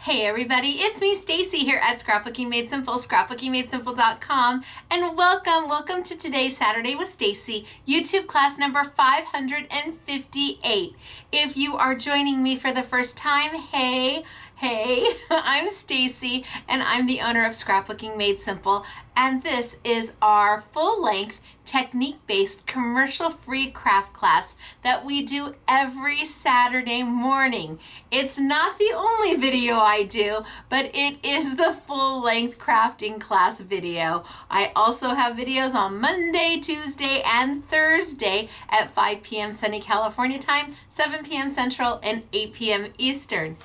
Hey everybody, it's me Stacey here at Scrapbooking Made Simple, scrapbookingmadesimple.com, and welcome to today's Saturday with Stacey, YouTube class number 558. If you are joining me for the first time, hey, I'm Stacey and I'm the owner of Scrapbooking Made Simple, and this is our full-length technique-based commercial-free craft class that we do every Saturday morning. It's not the only video I do, but it is the full-length crafting class video. I also have videos on Monday, Tuesday, and Thursday at 5 p.m. sunny California time, 7 p.m. Central, and 8 p.m. Eastern.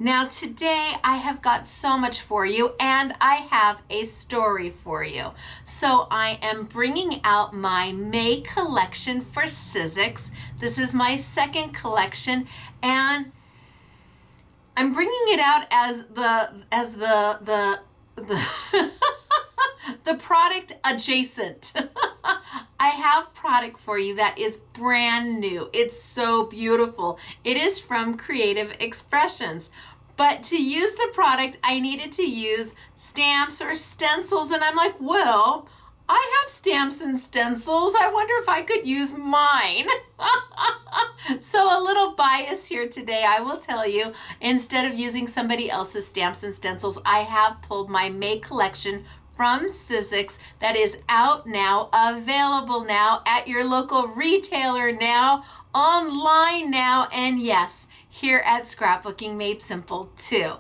Now today I have got so much for you and I have a story for you. So I am bringing out my May collection for Sizzix. This is my second collection and I'm bringing it out as the the product adjacent. I have product for you that is brand new. It's so beautiful. It is from Creative Expressions. But to use the product, I needed to use stamps or stencils. And I'm like, well, I have stamps and stencils. I wonder if I could use mine. So a little bias here today, I will tell you. Instead of using somebody else's stamps and stencils, I have pulled my May collection from Sizzix that is out now, available now at your local retailer now, online now, and yes, here at Scrapbooking Made Simple too.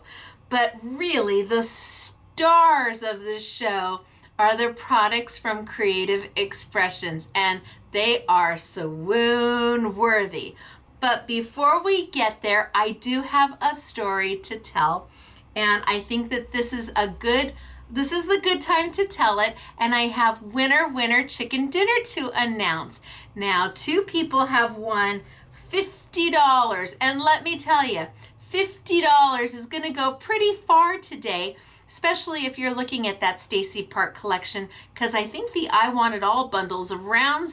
But really, the stars of the show are the products from Creative Expressions, and they are swoon worthy. But before we get there, I do have a story to tell, and I think that this is the good time to tell it, and I have winner chicken dinner to announce. Now, two people have won $50, and let me tell you, $50 is going to go pretty far today, especially if you're looking at that Stacey Park collection, because I think the I Want It All bundle's around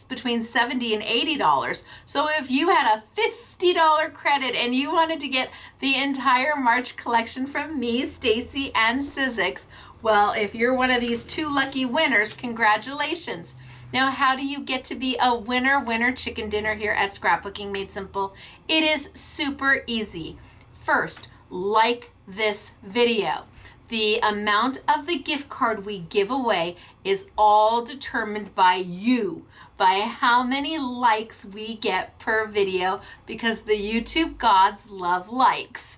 between $70 and $80. So if you had a $50 credit and you wanted to get the entire March collection from me, Stacey, and Sizzix, well, if you're one of these two lucky winners, congratulations. Now, how do you get to be a winner chicken dinner here at Scrapbooking Made Simple? It is super easy. First, like this video. The amount of the gift card we give away is all determined by you, by how many likes we get per video, because the YouTube gods love likes.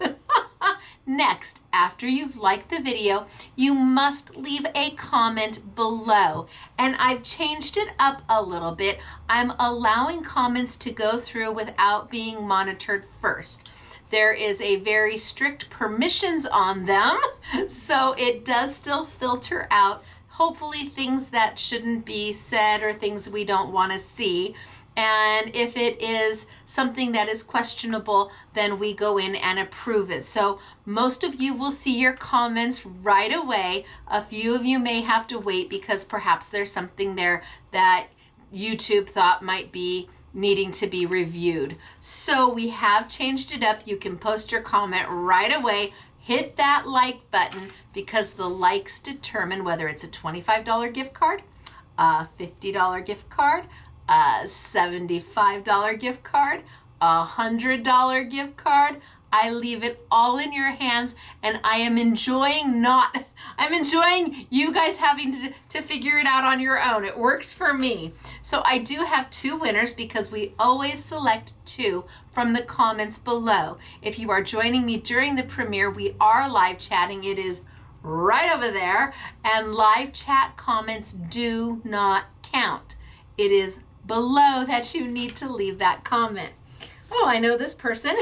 Next, after you've liked the video, you must leave a comment below. And I've changed it up a little bit. I'm allowing comments to go through without being monitored first. There is a very strict permissions on them, so it does still filter out, hopefully, things that shouldn't be said or things we don't want to see. And if it is something that is questionable, then we go in and approve it. So most of you will see your comments right away. A few of you may have to wait because perhaps there's something there that YouTube thought might be needing to be reviewed. So we have changed it up. You can post your comment right away. Hit that like button because the likes determine whether it's a $25 gift card, a $50 gift card, a $75 gift card, a $100 gift card. I leave it all in your hands, and I'm enjoying you guys having to figure it out on your own. It works for me. So I do have two winners because we always select two from the comments below. If you are joining me during the premiere, we are live chatting. It is right over there, and live chat comments do not count. It is below that you need to leave that comment. Oh, I know this person.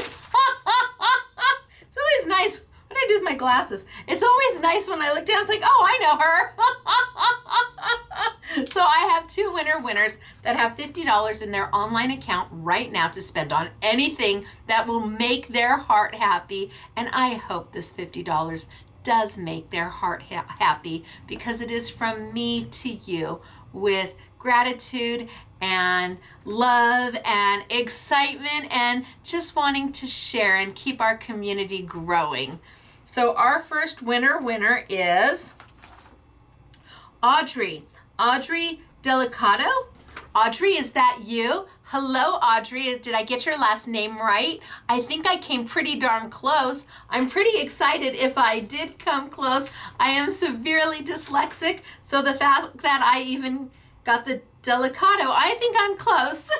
It's always nice. What do I do with my glasses? It's always nice when I look down, it's like, oh, I know her. So I have two winners that have $50 in their online account right now to spend on anything that will make their heart happy. And I hope this $50 does make their heart happy because it is from me to you with gratitude and love and excitement and just wanting to share and keep our community growing. So our first winner is Audrey. Audrey Delicato. Audrey, is that you? Hello, Audrey. Did I get your last name right? I think I came pretty darn close. I'm pretty excited if I did come close. I am severely dyslexic, so the fact that I even got the Delicato, I think I'm close.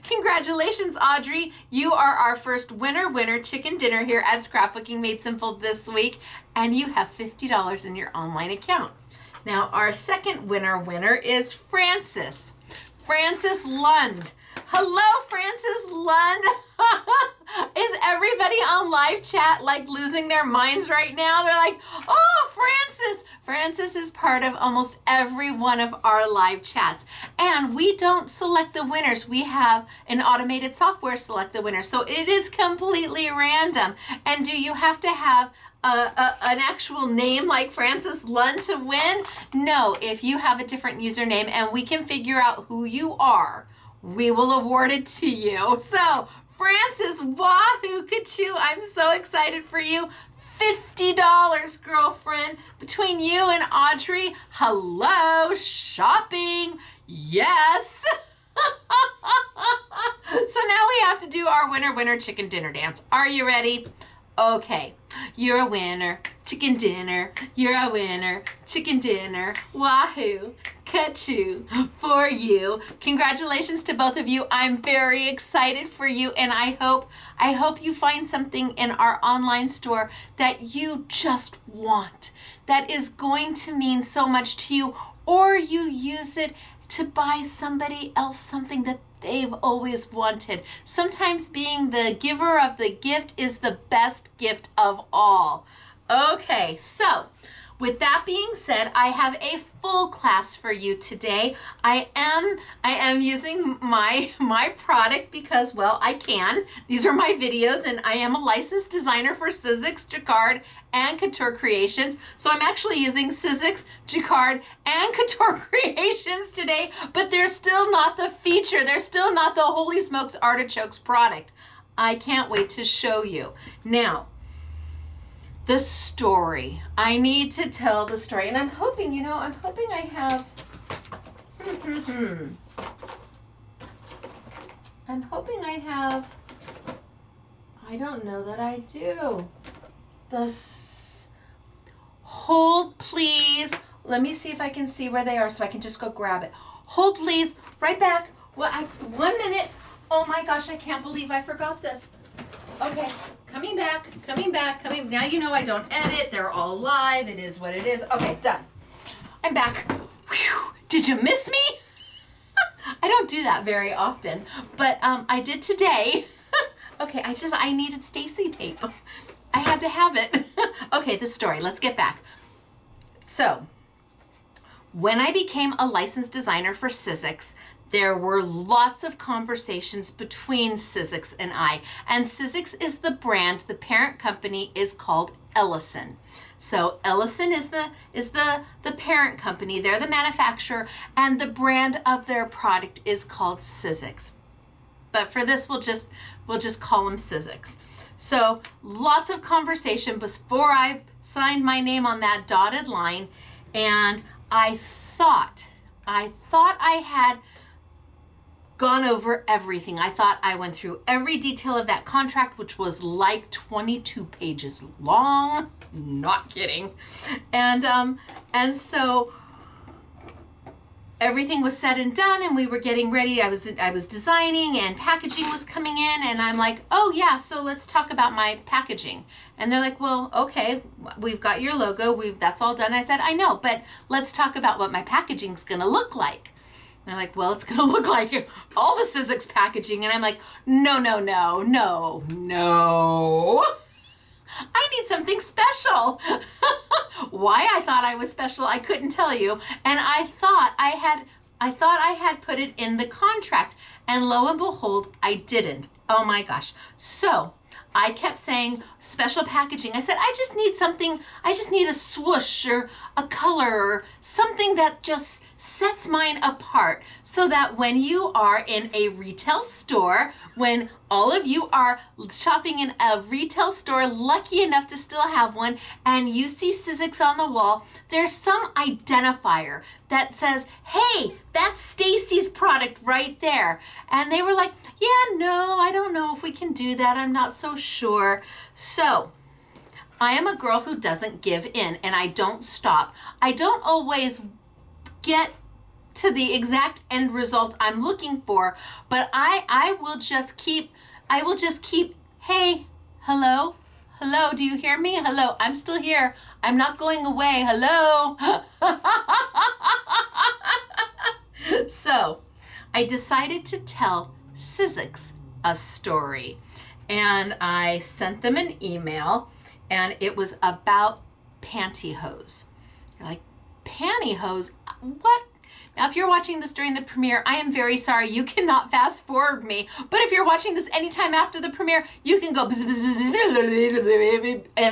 Congratulations, Audrey. You are our first winner chicken dinner here at Scrapbooking Made Simple this week, and you have $50 in your online account. Now, our second winner is Frances. Frances Lund. Hello, Frances Lund. Is everybody on live chat like losing their minds right now? They're like, oh, Frances. Frances is part of almost every one of our live chats. And we don't select the winners. We have an automated software select the winners. So it is completely random. And do you have to have an actual name like Frances Lund to win? No, if you have a different username and we can figure out who you are, we will award it to you. So Frances, wahoo kachoo, I'm so excited for you. $50, girlfriend, between you and Audrey. Hello, shopping, yes. So now we have to do our winner chicken dinner dance. Are you ready? Okay, you're a winner, chicken dinner. You're a winner, chicken dinner. Wahoo, kachoo for you. Congratulations to both of you. I'm very excited for you, and I hope you find something in our online store that you just want, that is going to mean so much to you, or you use it to buy somebody else something that they've always wanted. Sometimes being the giver of the gift is the best gift of all. Okay, so with that being said, I have a full class for you today. I am using my product because, well, I can. These are my videos, and I am a licensed designer for Sizzix, Jacquard, and Couture Creations. So I'm actually using Sizzix, Jacquard, and Couture Creations today, but they're still not the feature. They're still not the Holy Smokes Artichokes product. I can't wait to show you. Now, the story. I need to tell the story, and I'm hoping I have, I don't know that I do. Hold please. Let me see if I can see where they are so I can just go grab it. Hold please, right back. Well, 1 minute. Oh my gosh, I can't believe I forgot this. Okay, coming back. Now you know I don't edit. They're all live. It is what it is. Okay, done. I'm back. Whew. Did you miss me? I don't do that very often, but I did today. Okay, I needed Stacey tape. I had to have it. Okay, the story. Let's get back. So, when I became a licensed designer for Sizzix, there were lots of conversations between Sizzix and I. And Sizzix is the brand. The parent company is called Ellison. So Ellison is the parent company. They're the manufacturer, and the brand of their product is called Sizzix. But for this, we'll just call them Sizzix. So lots of conversation before I signed my name on that dotted line, and I thought I had gone over everything. I thought I went through every detail of that contract, which was like 22 pages long. Not kidding. And so everything was said and done, and we were getting ready. I was designing, and packaging was coming in, and I'm like, oh yeah, so let's talk about my packaging. And they're like, well, okay, we've got your logo, that's all done. I said, I know, but let's talk about what my packaging's gonna look like. They're like, well, it's gonna look like all the Sizzix packaging. And I'm like, no. I need something special. Why I thought I was special, I couldn't tell you. And I thought I had put it in the contract. And lo and behold, I didn't. Oh my gosh. So I kept saying special packaging. I said, I just need a swoosh or a color or something that just sets mine apart so that when you are in a retail store, when all of you are shopping in a retail store, lucky enough to still have one, and you see Sizzix on the wall, there's some identifier that says, hey, that's Stacey's product right there. And they were like, yeah, no, I don't know if we can do that. I'm not so sure. So I am a girl who doesn't give in, and I don't stop. I don't always get to the exact end result I'm looking for, but I will just keep, hey, hello, do you hear me? Hello, I'm still here. I'm not going away. Hello. So I decided to tell Sizzix a story, and I sent them an email, and it was about pantyhose. You're like, pantyhose? What? Now, if you're watching this during the premiere, I am very sorry. You cannot fast forward me. But if you're watching this anytime after the premiere, you can go, and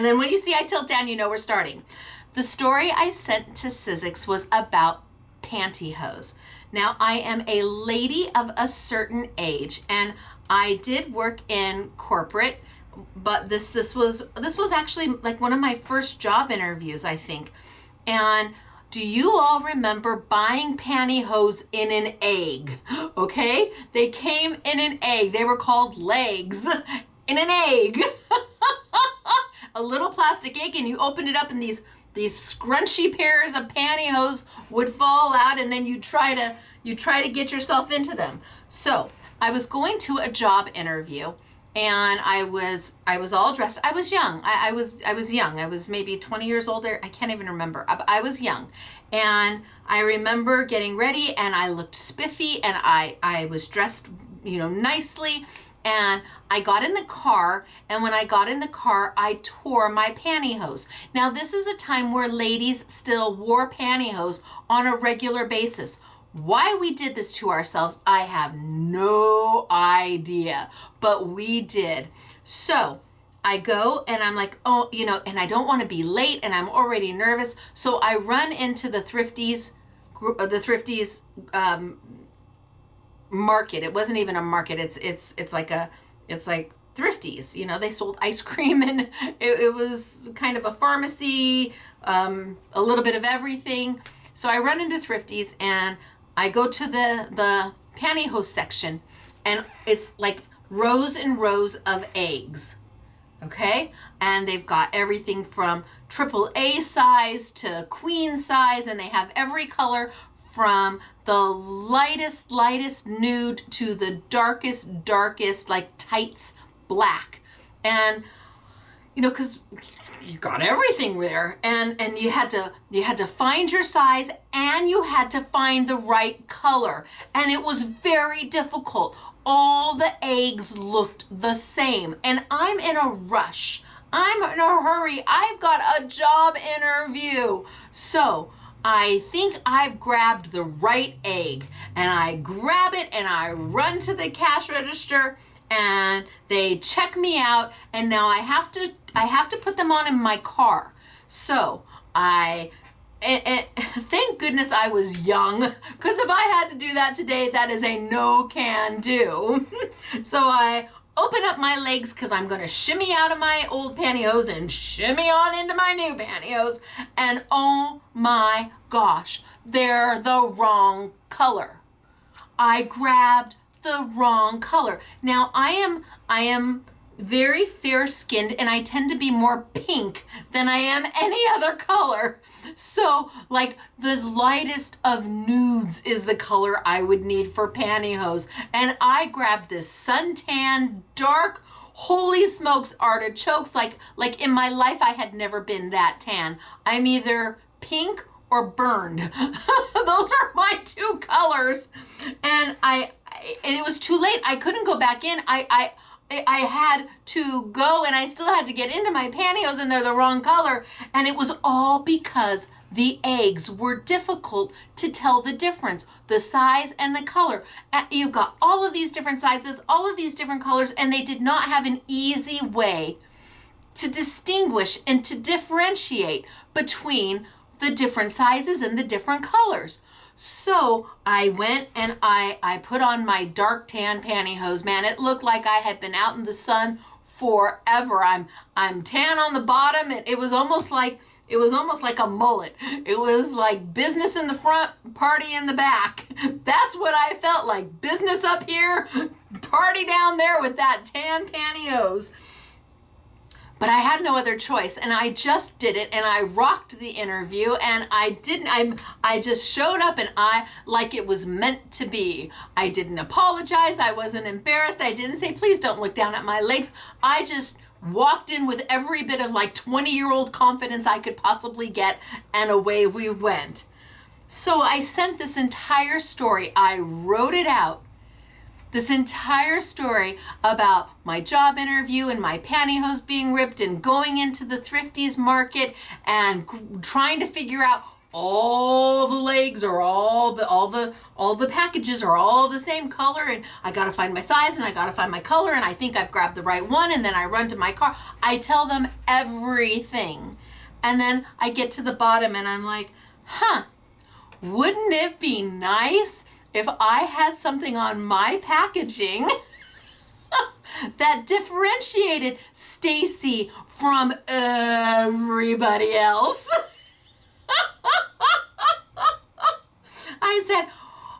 then when you see I tilt down, you know we're starting. The story I sent to Sizzix was about pantyhose. Now, I am a lady of a certain age, and I did work in corporate, but this was actually like one of my first job interviews, I think. And do you all remember buying pantyhose in an egg? Okay, they came in an egg. They were called legs in an egg. A little plastic egg, and you opened it up, and these scrunchy pairs of pantyhose would fall out, and then you try to get yourself into them. So I was going to a job interview, and I was all dressed. I was young. I was young. I was maybe 20 years older. I can't even remember. I was young. And I remember getting ready, and I looked spiffy, and I was dressed, nicely. And I got in the car, and when I got in the car, I tore my pantyhose. Now, this is a time where ladies still wore pantyhose on a regular basis. Why we did this to ourselves, I have no idea, but we did. So I go, and I'm like, oh, and I don't want to be late, and I'm already nervous. So I run into the Thrifties market. It wasn't even a market. It's like Thrifties. They sold ice cream, and it was kind of a pharmacy, a little bit of everything. So I run into Thrifties, and I go to the pantyhose section, and it's like rows and rows of eggs, okay? And they've got everything from AAA size to queen size, and they have every color from the lightest nude to the darkest, like tights black. And, because you got everything there, and you had to find your size, and you had to find the right color, and it was very difficult. All the eggs looked the same, and I'm in a rush. I'm in a hurry. I've got a job interview. So I think I've grabbed the right egg, and I grab it, and I run to the cash register, and they check me out, and now I have to put them on in my car. So thank goodness I was young, because if I had to do that today, that is a no can do. So I open up my legs, because I'm going to shimmy out of my old pantyhose and shimmy on into my new pantyhose, and oh my gosh, they're the wrong color. I grabbed the wrong color. Now I am very fair-skinned, and I tend to be more pink than I am any other color. So like the lightest of nudes is the color I would need for pantyhose. And I grabbed this suntan, dark, holy smokes, artichokes. Like in my life, I had never been that tan. I'm either pink or burned. Those are my two colors. And it was too late. I couldn't go back in. I had to go, and I still had to get into my pantyhose, and they're the wrong color. And it was all because the eggs were difficult to tell the difference, the size and the color. You've got all of these different sizes, all of these different colors, and they did not have an easy way to distinguish and to differentiate between the different sizes and the different colors. So I went and I put on my dark tan pantyhose. Man, it looked like I had been out in the sun forever. I'm tan on the bottom, and it was almost like a mullet. It was like business in the front, party in the back. That's what I felt like. Business up here, party down there with that tan pantyhose. But I had no other choice, and I just did it, and I rocked the interview, and I just showed up, and like it was meant to be. I didn't apologize. I wasn't embarrassed. I didn't say, please don't look down at my legs. I just walked in with every bit of like 20-year-old confidence I could possibly get, and away we went. So I sent this entire story. I wrote it out. This entire story about my job interview and my pantyhose being ripped and going into the thrifties market and trying to figure out all the legs or all the packages are all the same color, and I gotta find my size and I gotta find my color, and I think I've grabbed the right one, and then I run to my car. I tell them everything. And then I get to the bottom and I'm like, wouldn't it be nice if I had something on my packaging that differentiated Stacey from everybody else? I said,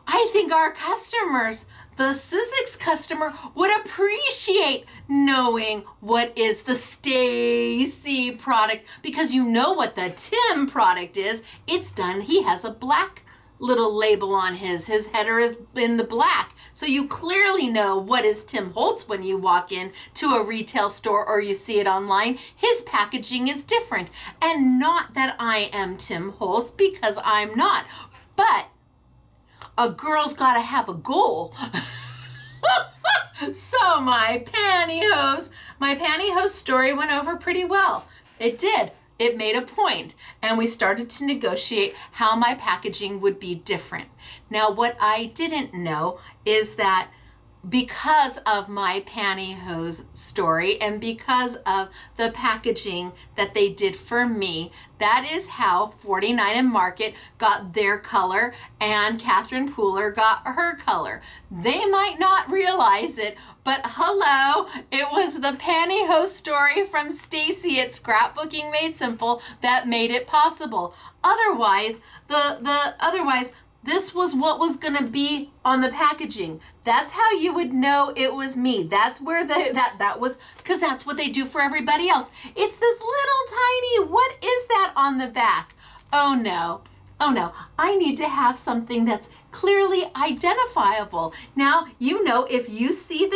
I think our customers, the Sizzix customer, would appreciate knowing what is the Stacey product, because you know what the Tim product is. It's done. He has a black little label on his header is in the black. So you clearly know what is Tim Holtz when you walk in to a retail store or you see it online. His packaging is different. And not that I am Tim Holtz, because I'm not. But a girl's gotta have a goal. So my pantyhose story went over pretty well. It did. It made a point, and we started to negotiate how my packaging would be different. Now, what I didn't know is that because of my pantyhose story and because of the packaging that they did for me, that is how 49 and Market got their color and Catherine Pooler got her color. They might not realize it, but hello, it was the pantyhose story from Stacey at Scrapbooking Made Simple that made it possible. Otherwise, this was what was going to be on the packaging. That's how you would know it was me. That's where that was, because that's what they do for everybody else. It's this little tiny, what is that on the back? Oh no, I need to have something that's clearly identifiable. Now, you know, if you see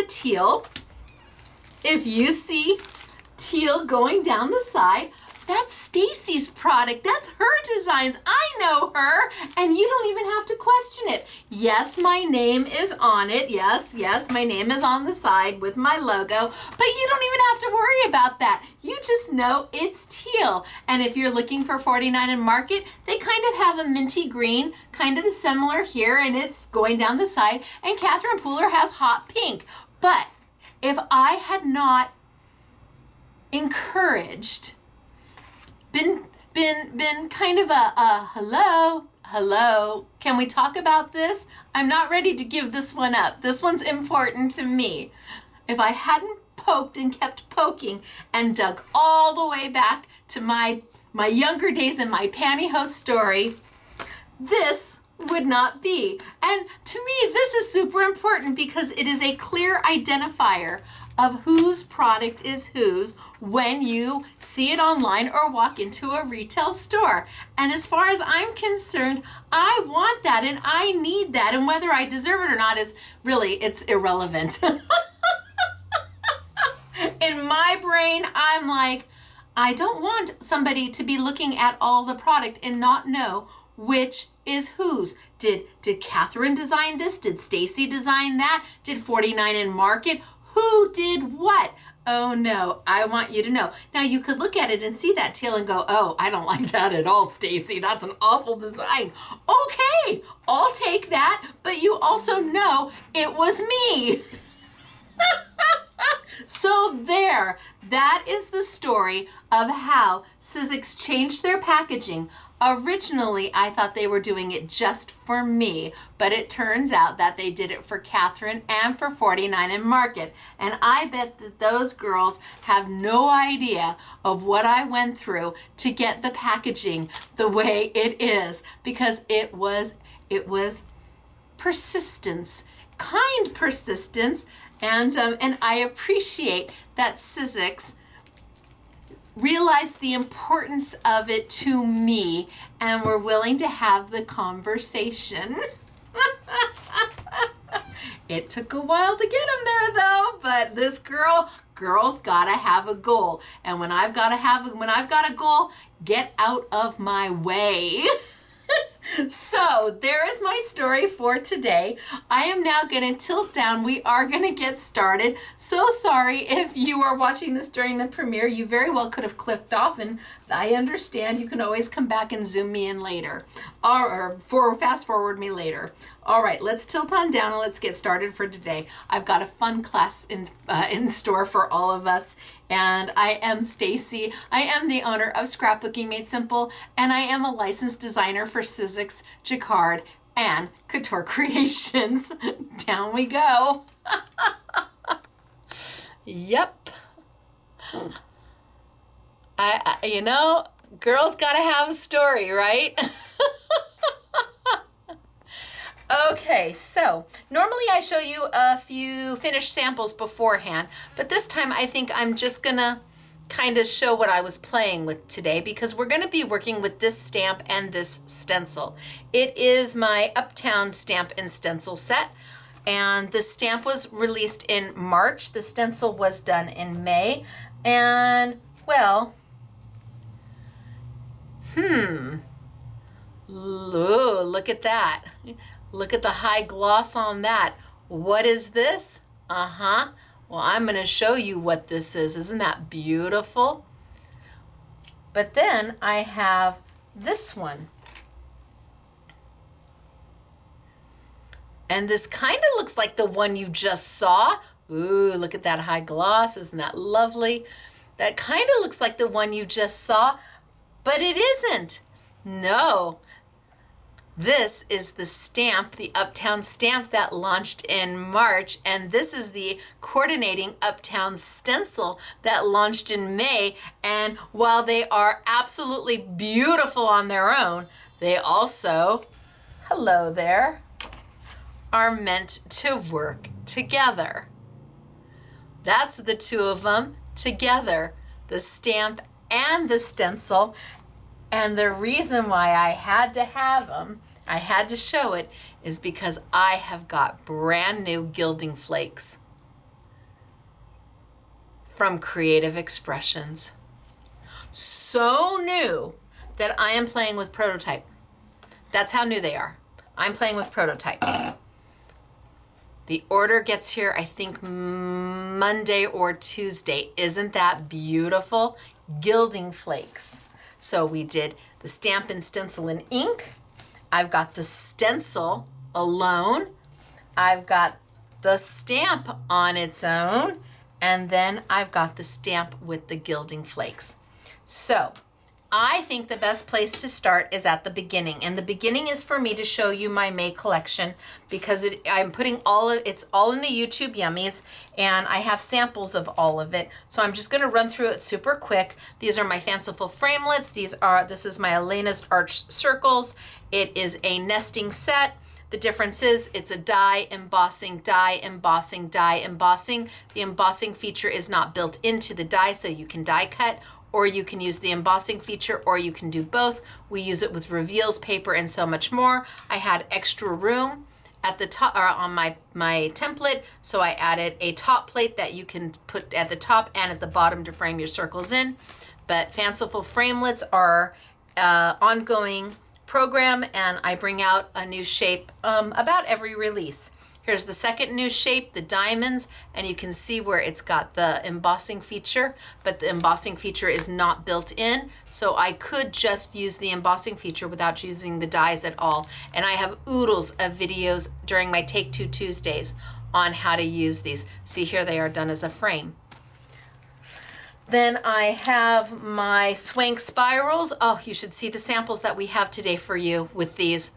teal going down the side, that's Stacey's product. That's her designs. I know her, and you don't even have to question it. Yes, my name is on it. Yes, my name is on the side with my logo, but you don't even have to worry about that. You just know it's teal. And if you're looking for 49 and Market, they kind of have a minty green, kind of similar here, and it's going down the side, and Catherine Pooler has hot pink. But if I had not encouraged, been kind of a hello, can we talk about this? I'm not ready to give this one up. This one's important to me. If I hadn't poked and kept poking and dug all the way back to my younger days in my pantyhose story, this would not be. And to me, this is super important because it is a clear identifier of whose product is whose when you see it online or walk into a retail store. And as far as I'm concerned, I want that and I need that, and whether I deserve it or not is really, it's irrelevant. In my brain, I'm like, I don't want somebody to be looking at all the product and not know which is whose. Did Catherine design this? Did Stacey design that? Did 49 and Market? Who did what? Oh no, I want you to know. Now you could look at it and see that teal and go, oh, I don't like that at all, Stacey. That's an awful design. Okay, I'll take that, but you also know it was me. So there, that is the story of how Sizzix changed their packaging Originally, I thought they were doing it just for me, but it turns out that they did it for Catherine and for 49 and Market. And I bet that those girls have no idea of what I went through to get the packaging the way it is, because it was persistence, kind persistence, and I appreciate that Sizzix realized the importance of it to me and were willing to have the conversation. It took a while to get them there though, but this girl's gotta have a goal. And when I've got a goal, get out of my way. So there is my story for today. I am now going to tilt down. We are going to get started. So sorry if you are watching this during the premiere. You very well could have clicked off, and I understand. You can always come back and zoom me in later or fast forward me later. All right, let's tilt on down and let's get started for today. I've got a fun class in store for all of us. And I am Stacey. I am the owner of Scrapbooking Made Simple, and I am a licensed designer for Sizzix, Jacquard, and Couture Creations. Down we go. Yep. You know, girls gotta have a story, right? Okay, so normally I show you a few finished samples beforehand, but this time I think I'm just gonna kind of show what I was playing with today, because we're gonna be working with this stamp and this stencil. It is my Uptown stamp and stencil set, and the stamp was released in March. The stencil was done in May, and well, ooh, look at that. Look at the high gloss on that. What is this? Well, I'm going to show you what this is. Isn't that beautiful? But then I have this one. And this kind of looks like the one you just saw. Ooh, look at that high gloss. Isn't that lovely? That kind of looks like the one you just saw, but it isn't. No. This is the stamp, the Uptown stamp that launched in March, and this is the coordinating Uptown stencil that launched in May. And while they are absolutely beautiful on their own, they also, hello there, are meant to work together. That's the two of them together, the stamp and the stencil. And the reason why I had to have them, I had to show it, is because I have got brand new Gilding Flakes from Creative Expressions. So new that I am playing with prototype. That's how new they are. I'm playing with prototypes. The order gets here, I think, Monday or Tuesday. Isn't that beautiful? Gilding Flakes. So we did the stamp and stencil in ink. I've got the stencil alone. I've got the stamp on its own. And then I've got the stamp with the Gilding Flakes. So I think the best place to start is at the beginning. And the beginning is for me to show you my May collection, because I'm putting it's all in the YouTube Yummies, and I have samples of all of it. So I'm just gonna run through it super quick. These are my fanciful framelits. This is my Elena's Arch Circles. It is a nesting set. The difference is it's a die embossing, die embossing, die embossing. The embossing feature is not built into the die, so you can die cut, or you can use the embossing feature, or you can do both. We use it with reveals paper and so much more. I had extra room at the top, or on my template, so I added a top plate that you can put at the top and at the bottom to frame your circles in. But fanciful framelits are ongoing program, and I bring out a new shape about every release. Here's the second new shape, the diamonds, and you can see where it's got the embossing feature, but the embossing feature is not built in, so I could just use the embossing feature without using the dies at all. And I have oodles of videos during my Take Two Tuesdays on how to use these. See, here they are done as a frame. Then I have my Swank spirals. Oh, you should see the samples that we have today for you with these.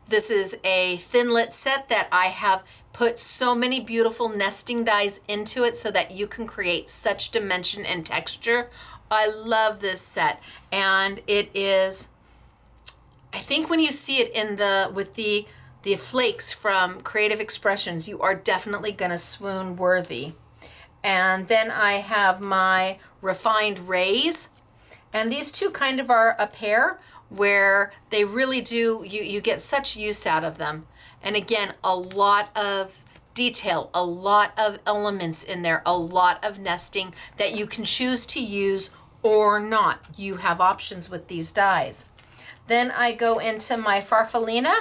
This is a thinlit set that I have put so many beautiful nesting dies into it so that you can create such dimension and texture. I love this set, and it is, I think when you see it in with the flakes from Creative Expressions, you are definitely gonna swoon worthy. And then I have my refined rays, and these two kind of are a pair where they really do, you get such use out of them. And again, a lot of detail, a lot of elements in there, a lot of nesting that you can choose to use or not. You have options with these dies. Then I go into my Farfallina,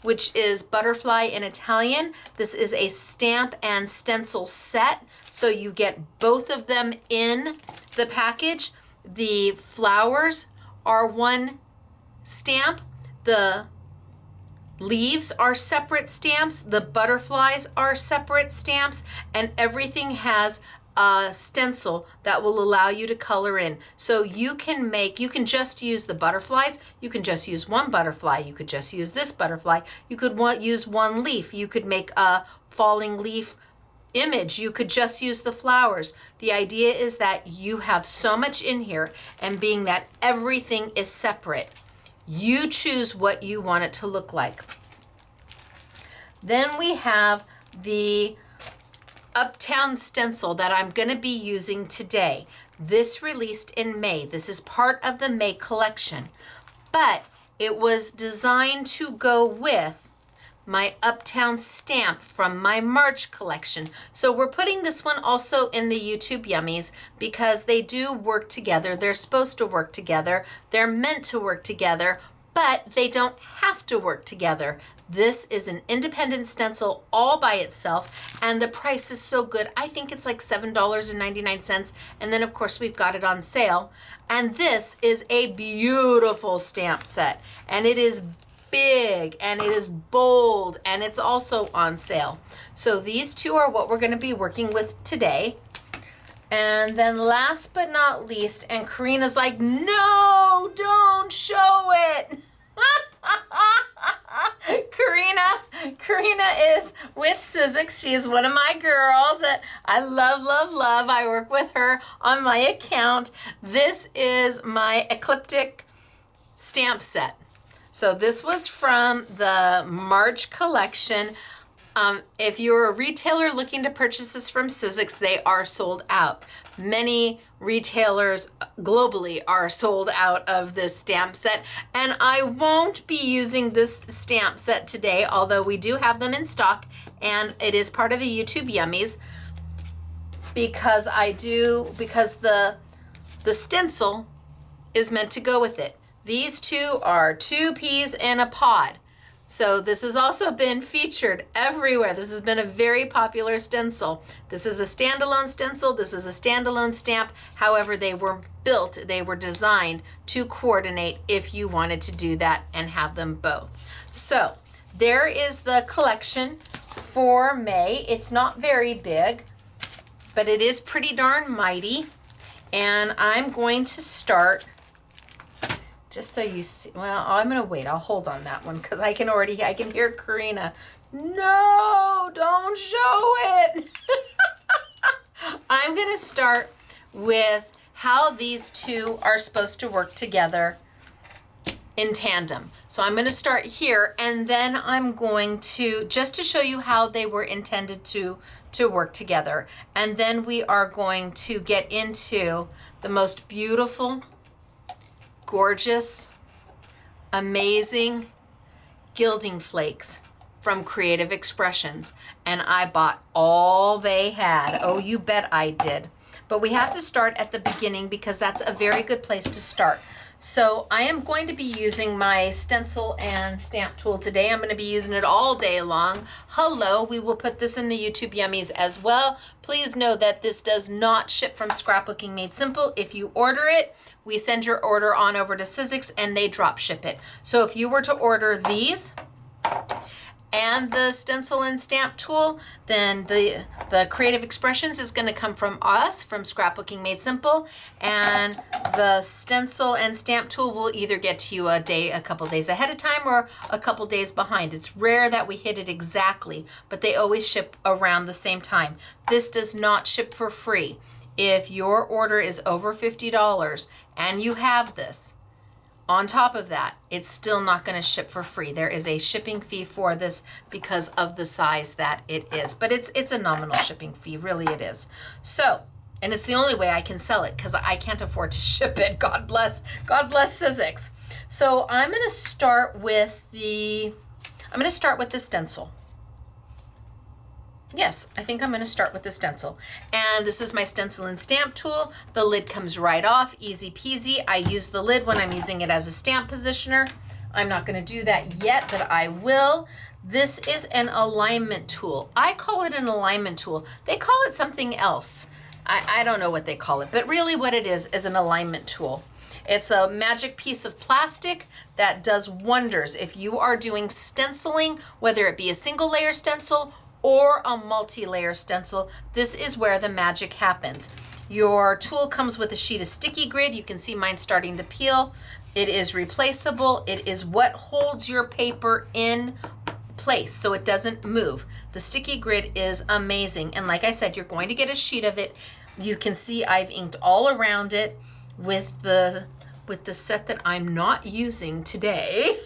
which is butterfly in Italian. This is a stamp and stencil set, so you get both of them in the package. The flowers are one stamp, the leaves are separate stamps, the butterflies are separate stamps, and everything has a stencil that will allow you to color in. So you can just use the butterflies, you can just use one butterfly, you could just use this butterfly, you could use one leaf, you could make a falling leaf image, you could just use the flowers. The idea is that you have so much in here, and being that everything is separate, you choose what you want it to look like. Then we have the Uptown stencil that I'm going to be using today. This released in May. This is part of the May collection, but it was designed to go with my Uptown stamp from my March collection. So we're putting this one also in the YouTube Yummies because they do work together. They're supposed to work together. They're meant to work together, but they don't have to work together. This is an independent stencil all by itself, and the price is so good. I think it's like $7.99, and then of course we've got it on sale. And this is a beautiful stamp set, and it is big, and it is bold, and it's also on sale. So these two are what we're going to be working with today. And then last but not least, and Karina's like, no, don't show it. Karina is with Sizzix. She is one of my girls that I love, love, love. I work with her on my account. This is my Ecliptic stamp set. So this was from the March collection. If you're a retailer looking to purchase this from Sizzix, they are sold out. Many retailers globally are sold out of this stamp set, and I won't be using this stamp set today, although we do have them in stock, and it is part of the YouTube Yummies because the stencil is meant to go with it. These two are 2 peas in a pod. So this has also been featured everywhere. This has been a very popular stencil. This is a standalone stencil. This is a standalone stamp. However, they were built, they were designed to coordinate if you wanted to do that and have them both. So there is the collection for May. It's not very big, but it is pretty darn mighty. And I'm going to start, just so you see, well, I'm gonna wait, I'll hold on that one because I can hear Karina. No, don't show it. I'm gonna start with how these two are supposed to work together in tandem. So I'm gonna start here, and then I'm going to, just to show you how they were intended to work together. And then we are going to get into the most beautiful, gorgeous, amazing Gilding Flakes from Creative Expressions. And I bought all they had. Oh, you bet I did. But we have to start at the beginning because that's a very good place to start. So I am going to be using my stencil and stamp tool today. I'm going to be using it all day long. Hello, we will put this in the YouTube Yummies as well. Please know that this does not ship from Scrapbooking Made Simple. If you order it, we send your order on over to Sizzix and they drop ship it. So if you were to order these and the stencil and stamp tool, then the creative expressions is going to come from us, from Scrapbooking Made Simple, and the stencil and stamp tool will either get to you a couple days ahead of time or a couple days behind. It's rare that we hit it exactly, but they always ship around the same time. This does not ship for free. If your order is over $50 and you have this, on top of that, it's still not going to ship for free. There is a shipping fee for this because of the size that it is. But it's a nominal shipping fee, really it is. So, and it's the only way I can sell it because I can't afford to ship it. God bless Sizzix. So I'm going to start with the stencil. Yes, I think I'm going to start with the stencil. And this is my stencil and stamp tool. The lid comes right off, easy peasy. I use the lid when I'm using it as a stamp positioner. I'm not going to do that yet, but I will. This is an alignment tool. I call it an alignment tool. They call it something else. I don't know what they call it, but really what it is an alignment tool. It's a magic piece of plastic that does wonders. If you are doing stenciling, whether it be a single layer stencil or a multi-layer stencil, this is where the magic happens. Your tool comes with a sheet of sticky grid. You can see mine starting to peel. It is replaceable. It is what holds your paper in place so it doesn't move. The sticky grid is amazing. And like I said, you're going to get a sheet of it. You can see I've inked all around it with the set that I'm not using today.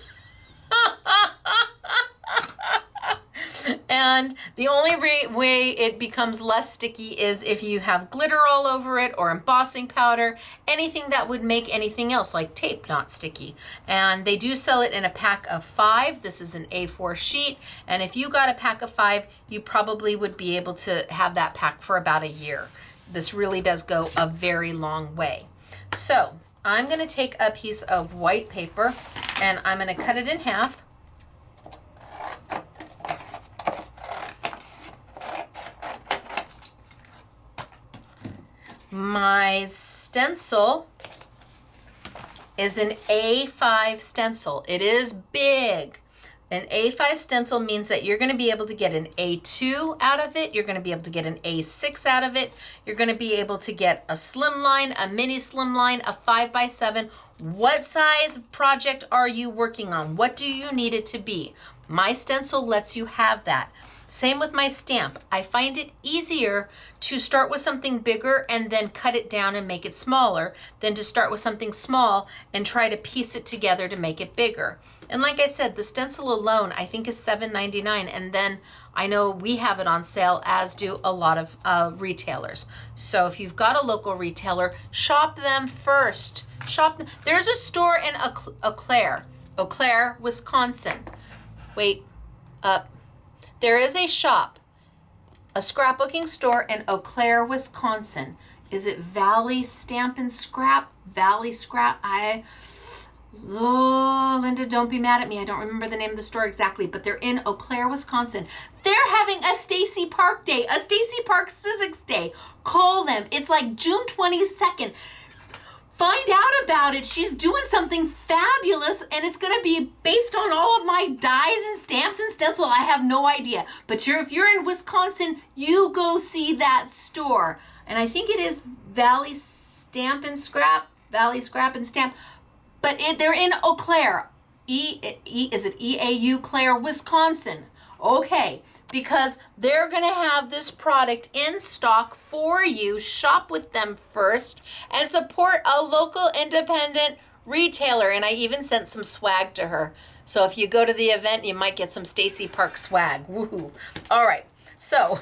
And the only way it becomes less sticky is if you have glitter all over it or embossing powder, anything that would make anything else like tape not sticky. And they do sell it in a pack of 5. This is an A4 sheet. And if you got a pack of 5, you probably would be able to have that pack for about a year. This really does go a very long way. So I'm going to take a piece of white paper and I'm going to cut it in half. My stencil is an A5 stencil. It is big. An A5 stencil means that you're going to be able to get an A2 out of it. You're going to be able to get an A6 out of it. You're going to be able to get a slimline, a mini slimline, a 5x7. What size project are you working on? What do you need it to be? My stencil lets you have that. Same with my stamp. I find it easier to start with something bigger and then cut it down and make it smaller than to start with something small and try to piece it together to make it bigger. And like I said, the stencil alone I think is $7.99, and then I know we have it on sale, as do a lot of retailers. So if you've got a local retailer, shop them first. There's a store in Eau Claire, Wisconsin. Wait, there is a shop, a scrapbooking store in Eau Claire, Wisconsin. Is it Valley Stamp and Scrap? Valley Scrap? Oh, Linda, don't be mad at me. I don't remember the name of the store exactly, but they're in Eau Claire, Wisconsin. They're having a Stacey Park Day, a Stacey Park Sizzix Day. Call them. It's like June 22nd. Find out about it. She's doing something fabulous, and it's going to be based on all of my dies and stamps and stencil. I have no idea. But if you're in Wisconsin, you go see that store. And I think it is Valley Stamp and Scrap, Valley Scrap and Stamp. But they're in Eau Claire. Is it EAU Claire, Wisconsin? Okay, because they're going to have this product in stock for you. Shop with them first and support a local independent retailer. And I even sent some swag to her. So if you go to the event, you might get some Stacey Park swag. Woohoo. All right, so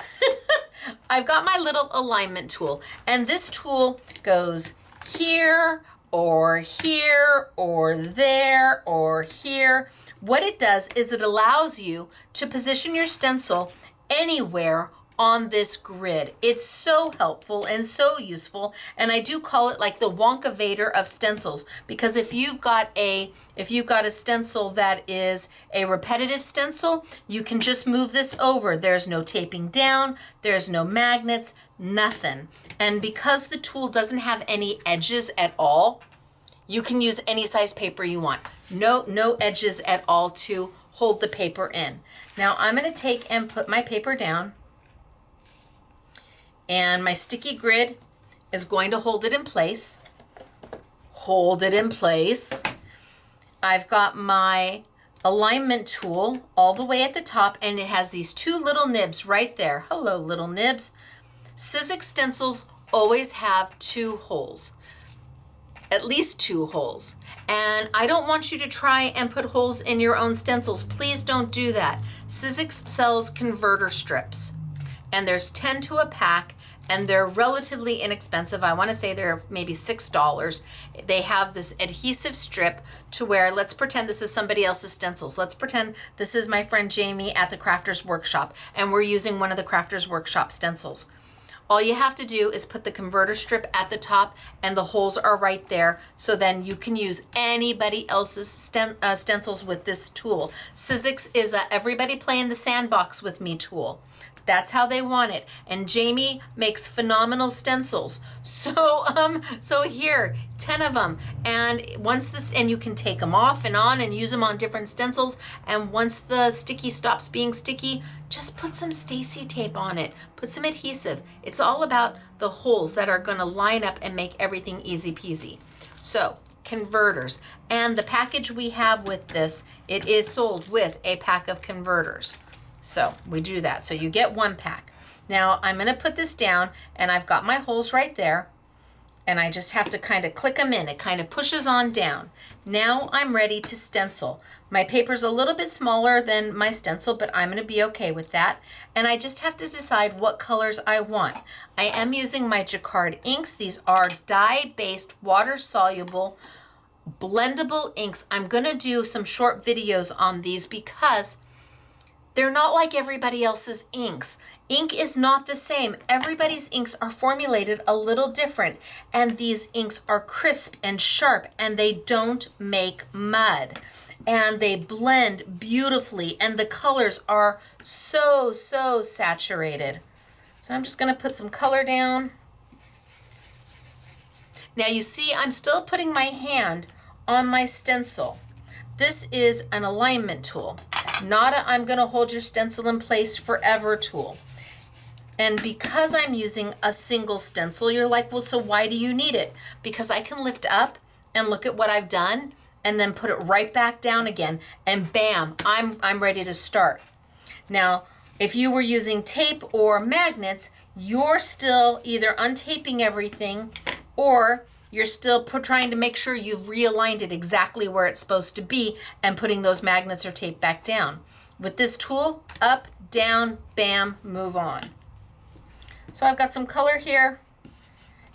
I've got my little alignment tool. And this tool goes here or here or there or here. What it does is it allows you to position your stencil anywhere on this grid. It's so helpful and so useful, and I do call it like the Wonka Vader of stencils, because if you've got a stencil that is a repetitive stencil, you can just move this over. There's no taping down, there's no magnets, nothing. And because the tool doesn't have any edges at all, you can use any size paper you want. No edges at all to hold the paper in. Now I'm going to take and put my paper down, and my sticky grid is going to hold it in place. Hold it in place. I've got my alignment tool all the way at the top, and it has these two little nibs right there. Hello, little nibs. Sizzix stencils always have two holes, at least two holes. And I don't want you to try and put holes in your own stencils. Please don't do that. Sizzix sells converter strips, and there's 10 to a pack, and they're relatively inexpensive. I want to say they're maybe $6. They have this adhesive strip to where, let's pretend this is somebody else's stencils. Let's pretend this is my friend Jamie at the Crafters Workshop, and we're using one of the Crafters Workshop stencils. All you have to do is put the converter strip at the top, and the holes are right there, so then you can use anybody else's stencils with this tool. Sizzix is a everybody play in the sandbox with me tool. That's how they want it. And Jamie makes phenomenal stencils. So here, 10 of them. And you can take them off and on and use them on different stencils. And once the sticky stops being sticky, just put some Stacey tape on it. Put some adhesive. It's all about the holes that are gonna line up and make everything easy peasy. So, converters. And the package we have with this, it is sold with a pack of converters. So we do that. So you get one pack. Now I'm going to put this down, and I've got my holes right there, and I just have to kind of click them in. It kind of pushes on down. Now I'm ready to stencil. My paper's a little bit smaller than my stencil, but I'm going to be okay with that. And I just have to decide what colors I want. I am using my Jacquard inks. These are dye-based, water-soluble, blendable inks. I'm going to do some short videos on these because they're not like everybody else's inks. Ink is not the same. Everybody's inks are formulated a little different, and these inks are crisp and sharp, and they don't make mud, and they blend beautifully, and the colors are so saturated. So I'm just gonna put some color down. Now you see I'm still putting my hand on my stencil. This is an alignment tool, not a I'm gonna hold your stencil in place forever tool. And because I'm using a single stencil, you're like, well, so why do you need it? Because I can lift up and look at what I've done and then put it right back down again, and bam, I'm ready to start. Now, if you were using tape or magnets, you're still either untaping everything, or you're still trying to make sure you've realigned it exactly where it's supposed to be and putting those magnets or tape back down. With this tool, up, down, bam, move on. So I've got some color here,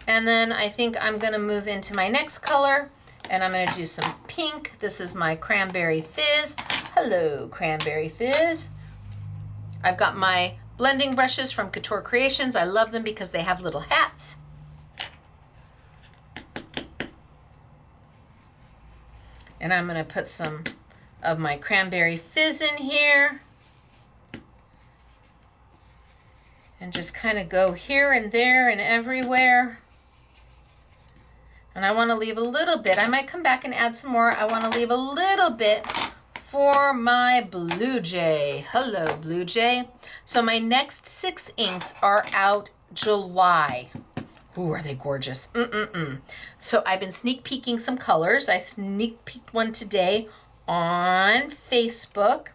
and then I think I'm gonna move into my next color, and I'm gonna do some pink. This is my Cranberry Fizz. Hello, Cranberry Fizz. I've got my blending brushes from Couture Creations. I love them because they have little hats. And I'm gonna put some of my Cranberry Fizz in here. And just kind of go here and there and everywhere. And I want to leave a little bit. I might come back and add some more. I want to leave a little bit for my Blue Jay. Hello, Blue Jay. So my next 6 inks are out July. Ooh, are they gorgeous? So I've been sneak peeking some colors. I sneak peeked one today on Facebook.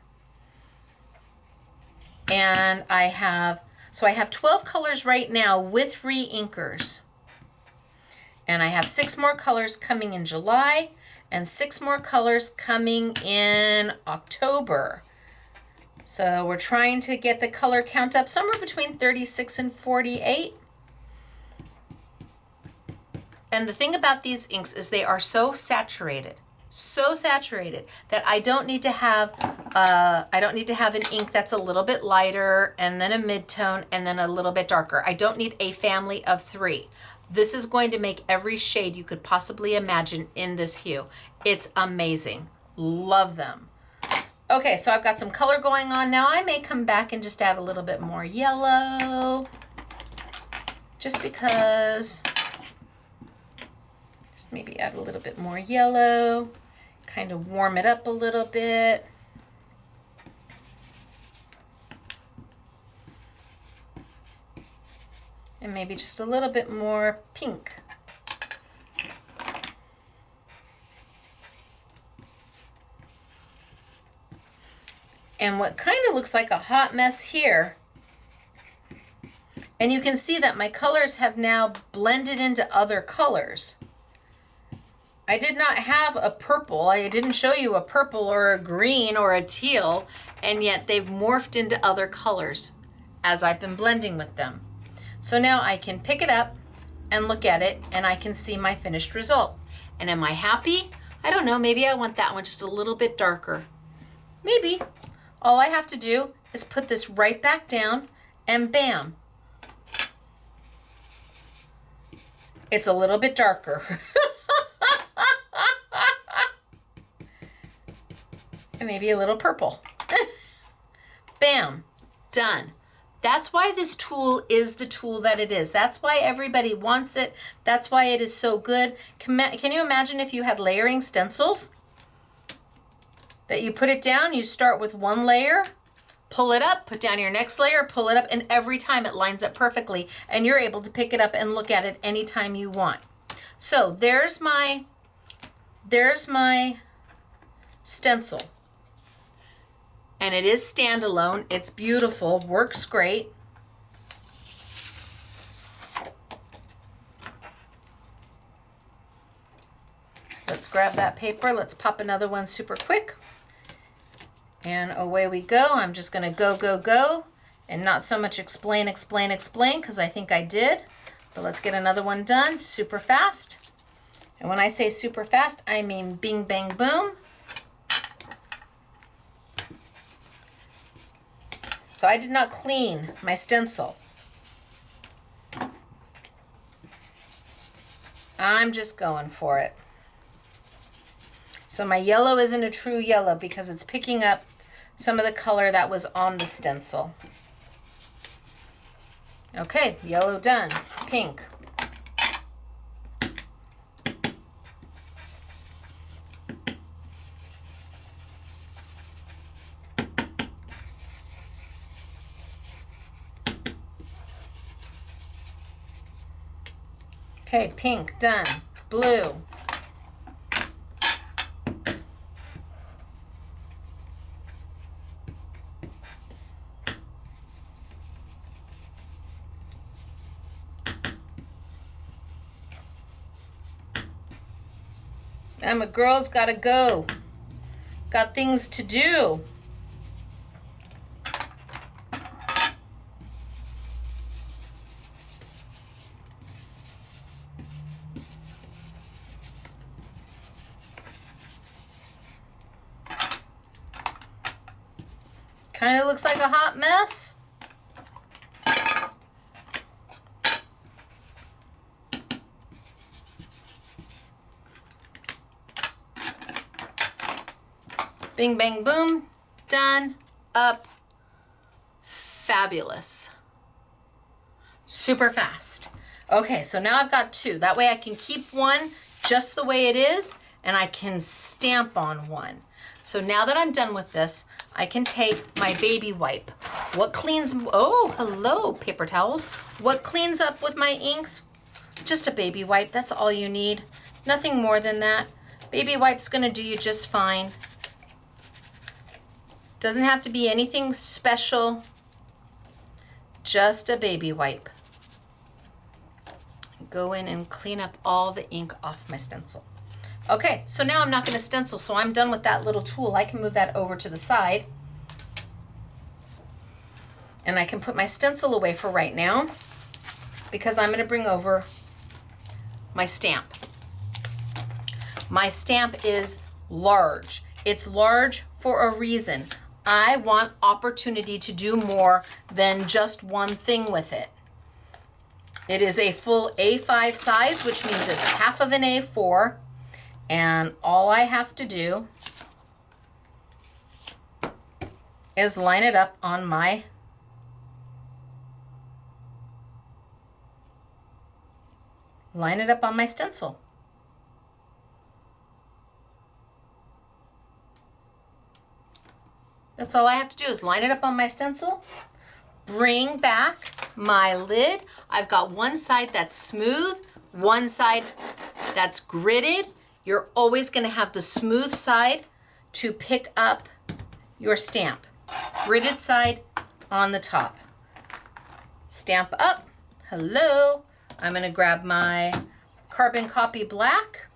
And I have 12 colors right now with re-inkers. And I have 6 more colors coming in July and 6 more colors coming in October. So we're trying to get the color count up somewhere between 36 and 48. And the thing about these inks is they are so saturated that I don't need to have an ink that's a little bit lighter and then a mid-tone and then a little bit darker. I don't need a family of 3. This is going to make every shade you could possibly imagine in this hue. It's amazing. Love them. Okay, so I've got some color going on now. I may come back and just add a little bit more yellow, just because. Just maybe add a little bit more yellow, kind of warm it up a little bit. And maybe just a little bit more pink. And what kind of looks like a hot mess here. And you can see that my colors have now blended into other colors. I did not have a purple. I didn't show you a purple or a green or a teal, and yet they've morphed into other colors as I've been blending with them. So now I can pick it up and look at it, and I can see my finished result. And am I happy? I don't know, maybe I want that one just a little bit darker. Maybe. All I have to do is put this right back down, and bam. It's a little bit darker. And maybe a little purple. Bam, done. That's why this tool is the tool that it is. That's why everybody wants it. That's why it is so good. Can you imagine if you had layering stencils? That you put it down, you start with one layer, pull it up, put down your next layer, pull it up, and every time it lines up perfectly, and you're able to pick it up and look at it anytime you want. So there's my stencil. And it is standalone. It's beautiful, works great. Let's grab that paper. Let's pop another one super quick. And away we go. I'm just gonna go, go, go, and not so much explain, because I think I did. But let's get another one done super fast. And when I say super fast, I mean bing, bang, boom. So I did not clean my stencil. I'm just going for it. So my yellow isn't a true yellow because it's picking up some of the color that was on the stencil. Okay, yellow done. Pink. Okay, pink, done. Blue. I'm a girl's gotta go. Got things to do. Kind of looks like a hot mess. Bing, bang, boom, done, up, fabulous. Super fast. Okay, so now I've got two. That way I can keep one just the way it is, and I can stamp on one. So now that I'm done with this, I can take my baby wipe. What cleans, oh, hello, paper towels. What cleans up with my inks? Just a baby wipe, that's all you need. Nothing more than that. Baby wipe's gonna do you just fine. Doesn't have to be anything special, just a baby wipe. Go in and clean up all the ink off my stencil. Okay, so now I'm not gonna stencil, so I'm done with that little tool. I can move that over to the side. And I can put my stencil away for right now because I'm gonna bring over my stamp. My stamp is large. It's large for a reason. I want opportunity to do more than just one thing with it. It is a full A5 size, which means it's half of an A4. And all I have to do is line it up on my stencil. That's all I have to do is line it up on my stencil, bring back my lid. I've got one side that's smooth, one side that's gridded. You're always gonna have the smooth side to pick up your stamp. Gridded side on the top. Stamp up, hello. I'm gonna grab my carbon copy black.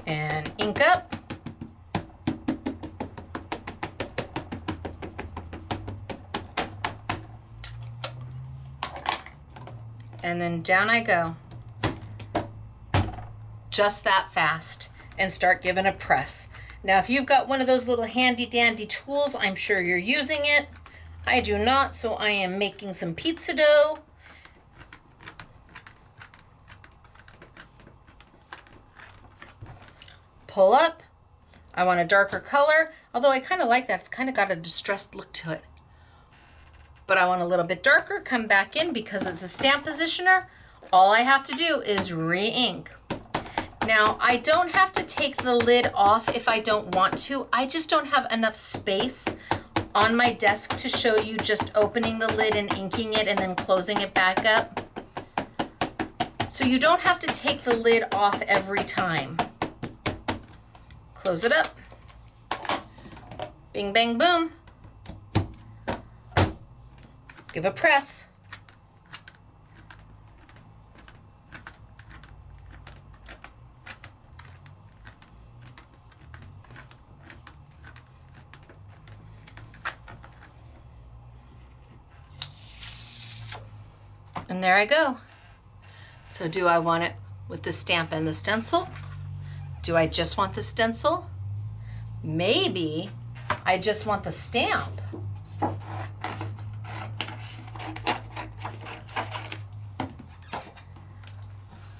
And ink up. And then down I go. Just that fast, and start giving a press. Now, if you've got one of those little handy dandy tools, I'm sure you're using it. I do not, so I am making some pizza dough. Pull up. I want a darker color, although I kind of like that. It's kind of got a distressed look to it. But I want a little bit darker. Come back in because it's a stamp positioner. All I have to do is re-ink. Now, I don't have to take the lid off if I don't want to. I just don't have enough space on my desk to show you just opening the lid and inking it and then closing it back up. So you don't have to take the lid off every time. Close it up. Bing, bang, boom. Give a press. And there I go. So do I want it with the stamp and the stencil? Do I just want the stencil? Maybe I just want the stamp.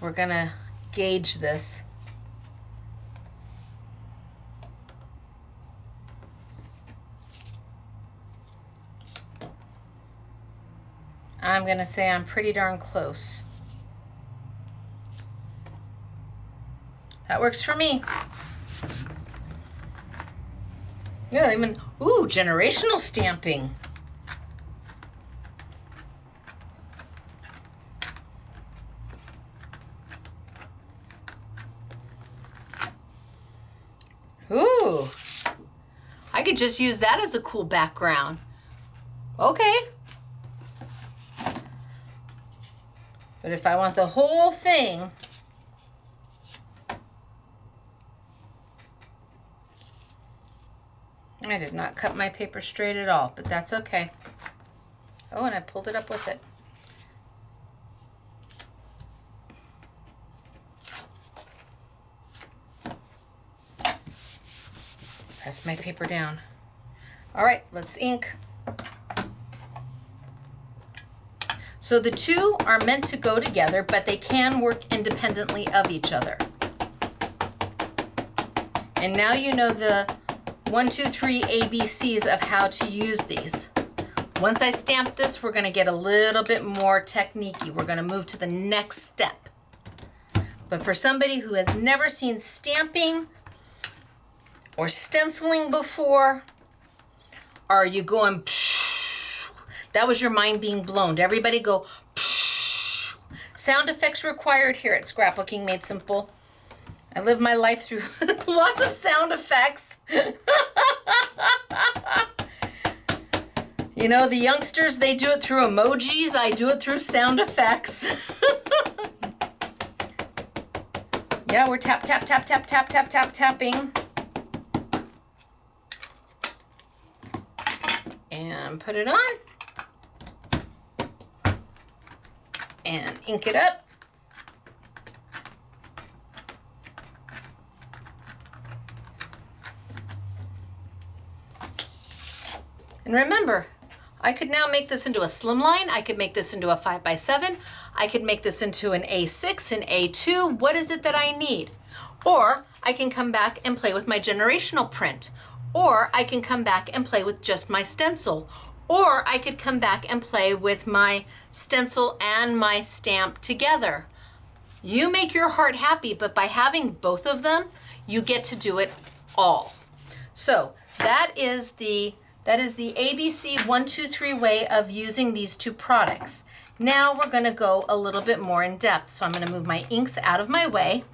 We're gonna gauge this. I'm gonna say I'm pretty darn close. That works for me. Yeah, even, ooh, generational stamping. Ooh, I could just use that as a cool background. Okay. But if I want the whole thing, I did not cut my paper straight at all, but that's okay. Oh, and I pulled it up with it. Press my paper down. All right, let's ink. So the two are meant to go together, but they can work independently of each other. And now you know the 1, 2, 3 ABCs of how to use these. Once I stamp this, we're gonna get a little bit more technique-y. We're gonna move to the next step. But for somebody who has never seen stamping or stenciling before, are you going, psh? That was your mind being blown. Everybody go, psh. Sound effects required here at Scrapbooking Made Simple. I live my life through lots of sound effects. You know, the youngsters, they do it through emojis. I do it through sound effects. Yeah, we're tap, tap, tap, tap, tap, tap, tap, tapping. And put it on. And ink it up. And remember, I could now make this into a slimline. I could make this into a 5x7. I could make this into an A6, an A2. What is it that I need? Or I can come back and play with my generational print. Or I can come back and play with just my stencil. Or I could come back and play with my stencil and my stamp together. You make your heart happy, but by having both of them, you get to do it all. So that is the ABC 1, 2, 3 way of using these two products. Now we're gonna go a little bit more in depth. So I'm gonna move my inks out of my way.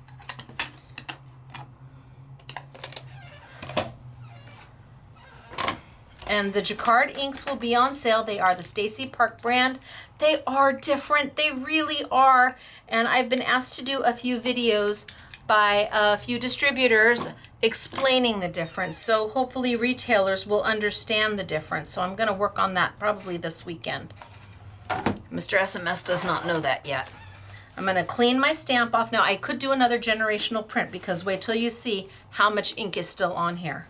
And the Jacquard inks will be on sale. They are the Stacey Park brand. They are different, they really are. And I've been asked to do a few videos by a few distributors explaining the difference. So hopefully retailers will understand the difference. So I'm gonna work on that probably this weekend. Mr. SMS does not know that yet. I'm gonna clean my stamp off. Now I could do another generational print because wait till you see how much ink is still on here.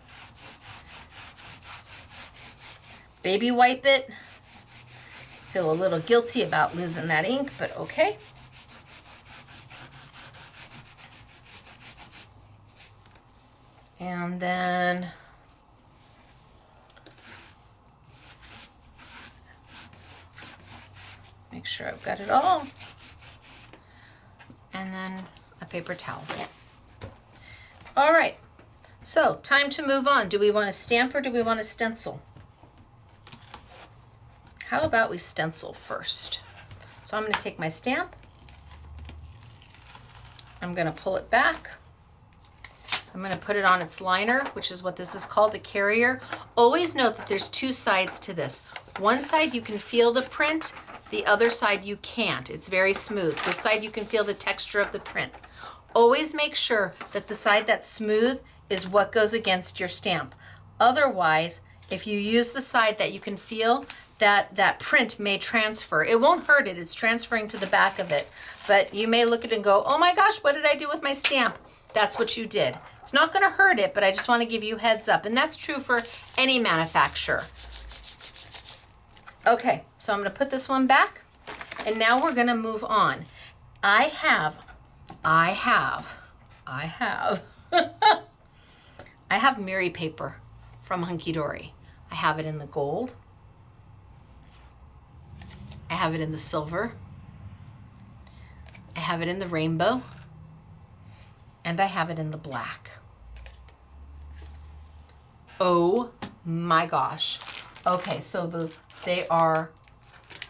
Baby wipe it. Feel a little guilty about losing that ink, but okay. And then make sure I've got it all. And then a paper towel. All right, so time to move on. Do we want to stamp or do we want to stencil? How about we stencil first? So I'm going to take my stamp. I'm going to pull it back. I'm going to put it on its liner, which is what this is called, a carrier. Always note that there's two sides to this. One side you can feel the print, the other side you can't. It's very smooth. This side you can feel the texture of the print. Always make sure that the side that's smooth is what goes against your stamp. Otherwise, if you use the side that you can feel, that print may transfer. It won't hurt it, it's transferring to the back of it. But you may look at it and go, oh my gosh, what did I do with my stamp? That's what you did. It's not gonna hurt it, but I just wanna give you heads up. And that's true for any manufacturer. Okay, so I'm gonna put this one back. And now we're gonna move on. I have Miri paper from Hunky Dory. I have it in the gold. I have it in the silver. I have it in the rainbow. And I have it in the black. Oh my gosh. Okay, so they are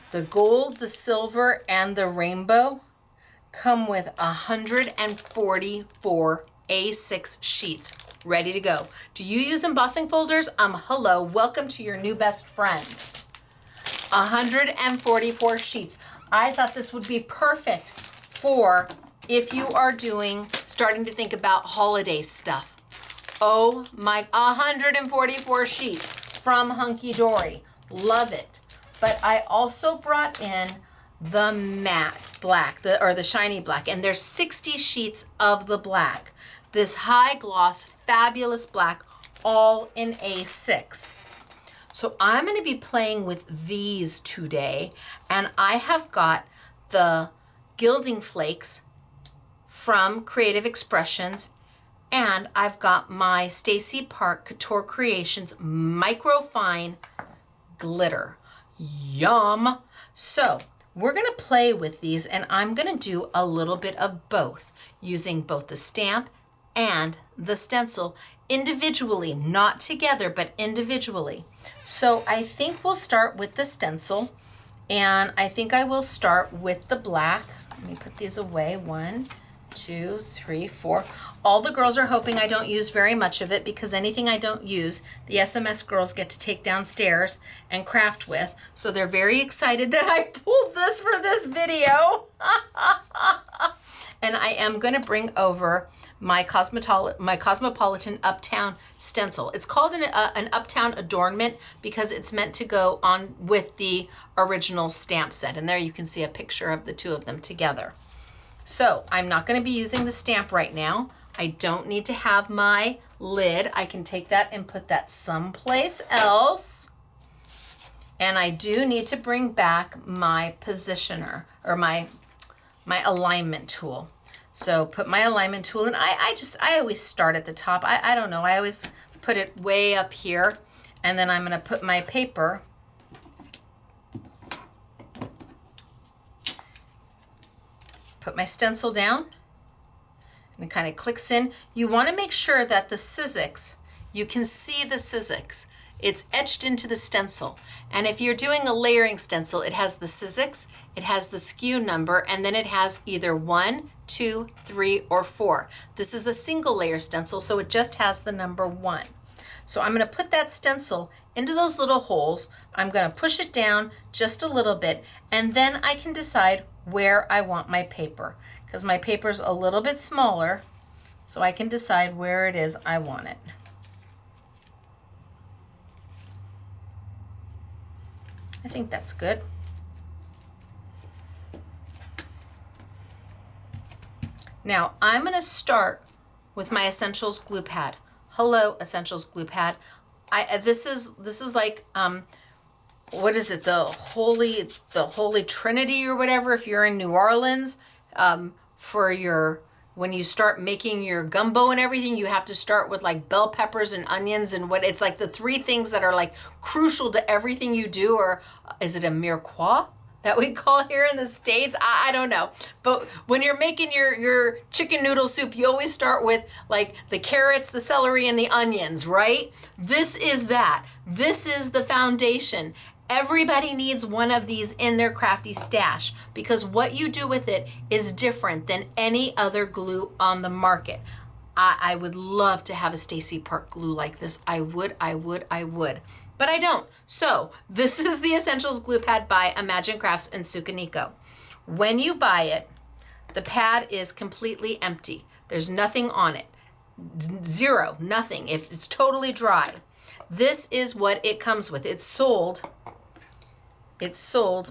the gold, the silver, and the rainbow come with 144 A6 sheets ready to go. Do you use embossing folders? Hello, welcome to your new best friend. 144 sheets. I thought this would be perfect for if you are starting to think about holiday stuff. Oh my, 144 sheets from Hunky Dory. Love it. But I also brought in the matte black, or the shiny black, and there's 60 sheets of the black. This high gloss, fabulous black, all in A6. So I'm going to be playing with these today, and I have got the Gilding Flakes from Creative Expressions, and I've got my Stacey Park Couture Creations Microfine Glitter. Yum! So we're going to play with these, and I'm going to do a little bit of both, using both the stamp and the stencil individually, not together, but individually. So I think we'll start with the stencil, and I think I will start with the black. Let me put these away. 1, 2, 3, 4. All the girls are hoping I don't use very much of it, because anything I don't use, the SMS girls get to take downstairs and craft with. So they're very excited that I pulled this for this video. And I am going to bring over my Cosmopolitan Uptown stencil. It's called an Uptown adornment because it's meant to go on with the original stamp set. And there you can see a picture of the two of them together. So I'm not going to be using the stamp right now. I don't need to have my lid. I can take that and put that someplace else. And I do need to bring back my positioner, or my alignment tool. So put my alignment tool, and I always start at the top. I don't know, I always put it way up here, and then I'm gonna put my paper put my stencil down and it kind of clicks in. You want to make sure that the Sizzix, you can see the Sizzix. It's etched into the stencil. And if you're doing a layering stencil, it has the Sizzix, it has the SKU number, and then it has either 1, 2, 3, or 4. This is a single layer stencil, so it just has the number 1. So I'm going to put that stencil into those little holes. I'm going to push it down just a little bit, and then I can decide where I want my paper, because my paper's a little bit smaller, so I can decide where it is I want it. I think that's good. Now I'm going to start with my Essentials glue pad. Hello, Essentials glue pad. This is like what is it? The Holy Trinity or whatever. If you're in New Orleans, for your when you start making your gumbo and everything, you have to start with like bell peppers and onions and what it's like the 3 things that are like crucial to everything you do. Or is it a mirepoix that we call here in the States? I don't know. But when you're making your chicken noodle soup, you always start with like the carrots, the celery, and the onions, right? This is that. This is the foundation. Everybody needs one of these in their crafty stash because what you do with it is different than any other glue on the market. I would love to have a Stacey Park glue like this. I would. But I don't. So this is the Essentials glue pad by Imagine Crafts and Sukaniko. When you buy it, the pad is completely empty. There's nothing on it. Zero, nothing. If it's totally dry. This is what it comes with. It's sold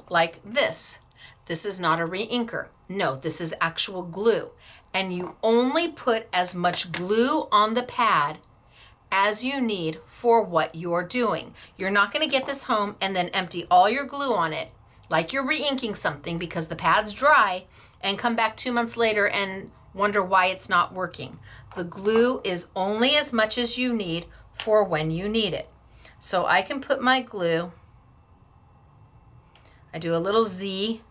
like this. This is not a re-inker. No, this is actual glue. And you only put as much glue on the pad as you need for what you're doing. You're not going to get this home and then empty all your glue on it like you're re-inking something because the pad's dry and come back 2 months later and wonder why it's not working. The glue is only as much as you need for when you need it. So I can put my glue, I do a little Z.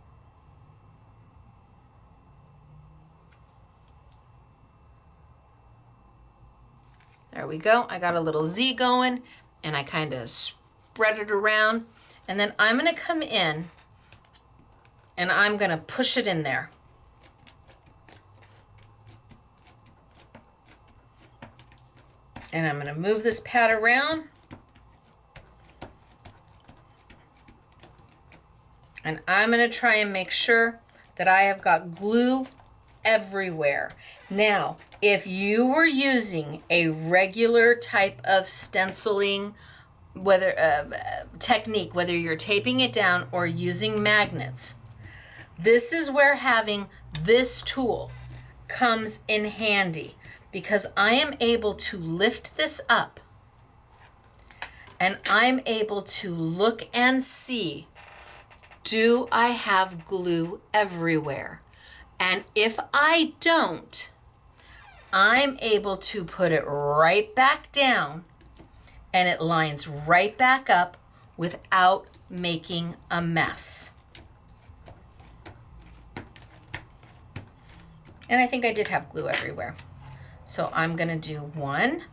There we go. I got a little Z going and I kind of spread it around. And then I'm going to come in and I'm going to push it in there. And I'm going to move this pad around. And I'm going to try and make sure that I have got glue everywhere. Now, if you were using a regular type of stenciling technique, whether you're taping it down or using magnets, this is where having this tool comes in handy because I am able to lift this up and I'm able to look and see, do I have glue everywhere? And if I don't, I'm able to put it right back down and it lines right back up without making a mess. And I think I did have glue everywhere. So I'm going to do one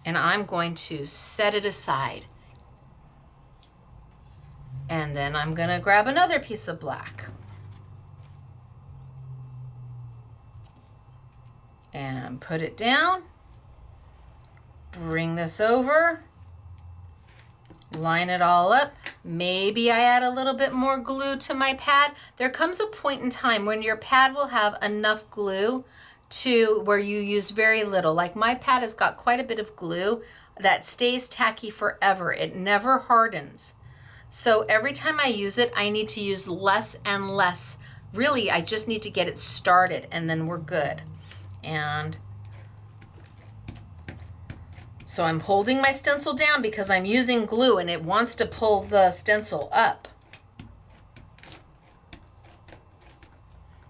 and I'm going to set it aside. And then I'm going to grab another piece of black. And put it down. Bring this over. Line it all up. Maybe I add a little bit more glue to my pad. There comes a point in time when your pad will have enough glue to where you use very little. Like my pad has got quite a bit of glue that stays tacky forever. It never hardens. So every time I use it, I need to use less and less. Really, I just need to get it started and then we're good. And so I'm holding my stencil down because I'm using glue and it wants to pull the stencil up.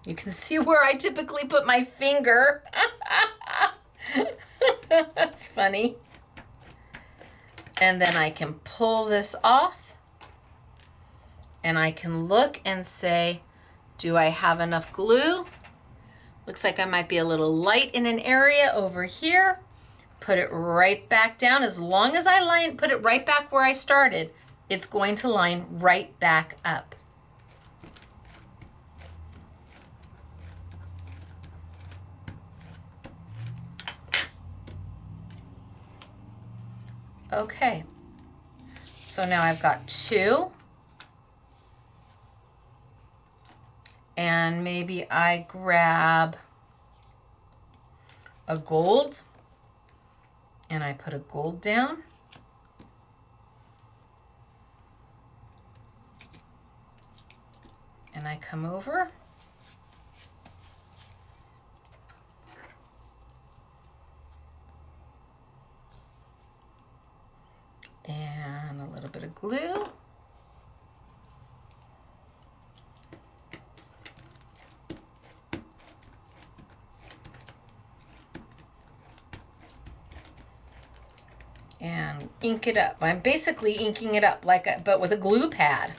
You can see where I typically put my finger. That's funny. And then I can pull this off and I can look and say, Do I have enough glue? Looks like I might be a little light in an area over here. Put it right back down. As long as I put it right back where I started, it's going to line right back up. Okay, so now I've got 2. And maybe I grab a gold and I put a gold down. And I come over. And a little bit of glue. And ink it up. I'm basically inking it up but with a glue pad.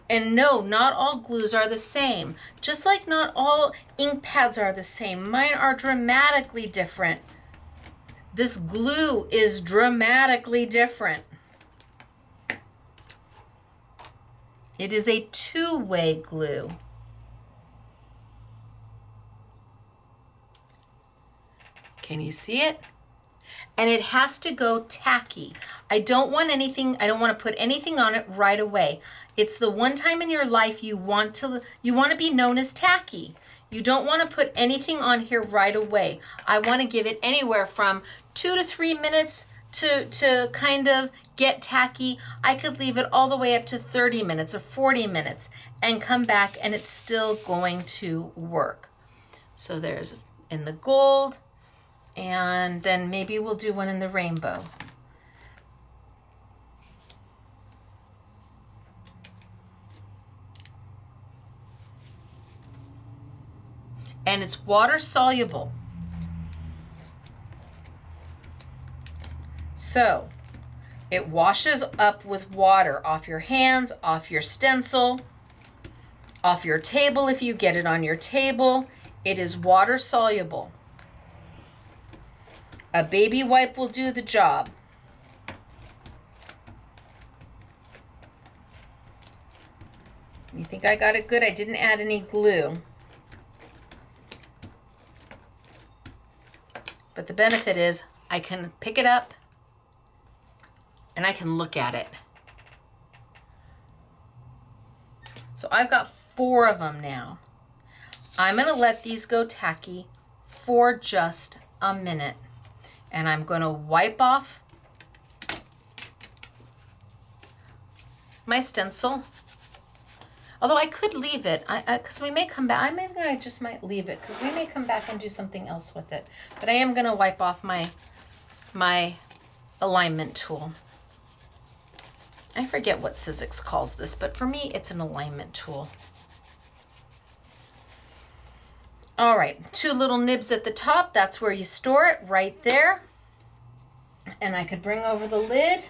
And no, not all glues are the same. Just like not all ink pads are the same. Mine are dramatically different. This glue is dramatically different. It is a 2-way glue. Can you see it? And it has to go tacky. I don't want to put anything on it right away. It's the one time in your life you want to be known as tacky. You don't want to put anything on here right away. I want to give it anywhere from 2 to 3 minutes to kind of get tacky. I could leave it all the way up to 30 minutes or 40 minutes and come back and it's still going to work. So there's in the gold, and then maybe we'll do one in the rainbow. And it's water soluble. So it washes up with water off your hands, off your stencil, off your table if you get it on your table. It is water soluble. A baby wipe will do the job. You think I got it good? I didn't add any glue. But the benefit is I can pick it up and I can look at it. So I've got 4 of them now. I'm going to let these go tacky for just a minute. And I'm going to wipe off my stencil. Although I could leave it, because we may come back. I just might leave it, because we may come back and do something else with it. But I am going to wipe off my alignment tool. I forget what Sizzix calls this, but for me, it's an alignment tool. All right, 2 little nibs at the top. That's where you store it, right there. And I could bring over the lid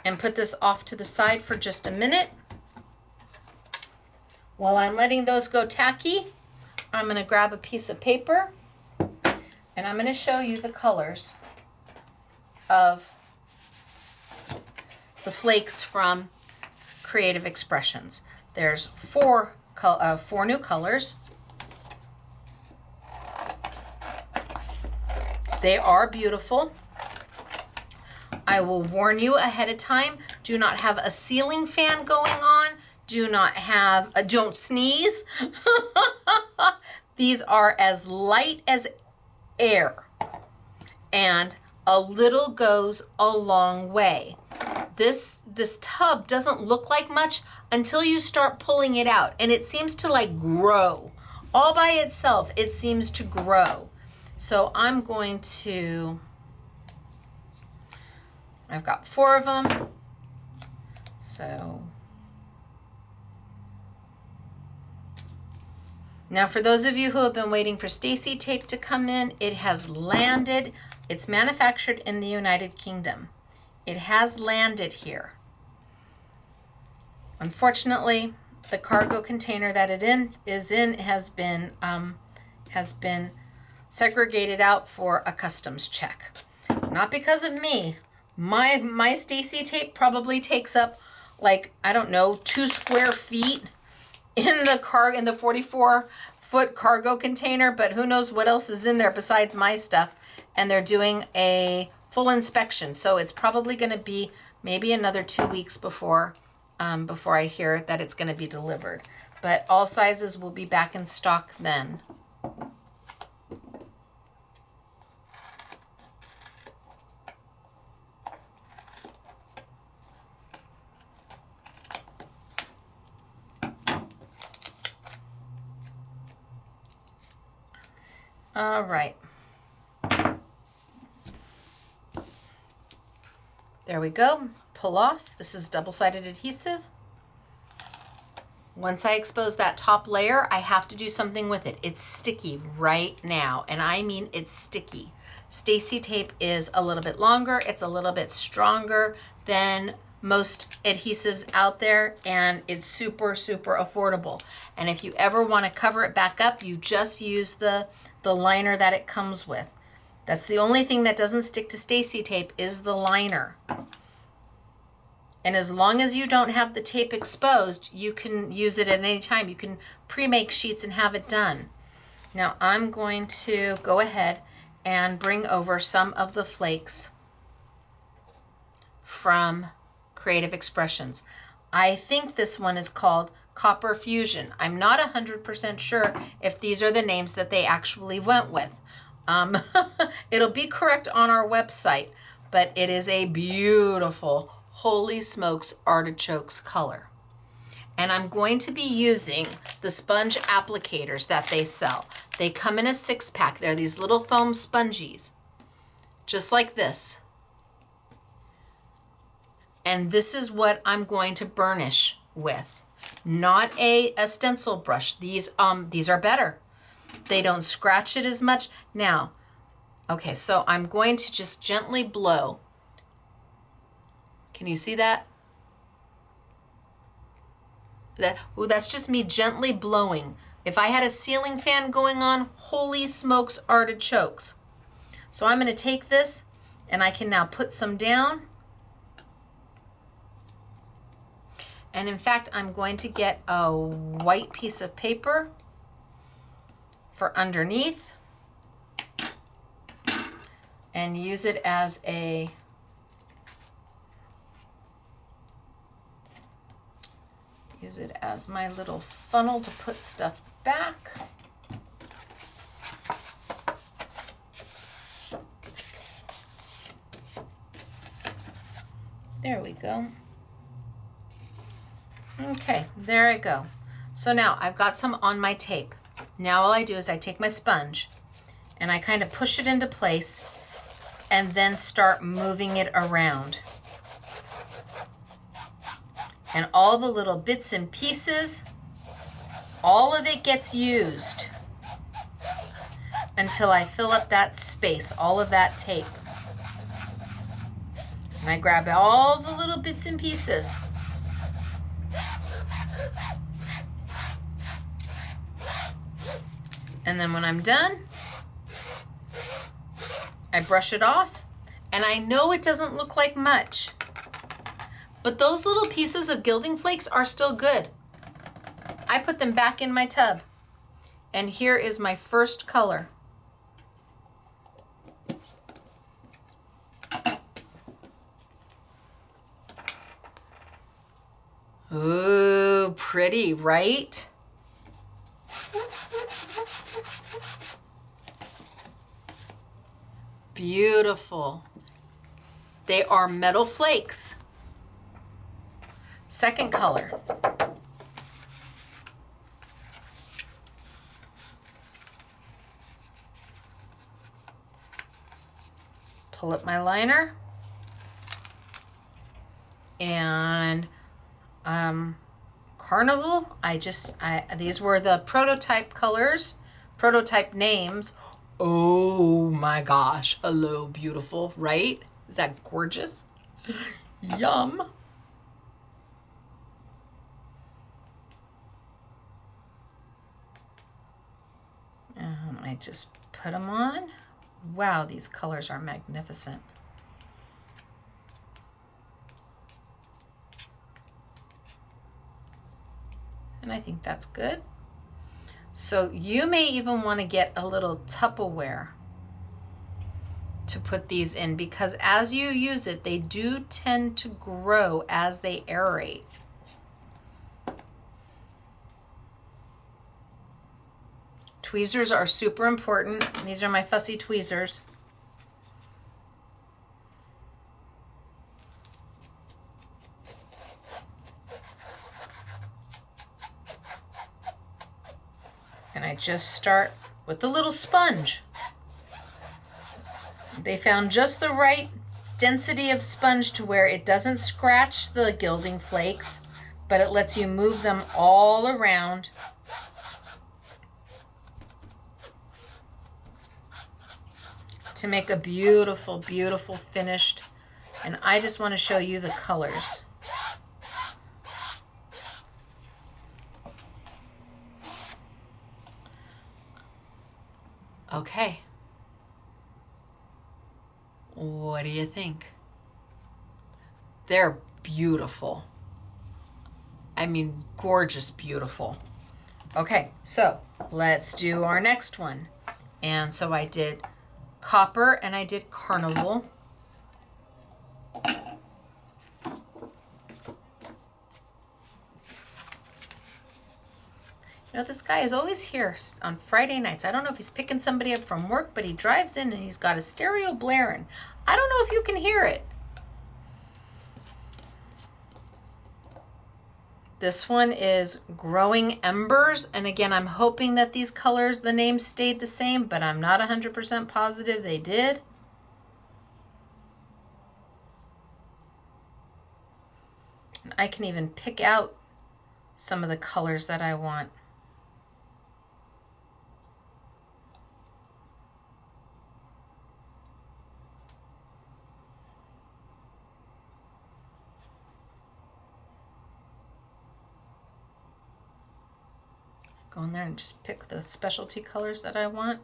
and put this off to the side for just a minute. While I'm letting those go tacky, I'm going to grab a piece of paper and I'm going to show you the colors of the flakes from Creative Expressions. There's 4 new colors. They are beautiful. I will warn you ahead of time, do not have a ceiling fan going on. Don't sneeze. These are as light as air, and a little goes a long way. This tub doesn't look like much until you start pulling it out, and it seems to like grow. All by itself, it seems to grow. So I'm going to, I've got 4 of them. So now for those of you who have been waiting for Stacey tape to come in, it has landed. It's manufactured in the United Kingdom. It has landed here. Unfortunately, the cargo container that it is in has been segregated out for a customs check. Not because of me. My Stacey tape probably takes up, like, I don't know, 2 square feet in the 44-foot cargo container, but who knows what else is in there besides my stuff. And they're doing a full inspection, so it's probably going to be maybe another 2 weeks before I hear that it's going to be delivered. But all sizes will be back in stock then. All right. There we go. Pull off. This is double-sided adhesive. Once I expose that top layer, I have to do something with it. It's sticky right now, and I mean it's sticky. Stacey tape is a little bit longer. It's a little bit stronger than most adhesives out there, and it's super, super affordable. And if you ever want to cover it back up, you just use the liner that it comes with. That's the only thing that doesn't stick to Stacey tape is the liner. And as long as you don't have the tape exposed, you can use it at any time. You can pre-make sheets and have it done. Now I'm going to go ahead and bring over some of the flakes from Creative Expressions. I think this one is called Copper Fusion. I'm not 100% sure if these are the names that they actually went with. It'll be correct on our website, but it is a beautiful, holy smokes, artichokes color. And I'm going to be using the sponge applicators that they sell. They come in a 6-pack. They're these little foam sponges, just like this. And this is what I'm going to burnish with. Not a stencil brush. These are better. They don't scratch it as much. Now, okay, so I'm going to just gently blow. Can you see that? That's just me gently blowing. If I had a ceiling fan going on, holy smokes, artichokes. So I'm going to take this and I can now put some down. And in fact, I'm going to get a white piece of paper for underneath and use it as my little funnel to put stuff back. There we go. Okay, there I go. So now I've got some on my tape. Now all I do is I take my sponge and I kind of push it into place and then start moving it around. And all the little bits and pieces, all of it gets used until I fill up that space, all of that tape. And I grab all the little bits and pieces. And then when I'm done, I brush it off. And I know it doesn't look like much, but those little pieces of Gilding Flakes are still good. I put them back in my tub. And here is my first color. Ooh, pretty, right? Beautiful. They are metal flakes. Second color. Pull up my liner. And Carnival, these were the prototype colors, prototype names. Oh my gosh, hello, beautiful, right? Is that gorgeous? Yum. just put them on. Wow, these colors are magnificent. And I think that's good. So you may even want to get a little Tupperware to put these in, because as you use it, they do tend to grow as they aerate. Tweezers are super important. These are my fussy tweezers. And I just start with a little sponge. They found just the right density of sponge to where it doesn't scratch the gilding flakes, but it lets you move them all around. To make a beautiful, beautiful finished. And I just want to show you the colors. Okay. What do you think? They're beautiful. I mean, gorgeous, beautiful. Okay, so let's do our next one. And so I did copper and I did carnival. You know, this guy is always here on Friday nights. I don't know if he's picking somebody up from work, but he drives in and he's got a stereo blaring. I don't know if you can hear it. This one is Growing Embers. And again, I'm hoping that these colors, the names stayed the same, but I'm not 100% positive they did. And I can even pick out some of the colors that I want. Go in there and just pick the specialty colors that I want.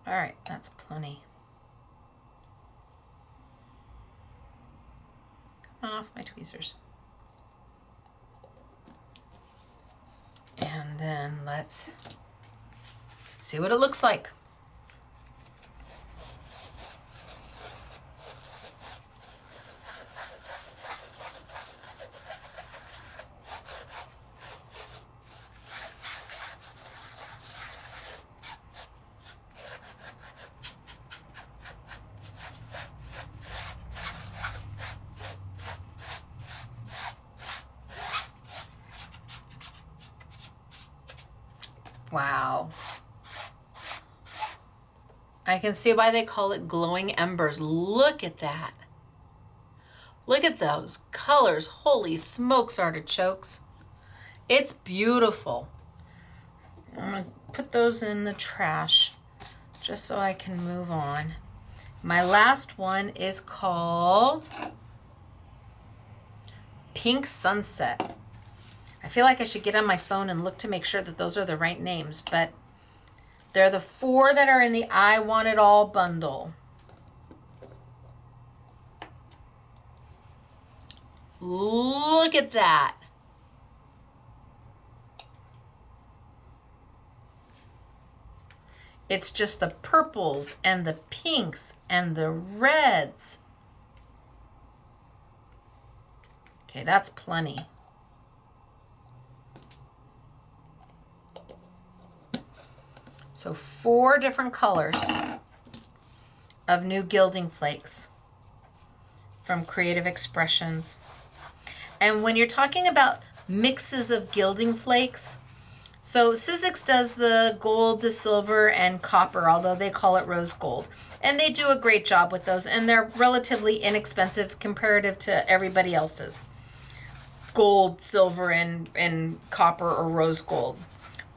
All right, that's plenty. Come on off my tweezers. And then let's see what it looks like. Wow. I can see why they call it Glowing Embers. Look at that. Look at those colors. Holy smokes, artichokes. It's beautiful. I'm going to put those in the trash just so I can move on. My last one is called Pink Sunset. I feel like I should get on my phone and look to make sure that those are the right names, but they're the 4 that are in the I Want It All bundle. Look at that. It's just the purples and the pinks and the reds. Okay, that's plenty. So 4 different colors of new Gilding Flakes from Creative Expressions. And when you're talking about mixes of Gilding Flakes, so Sizzix does the gold, the silver, and copper, although they call it rose gold. And they do a great job with those, and they're relatively inexpensive comparative to everybody else's. Gold, silver, and copper or rose gold.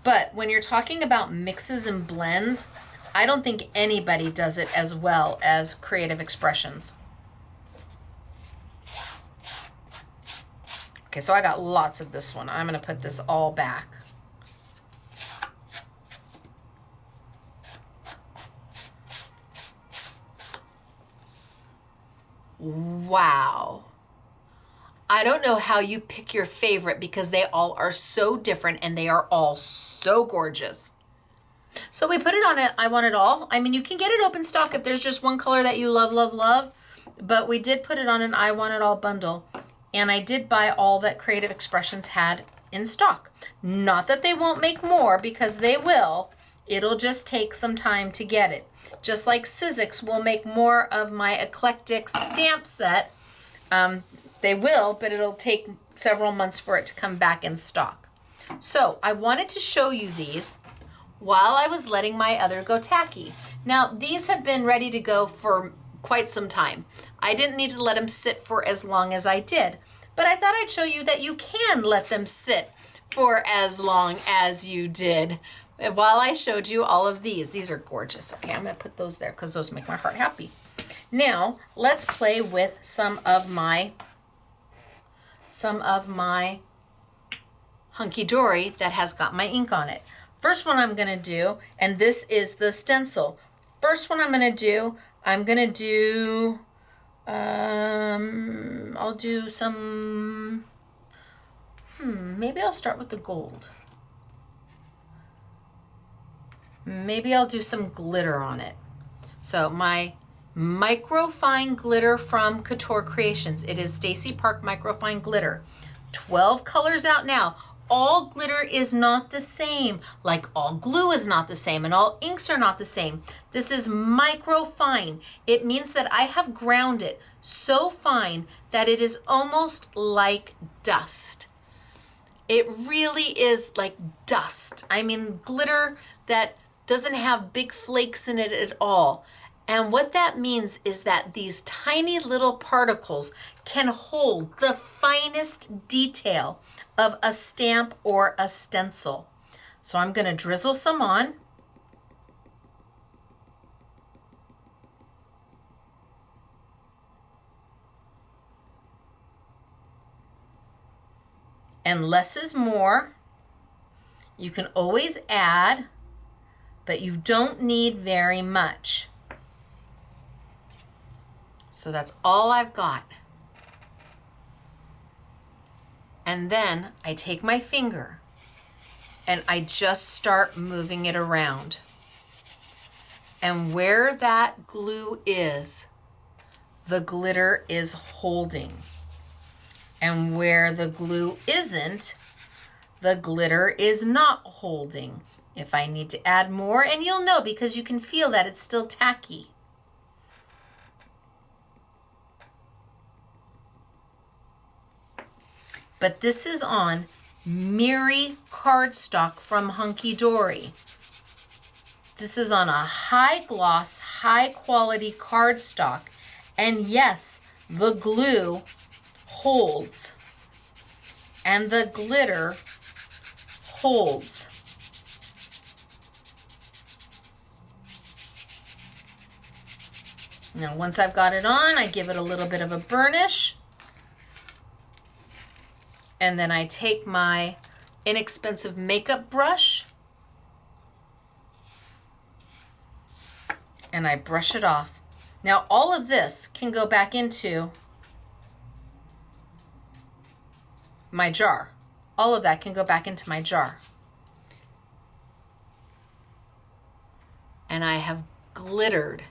But when you're talking about mixes and blends, I don't think anybody does it as well as Creative Expressions. Okay, so I got lots of this one. I'm gonna put this all back. Wow. I don't know how you pick your favorite because they all are so different and they are all so gorgeous. So we put it on I Want It All. I mean, you can get it open stock if there's just one color that you love, love, love. But we did put it on an I Want It All bundle. And I did buy all that Creative Expressions had in stock. Not that they won't make more, because they will. It'll just take some time to get it. Just like Sizzix will make more of my eclectic stamp set. They will, but it'll take several months for it to come back in stock. So I wanted to show you these while I was letting my other go tacky. Now, these have been ready to go for quite some time. I didn't need to let them sit for as long as I did, but I thought I'd show you that you can let them sit for as long as you did while I showed you all of these. These are gorgeous. Okay, I'm gonna put those there because those make my heart happy. Now, let's play with some of my Hunky Dory that has got my ink on it. First one I'm gonna do, and this is the stencil. First one I'm gonna do, I'll do some, maybe I'll start with the gold. Maybe I'll do some glitter on it. So my microfine glitter from Couture Creations. It is Stacey Park Microfine Glitter. 12 colors out now. All glitter is not the same, like all glue is not the same and all inks are not the same. This is microfine. It means that I have ground it so fine that it is almost like dust. It really is like dust. I mean, glitter that doesn't have big flakes in it at all. And what that means is that these tiny little particles can hold the finest detail of a stamp or a stencil. So I'm gonna drizzle some on. And less is more. You can always add, but you don't need very much. So that's all I've got. And then I take my finger and I just start moving it around. And where that glue is, the glitter is holding. And where the glue isn't, the glitter is not holding. If I need to add more, and you'll know because you can feel that it's still tacky. But this is on Miri cardstock from Hunky Dory. This is on a high gloss, high quality cardstock. And yes, the glue holds and the glitter holds. Now, once I've got it on, I give it a little bit of a burnish. And then I take my inexpensive makeup brush and I brush it off. Now, all of this can go back into my jar. All of that can go back into my jar. And I have glittered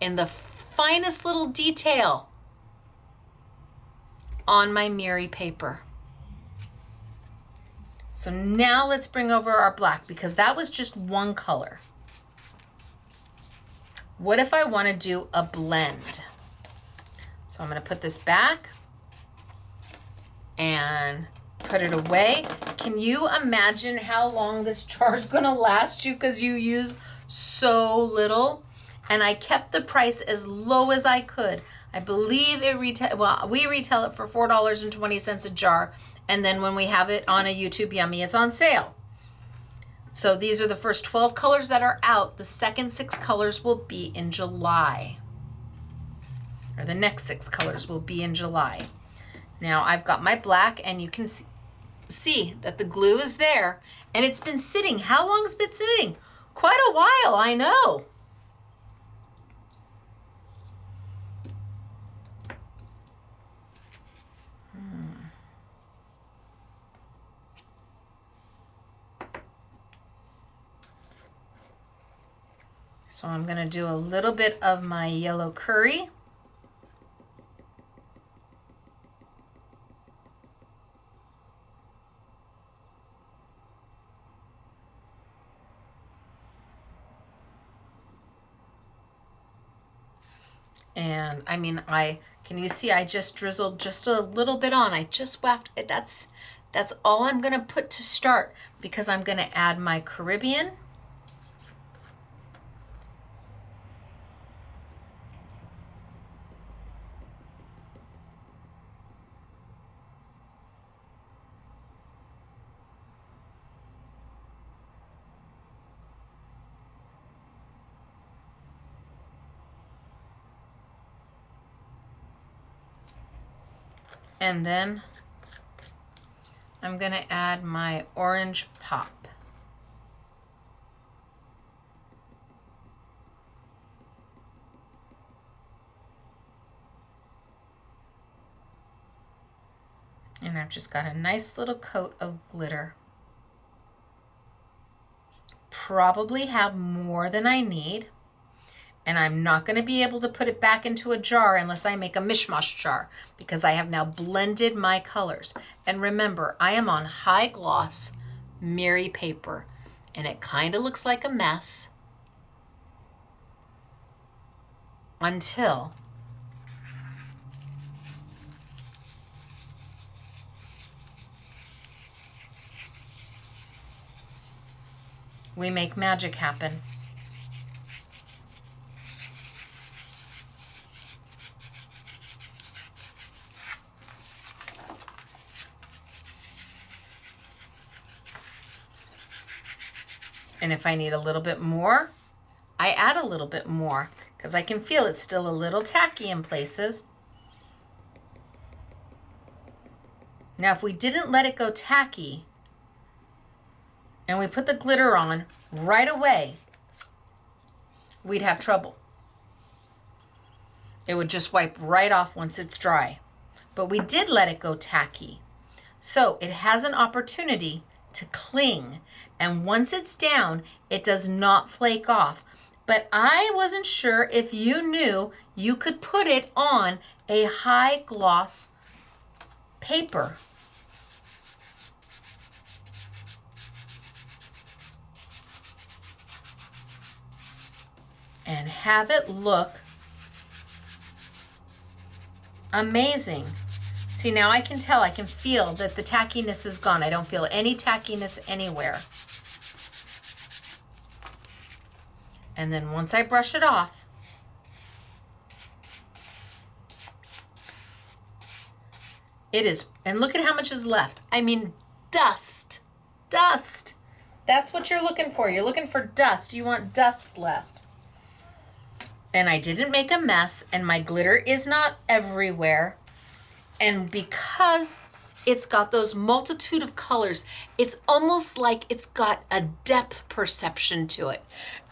in the finest little detail on my Miri paper. So now let's bring over our black because that was just one color. What if I want to do a blend? So I'm going to put this back and put it away. Can you imagine how long this jar is going to last you because you use so little? And I kept the price as low as I could. I believe we retail it for $4.20 a jar. And then when we have it on a YouTube Yummy, it's on sale. So these are the first 12 colors that are out. The second 6 colors will be in July. Or the next 6 colors will be in July. Now I've got my black, and you can see that the glue is there, and it's been sitting. How long has it been sitting? Quite a while, I know. So I'm going to do a little bit of my yellow curry. And I mean, can you see I just drizzled just a little bit on. I just wafted. That's all I'm going to put to start, because I'm going to add my Caribbean. And then I'm going to add my orange pop. And I've just got a nice little coat of glitter. Probably have more than I need. And I'm not going to be able to put it back into a jar unless I make a mishmash jar, because I have now blended my colors. And remember, I am on high gloss Mary paper, and it kind of looks like a mess until we make magic happen. And if I need a little bit more, I add a little bit more, because I can feel it's still a little tacky in places. Now, if we didn't let it go tacky and we put the glitter on right away, we'd have trouble. It would just wipe right off once it's dry. But we did let it go tacky. So it has an opportunity to cling. And once it's down, it does not flake off. But I wasn't sure if you knew you could put it on a high gloss paper. And have it look amazing. See, now I can tell, I can feel that the tackiness is gone. I don't feel any tackiness anywhere. And then once I brush it off, it is, and look at how much is left. I mean, dust, dust. That's what you're looking for. You're looking for dust. You want dust left. And I didn't make a mess, and my glitter is not everywhere. And because it's got those multitude of colors, it's almost like it's got a depth perception to it.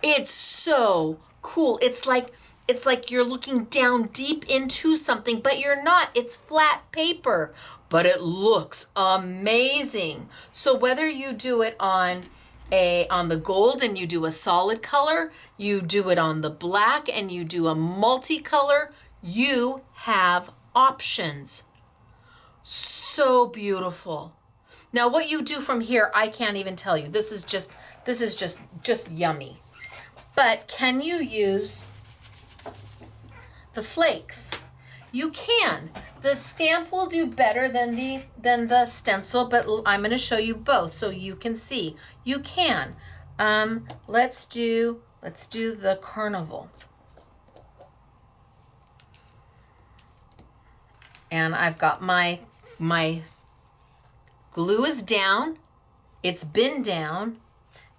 It's so cool. It's like you're looking down deep into something, but you're not. It's flat paper, but it looks amazing. So whether you do it on the gold and you do a solid color, you do it on the black and you do a multicolor, you have options. So beautiful. Now what you do from here, I can't even tell you. This is just yummy. But can you use the flakes? You can. The stamp will do better than the stencil, but I'm going to show you both so you can see. You can. Let's do the carnival. And I've got my glue is down. It's been down.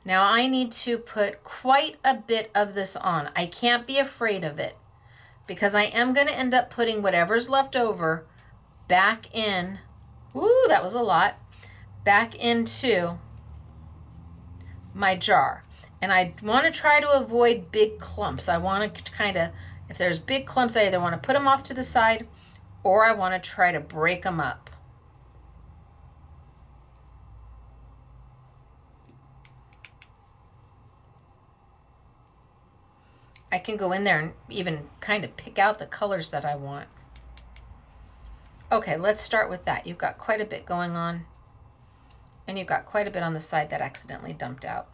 Now I need to put quite a bit of this on. I can't be afraid of it, because I am going to end up putting whatever's left over back in, ooh, that was a lot, back into my jar. And I want to try to avoid big clumps. I want to kind of, if there's big clumps, I either want to put them off to the side or I want to try to break them up. I can go in there and even kind of pick out the colors that I want. Okay, let's start with that. You've got quite a bit going on, and you've got quite a bit on the side that accidentally dumped out.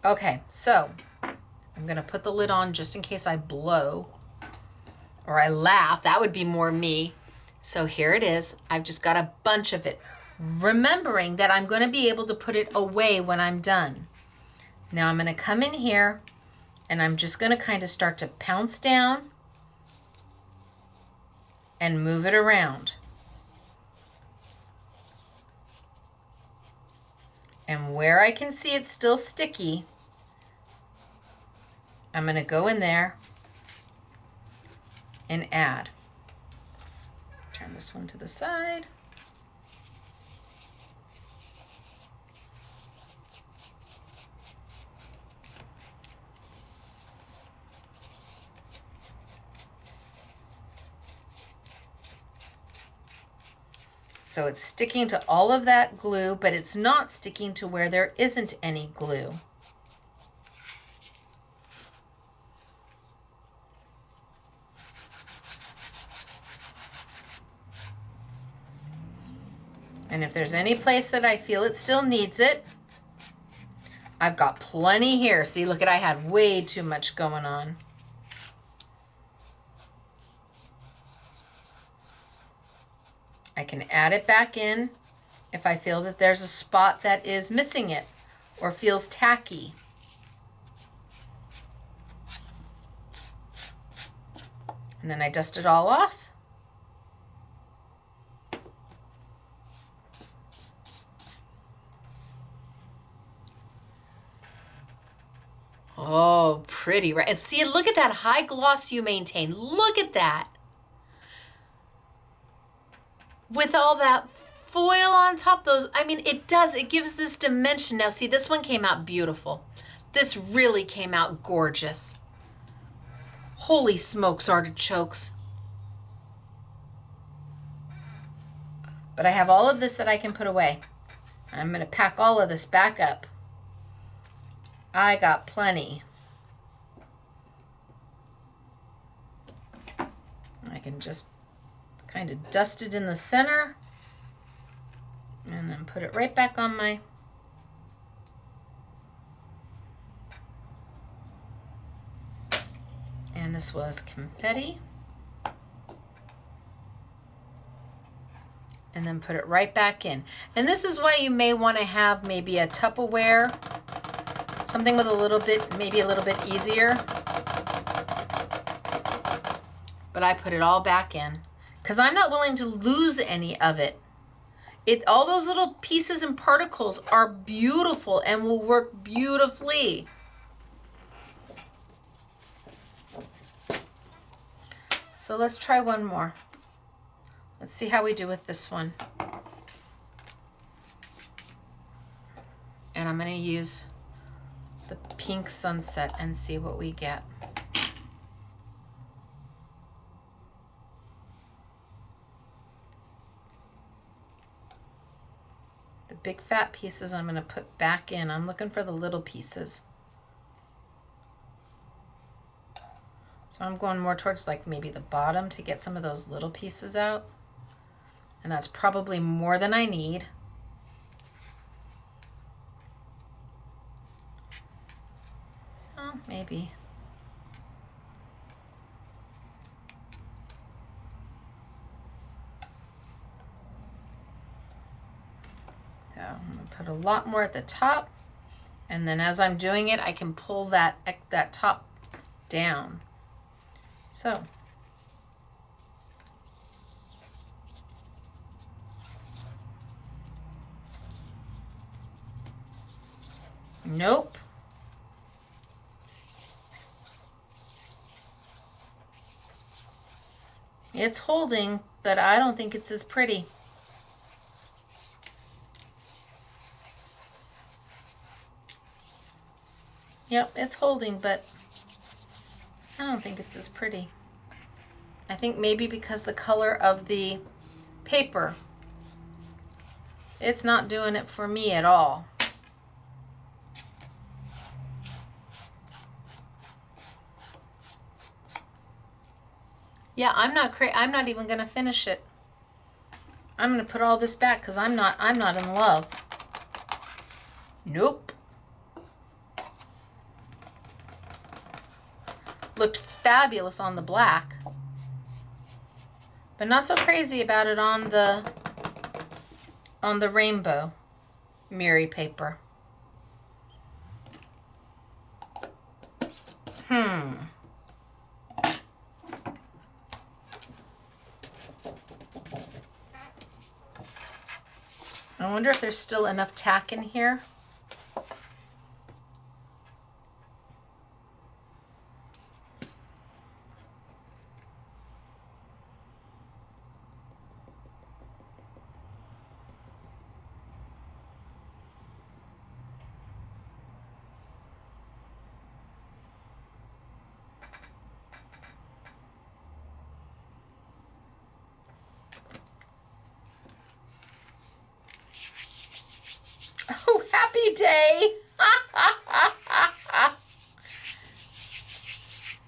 Okay, so I'm going to put the lid on just in case I blow or I laugh. That would be more me. So here it is. I've just got a bunch of it, remembering that I'm going to be able to put it away when I'm done. Now I'm going to come in here and I'm just going to kind of start to pounce down and move it around. And where I can see it's still sticky, I'm going to go in there and add. Turn this one to the side. So it's sticking to all of that glue, but it's not sticking to where there isn't any glue. And if there's any place that I feel it still needs it, I've got plenty here. See, look at, I had way too much going on. I can add it back in if I feel that there's a spot that is missing it or feels tacky. And then I dust it all off. Oh, pretty, right? And see, look at that high gloss you maintain. Look at that. With all that foil on top, those, I mean, it gives this dimension. Now see, this one came out beautiful. This really came out gorgeous. Holy smokes, artichokes. But I have all of this that I can put away. I'm going to pack all of this back up. I got plenty. I can just kind of dust it in the center and then put it right back on my and this was confetti, and then put it right back in. And this is why you may want to have maybe a Tupperware, something with a little bit, maybe a little bit easier, but I put it all back in because I'm not willing to lose any of it. All those little pieces and particles are beautiful and will work beautifully. So let's try one more. Let's see how we do with this one. And I'm going to use the pink sunset and see what we get. The big fat pieces I'm going to put back in. I'm looking for the little pieces. So I'm going more towards like maybe the bottom to get some of those little pieces out. And that's probably more than I need. Oh, maybe. So I'm going to put a lot more at the top, and then as I'm doing it, I can pull that top down. So nope. It's holding, but I don't think it's as pretty. Yep, it's holding, but I don't think it's as pretty. I think maybe because the color of the paper, it's not doing it for me at all. Yeah, I'm not even gonna finish it. I'm gonna put all this back because I'm not in love. Nope. Looked fabulous on the black, but not so crazy about it on the rainbow Miri paper. I wonder if there's still enough tack in here. Oh, happy day.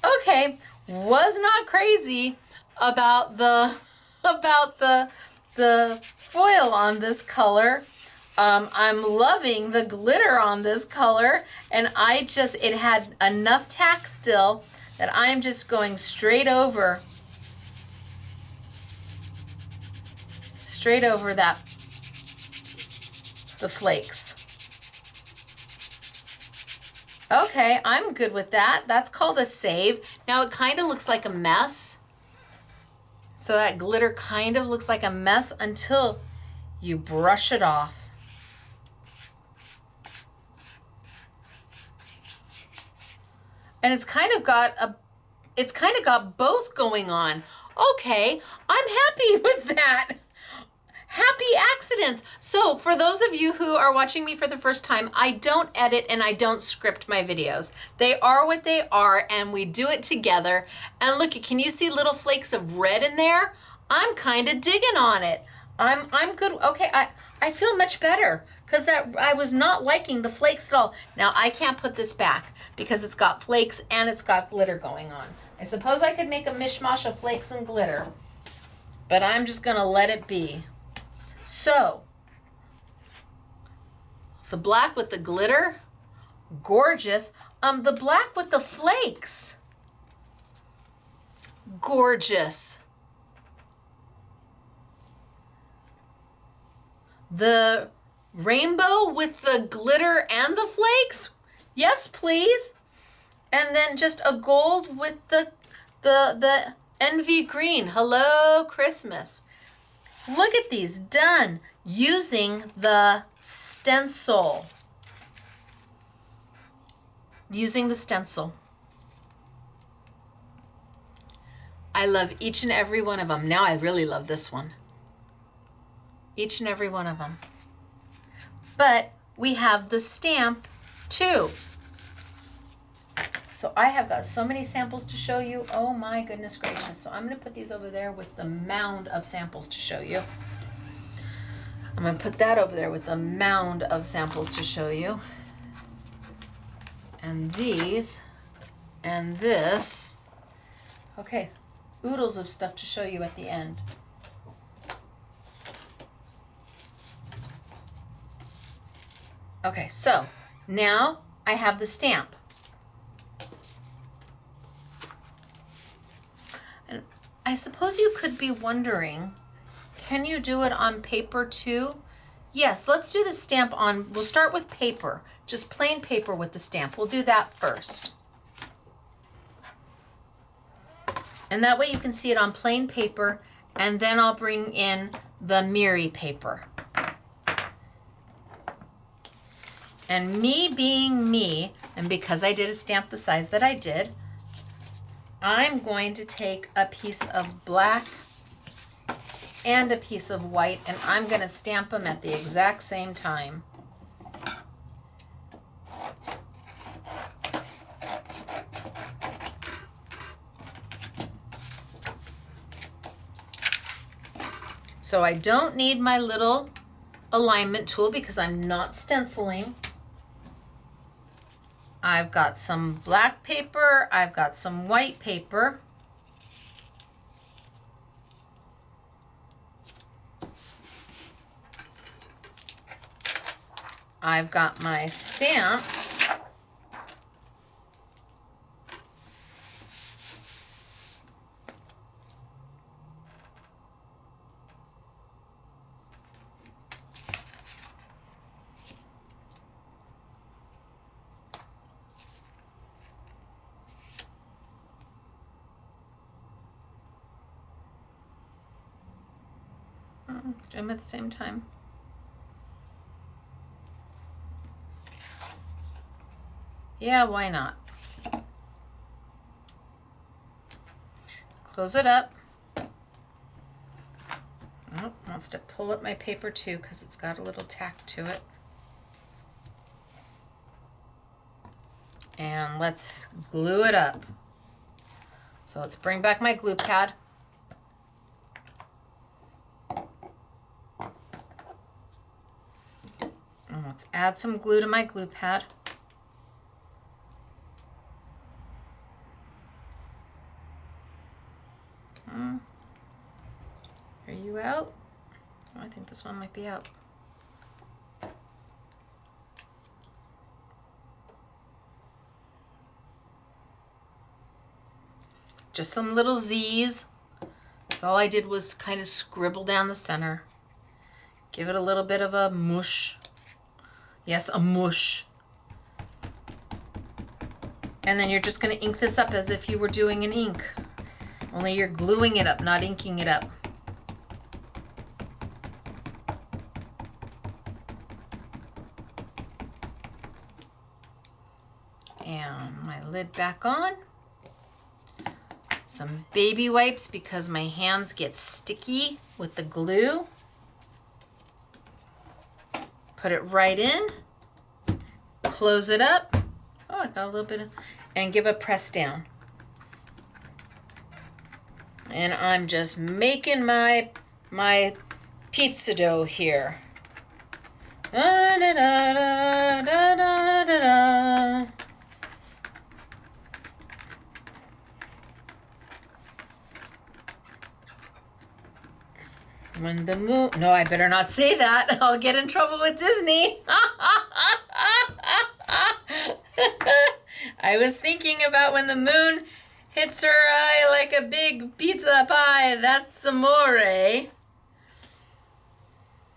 Okay, was not crazy about the foil on this color. I'm loving the glitter on this color, and it had enough tack still that I'm just going straight over the flakes. Okay, I'm good with that. That's called a save. Now it kind of looks like a mess. So that glitter kind of looks like a mess until you brush it off. And it's kind of got both going on. Okay, I'm happy with that. Happy accidents. So for those of you who are watching me for the first time, I don't edit and I don't script my videos. They are what they are, and we do it together. And look, can you see little flakes of red in there? I'm kind of digging on it. I'm good. Okay, I feel much better because I was not liking the flakes at all. Now I can't put this back because it's got flakes and it's got glitter going on. I suppose I could make a mishmash of flakes and glitter, but I'm just gonna let it be. So, the black with the glitter, gorgeous. The black with the flakes, gorgeous. The rainbow with the glitter and the flakes, yes please. And then just a gold with the envy green. Hello Christmas. Look at these done using the stencil. I love each and every one of them. Now I really love this one. Each and every one of them. But we have the stamp too. So I have got so many samples to show you. Oh my goodness gracious. So I'm going to put these over there with the mound of samples to show you. I'm going to put that over there with the mound of samples to show you. And these and this. Okay, oodles of stuff to show you at the end. Okay, so now I have the stamp. And I suppose you could be wondering, can you do it on paper too? Yes, let's do the stamp on, we'll start with paper, just plain paper with the stamp. We'll do that first. And that way you can see it on plain paper, and then I'll bring in the Miri paper. And me being me, and because I did a stamp the size that I did, I'm going to take a piece of black and a piece of white, and I'm going to stamp them at the exact same time. So I don't need my little alignment tool because I'm not stenciling. I've got some black paper, I've got some white paper. I've got my stamp. Do them at the same time. Yeah, why not? Close it up. Oh, wants to pull up my paper too because it's got a little tack to it. And let's glue it up. So let's bring back my glue pad. And let's add some glue to my glue pad. Are you out? Oh, I think this one might be out. Just some little Z's. That's all I did was kind of scribble down the center. Give it a little bit of a mush. Yes, a mush. And then you're just going to ink this up as if you were doing an ink. Only you're gluing it up, not inking it up. And my lid back on. Some baby wipes because my hands get sticky with the glue. Put it right in. Close it up. Oh, I got a little bit of, and give a press down. And I'm just making my pizza dough here. Da, da, da, da, da, da, da. When the moon, no, I better not say that. I'll get in trouble with Disney. I was thinking about when the moon hits her eye like a big pizza pie. That's amore.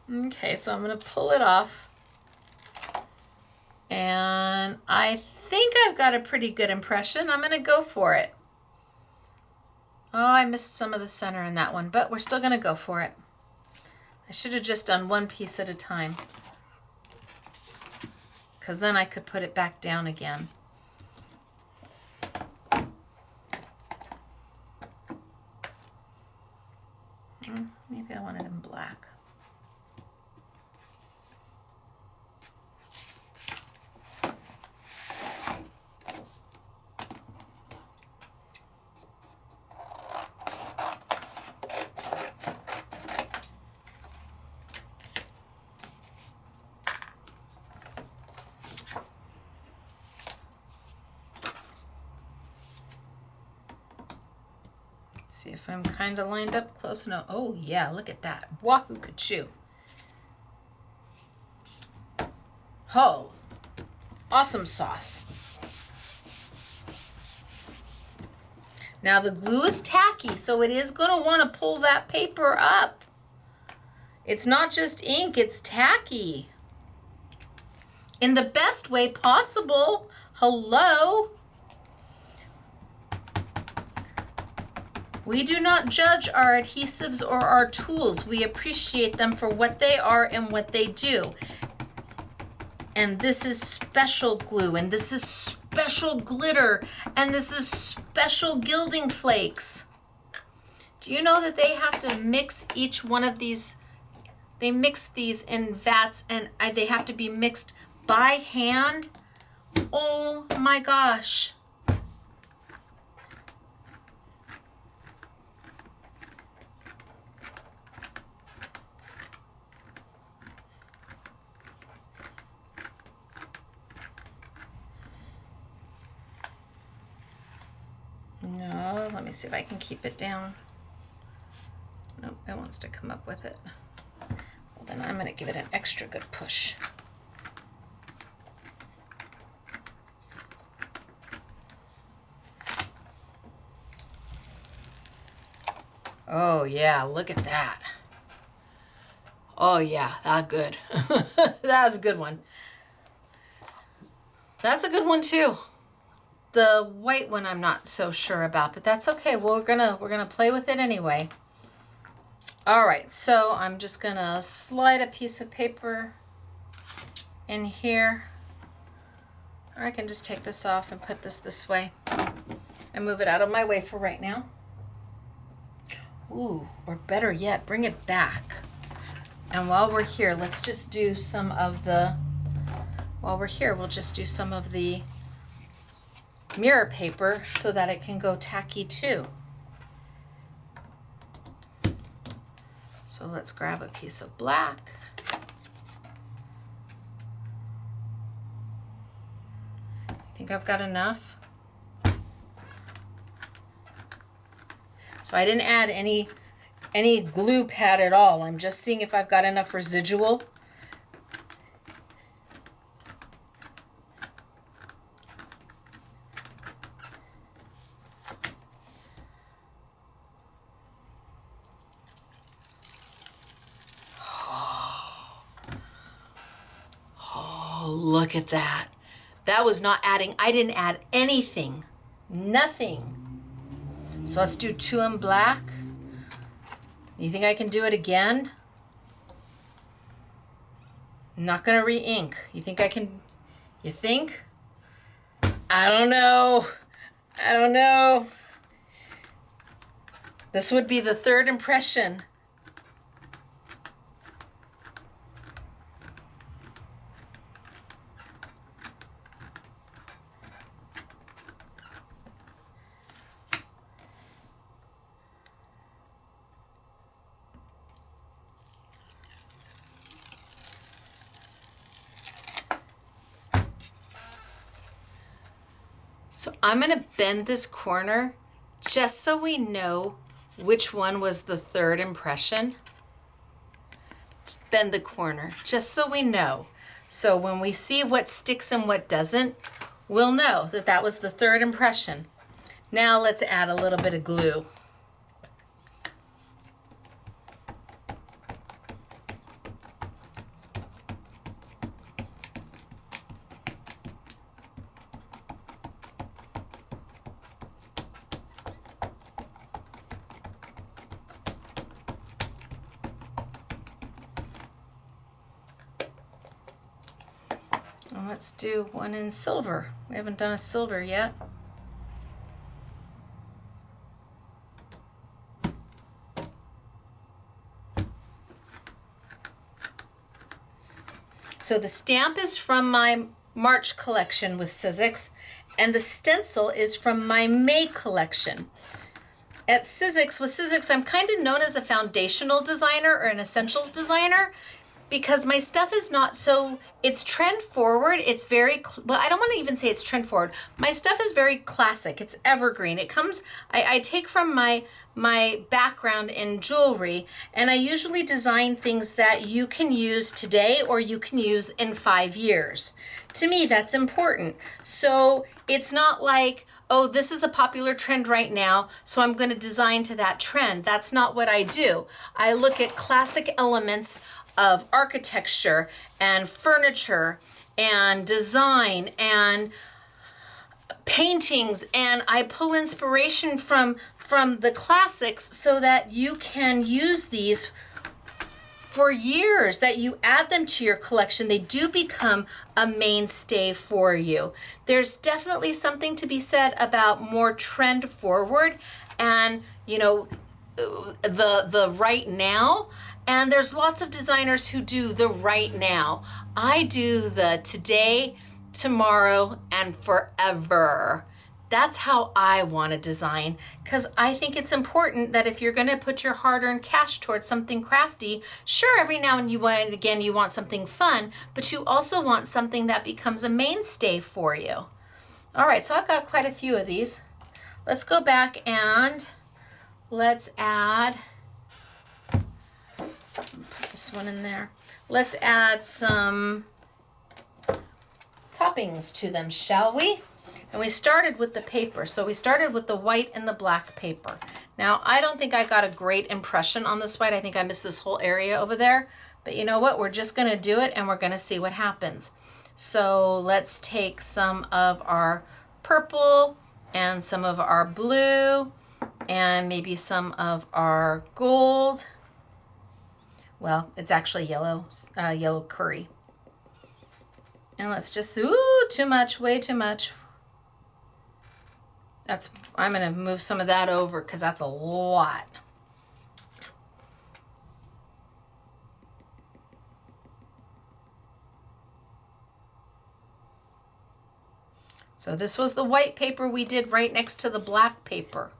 Okay, so I'm going to pull it off. And I think I've got a pretty good impression. I'm going to go for it. Oh, I missed some of the center in that one, but we're still going to go for it. I should have just done one piece at a time, because then I could put it back down again. Maybe I want it in black. See if I'm kind of lined up close enough. Oh yeah, look at that. Wahoo kachoo. Oh, awesome sauce. Now the glue is tacky, so it is going to want to pull that paper up. It's not just ink, it's tacky. In the best way possible. Hello. We do not judge our adhesives or our tools. We appreciate them for what they are and what they do. And this is special glue, and this is special glitter, and this is special Gilding Flakes. Do you know that they have to mix each one of these? They mix these in vats, and they have to be mixed by hand. Oh my gosh. No, let me see if I can keep it down. Nope, it wants to come up with it. Well, then I'm going to give it an extra good push. Oh yeah, look at that. Oh yeah, that good. That was a good one. That's a good one too. The white one I'm not so sure about, but that's okay. Well, we're gonna play with it anyway. All right, so I'm just gonna slide a piece of paper in here. Or I can just take this off and put this way and move it out of my way for right now. Ooh, or better yet, bring it back. And while we're here, let's just do some of the, we'll just do some of the mirror paper so that it can go tacky too. So let's grab a piece of black. I think I've got enough. So I didn't add any glue pad at all. I'm just seeing if I've got enough residual. Look at that. That was not adding. I didn't add anything. Nothing. So let's do 2 in black. You think I can do it again? I'm not going to re-ink. You think I can? You think? I don't know. I don't know. This would be the 3rd impression. So I'm going to bend this corner just so we know which one was the 3rd impression. Just bend the corner just so we know. So when we see what sticks and what doesn't, we'll know that that was the 3rd impression. Now let's add a little bit of glue. Let's do one in silver. We haven't done a silver yet. So the stamp is from my March collection with Sizzix, and the stencil is from my May collection. At Sizzix, with Sizzix, I'm kind of known as a foundational designer or an essentials designer, because my stuff is not so, it's trend forward. It's very, well, I don't want to even say it's trend forward. My stuff is very classic. It's evergreen. It comes, I take from my background in jewelry, and I usually design things that you can use today or you can use in 5 years. To me, that's important. So it's not like, oh, this is a popular trend right now, so I'm going to design to that trend. That's not what I do. I look at classic elements of architecture and furniture and design and paintings, and I pull inspiration from the classics so that you can use these for years, that you add them to your collection. They do become a mainstay for you. There's definitely something to be said about more trend forward, and you know, the right now, and there's lots of designers who do the right now. I do the today, tomorrow, and forever. That's how I want to design, because I think it's important that if you're going to put your hard-earned cash towards something crafty, sure, every now and again you want something fun, but you also want something that becomes a mainstay for you. All right, so I've got quite a few of these. Let's go back and let's add, put this one in there. Let's add some toppings to them, shall we? And we started with the paper. So we started with the white and the black paper. Now, I don't think I got a great impression on this white. I think I missed this whole area over there. But you know what? We're just gonna do it and we're gonna see what happens. So let's take some of our purple and some of our blue and maybe some of our gold. Well, it's actually yellow, yellow curry. And let's just, ooh, too much, way too much. I'm gonna move some of that over because that's a lot. So this was the white paper we did right next to the black paper.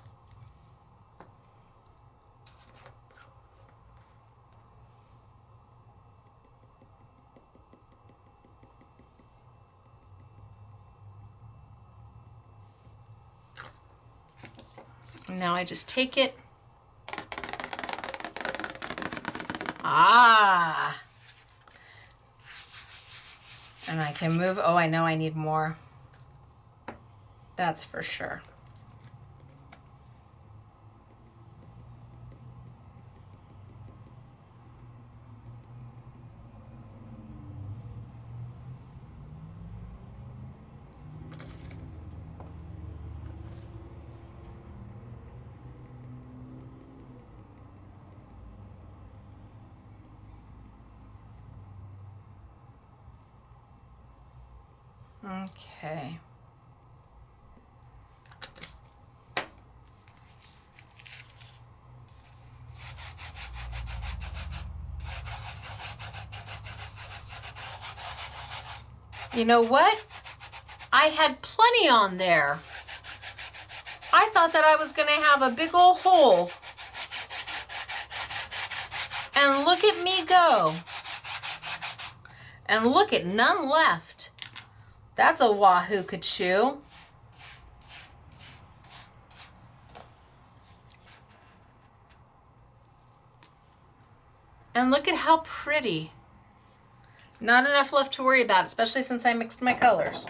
Now I just take it. And I can move. Oh, I know I need more. That's for sure. Okay. You know what? I had plenty on there. I thought that I was going to have a big old hole. And look at me go. And look at none left. That's a wahoo could chew. And look at how pretty. Not enough left to worry about, especially since I mixed my colors.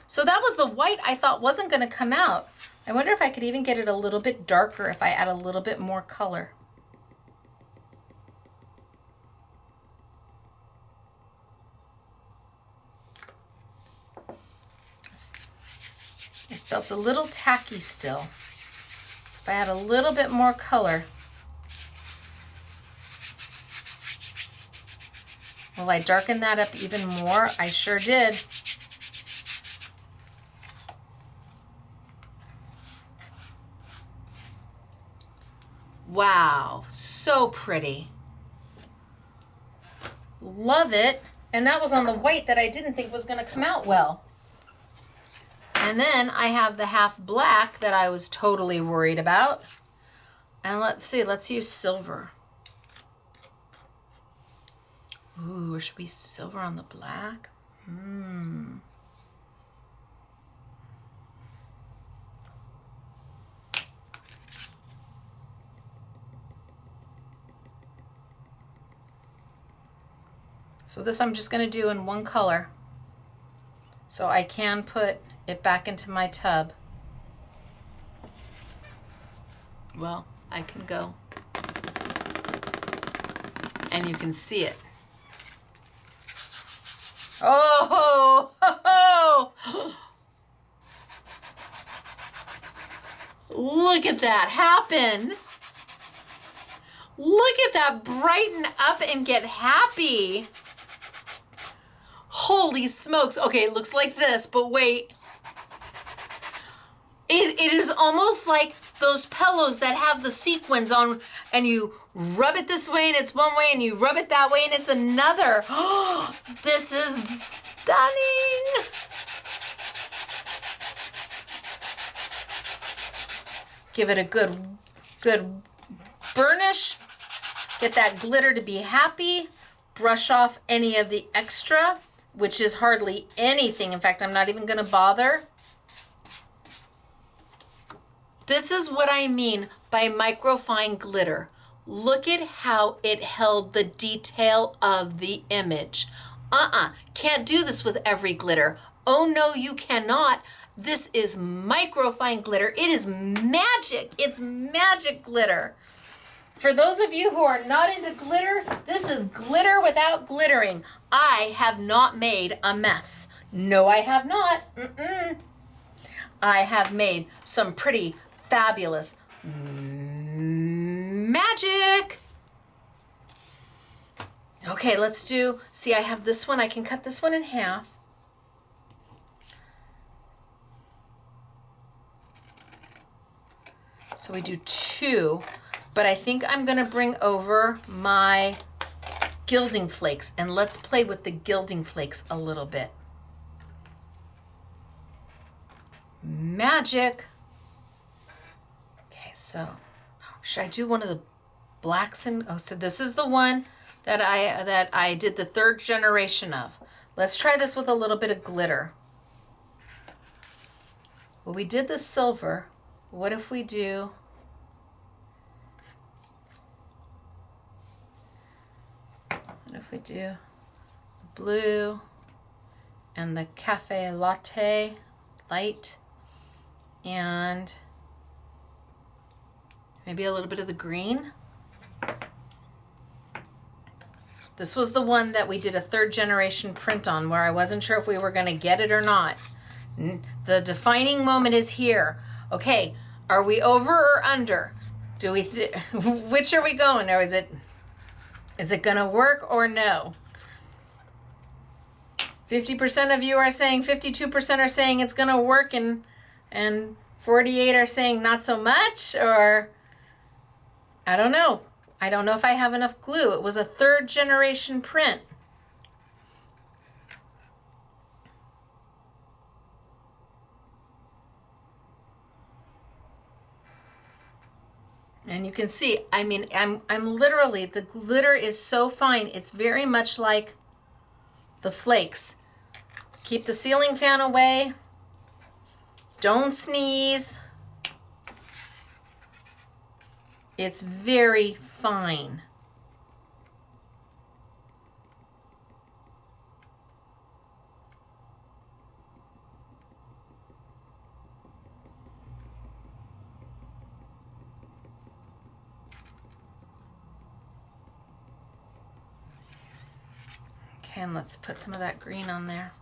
So that was the white I thought wasn't going to come out. I wonder if I could even get it a little bit darker if I add a little bit more color. It felt a little tacky still. If I add a little bit more color. Will I darken that up even more? I sure did. Wow, so pretty. Love it. And that was on the white that I didn't think was going to come out well. And then I have the half black that I was totally worried about. And let's see, let's use silver. Ooh, or should we silver on the black? So this I'm just going to do in one color. So I can put it back into my tub. Well, I can go. And you can see it. Oh, ho, ho. Look at that happen. Look at that brighten up and get happy. Holy smokes. Okay, it looks like this, but wait. It is almost like those pillows that have the sequins on, and you rub it this way and it's one way, and you rub it that way and it's another. Oh, this is stunning. Give it a good burnish. Get that glitter to be happy. Brush off any of the extra, which is hardly anything. In fact, I'm not even gonna bother. This is what I mean by microfine glitter. Look at how it held the detail of the image. Can't do this with every glitter. Oh no, you cannot. This is microfine glitter. It is magic. It's magic glitter. For those of you who are not into glitter, this is glitter without glittering. I have not made a mess. No, I have not. I have made some pretty fabulous magic. Okay, let's do, see, I have this one. I can cut this one in half. So we do 2, but I think I'm gonna bring over my Gilding Flakes, and let's play with the Gilding Flakes a little bit. Magic. Okay, so should I do one of the blacks? And oh, so this is the one that I did the 3rd generation of. Let's try this with a little bit of glitter. Well, we did the silver. What if we do the blue and the cafe latte light and maybe a little bit of the green? This was the one that we did a 3rd generation print on, where I wasn't sure if we were going to get it or not. The defining moment is here. Okay, are we over or under? Do we which are we going? Or is it going to work or no? 50% of you are saying, 52% are saying it's going to work, and 48 are saying not so much, or I don't know. I don't know if I have enough glue. It was a 3rd generation print. And you can see, I mean, I'm literally, the glitter is so fine. It's very much like the flakes. Keep the ceiling fan away. Don't sneeze. It's very fine. Okay, and let's put some of that green on there.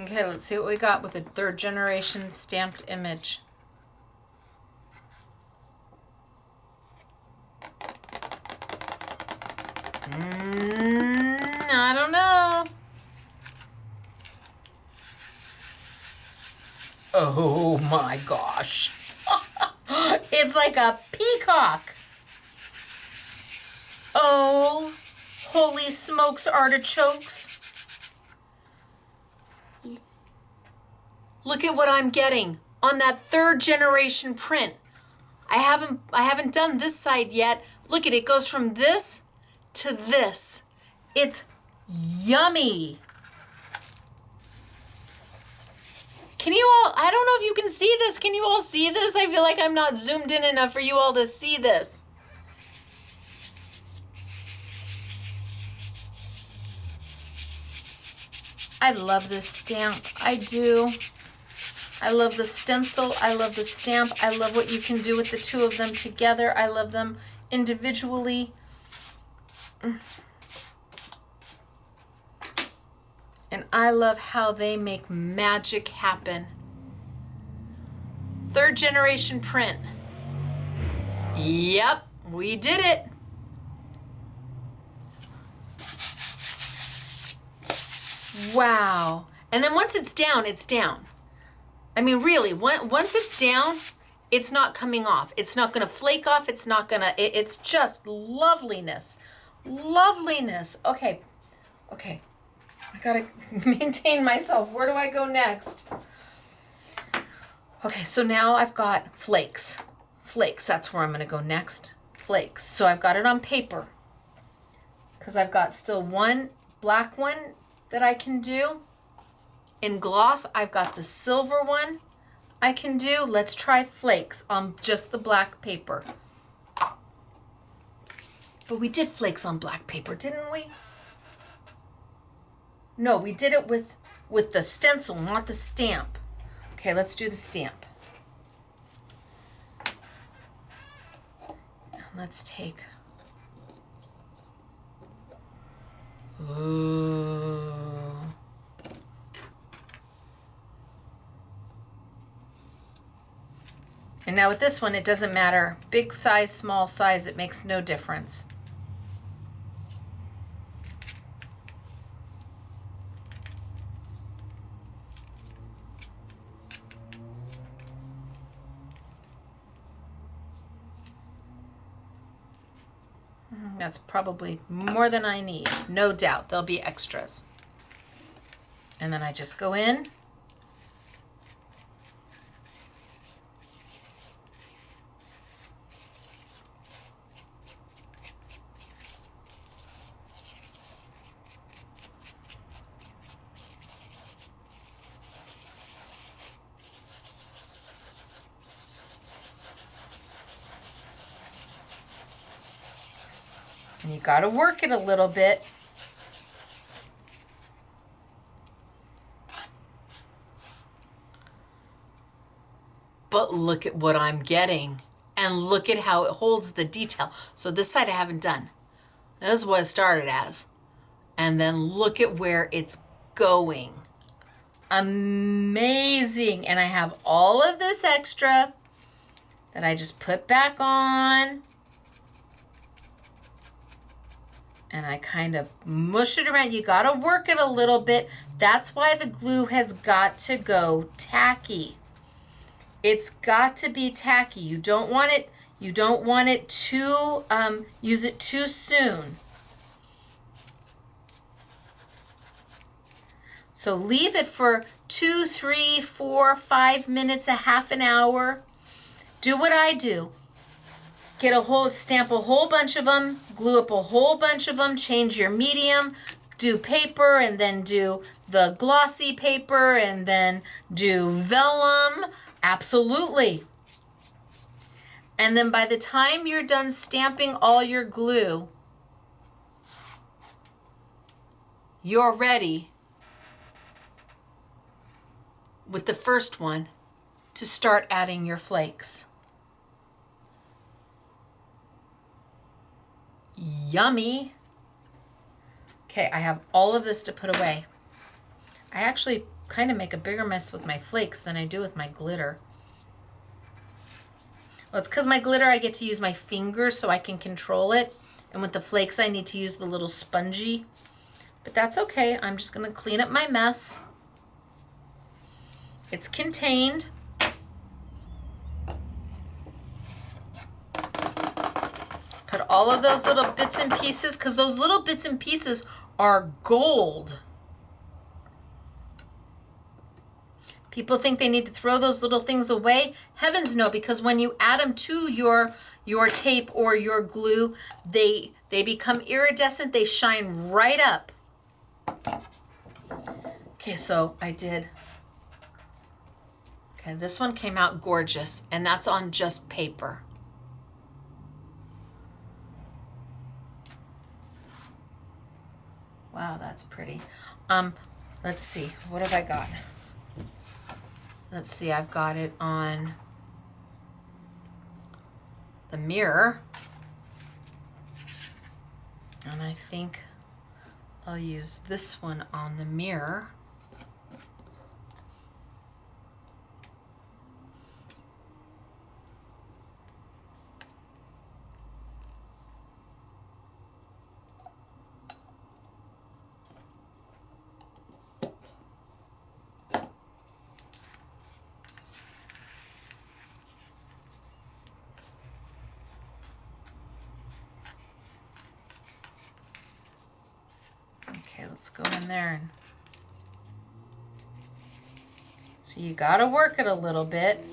Okay, let's see what we got with a 3rd generation stamped image. I don't know. Oh my gosh. It's like a peacock. Oh, holy smokes, artichokes. Look at what I'm getting on that 3rd generation print. I haven't done this side yet. Look at it, goes from this to this. It's yummy. Can you all, I don't know if you can see this. Can you all see this? I feel like I'm not zoomed in enough for you all to see this. I love this stamp. I do. I love the stencil. I love the stamp. I love what you can do with the 2 of them together. I love them individually. And I love how they make magic happen. 3rd generation print. Yep, we did it. Wow. And then once it's down, it's down. I mean, really, once it's down, it's not coming off. It's not going to flake off. It's not going to, it's just loveliness. Loveliness. Okay. Okay. I got to maintain myself. Where do I go next? Okay, so now I've got flakes. Flakes, that's where I'm going to go next. Flakes. So I've got it on paper because I've got still one black one that I can do. In gloss, I've got the silver one I can do. Let's try flakes on just the black paper. But we did flakes on black paper, didn't we? No, we did it with the stencil, not the stamp. Okay, let's do the stamp. Let's take... Ooh. And now with this one, it doesn't matter. Big size, small size, it makes no difference. That's probably more than I need. No doubt, there'll be extras. And then I just go in. And you got to work it a little bit. But look at what I'm getting. And look at how it holds the detail. So this side I haven't done. This is what it started as. And then look at where it's going. Amazing. And I have all of this extra that I just put back on. And I kind of mush it around. You got to work it a little bit. That's why the glue has got to go tacky. It's got to be tacky. You don't want it too, use it too soon. So leave it for 2, 3, 4, 5 minutes, a half an hour. Do what I do. Stamp a whole bunch of them, glue up a whole bunch of them, change your medium, do paper, and then do the glossy paper, and then do vellum. Absolutely. And then by the time you're done stamping all your glue, you're ready with the first one to start adding your flakes. Yummy. Okay, I have all of this to put away. I actually kind of make a bigger mess with my flakes than I do with my glitter. Well, it's because my glitter I get to use my fingers so I can control it. And with the flakes I need to use the little spongy. But that's okay. I'm just going to clean up my mess. It's contained. Put all of those little bits and pieces, because those little bits and pieces are gold. People think they need to throw those little things away. Heavens no, because when you add them to your tape or your glue, they become iridescent. They shine right up. Okay, so I did. Okay, this one came out gorgeous, and that's on just paper. Wow, that's pretty. Let's see, what have I got? Let's see, I've got it on the mirror. And I think I'll use this one on the mirror. Okay, let's go in there. So you gotta work it a little bit.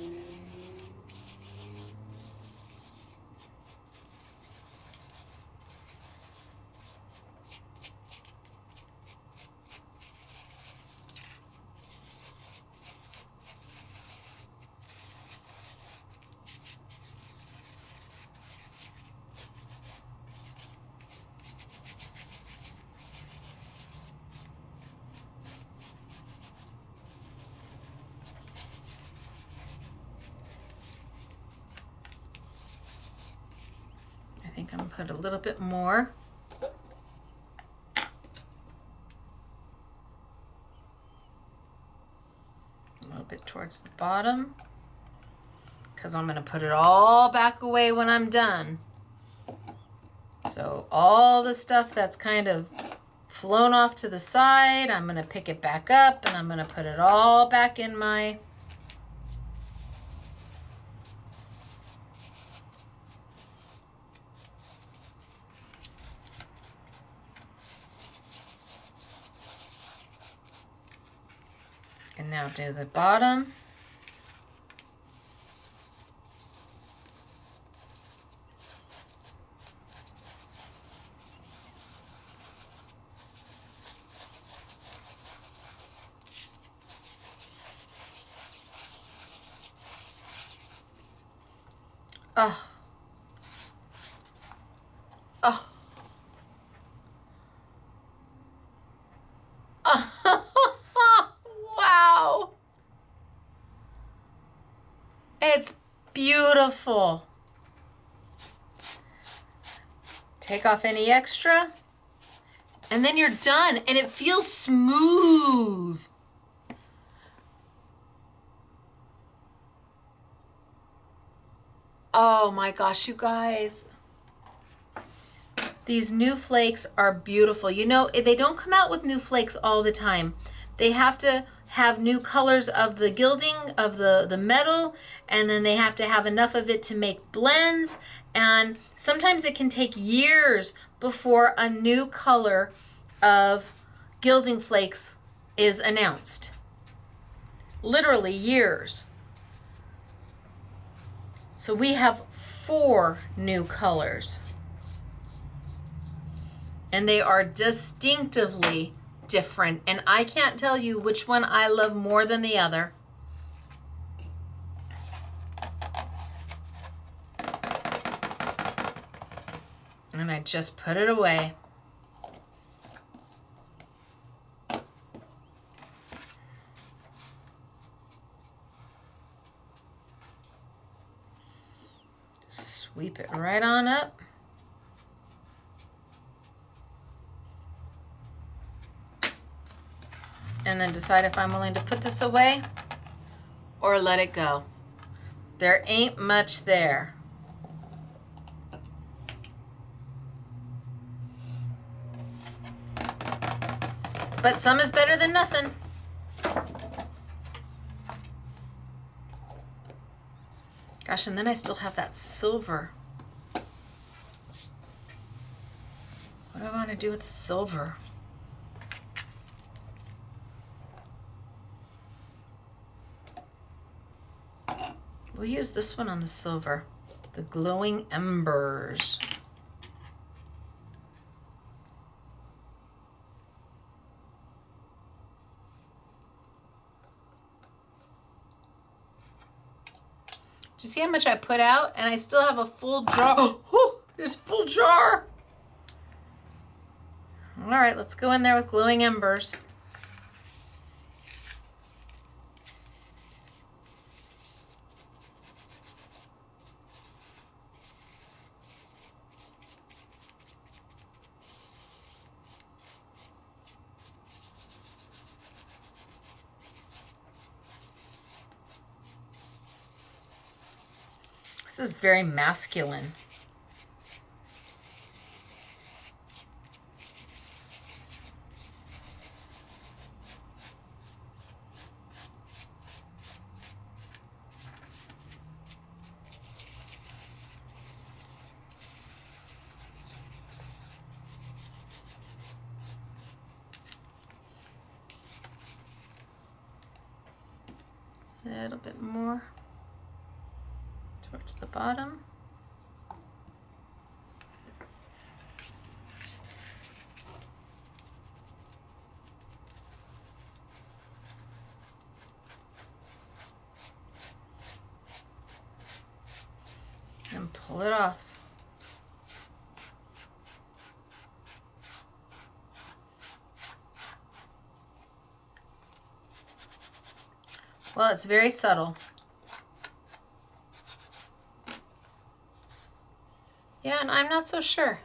I think I'm gonna put a little bit more. A little bit towards the bottom, because I'm gonna put it all back away when I'm done. So all the stuff that's kind of flown off to the side, I'm gonna pick it back up and I'm gonna put it all back in my and now do the bottom. Oh. Oh. Wow. It's beautiful. Take off any extra, and then you're done, and it feels smooth. Oh my gosh, you guys. These new flakes are beautiful. You know, they don't come out with new flakes all the time. They have to have new colors of the gilding of the metal, and then they have to have enough of it to make blends. And sometimes it can take years before a new color of gilding flakes is announced. Literally years. So we have 4 new colors. And they are distinctively different. And I can't tell you which one I love more than the other. And I just put it away. Sweep it right on up. And then decide if I'm willing to put this away or let it go. There ain't much there. But some is better than nothing. Gosh, and then I still have that silver. What do I want to do with the silver? We'll use this one on the silver, the glowing embers. Do you see how much I put out? And I still have a full jar. Oh, there's a full jar. All right, let's go in there with glowing embers. This is very masculine. A little bit more towards the bottom. And pull it off. Well, it's very subtle. Yeah, and I'm not so sure.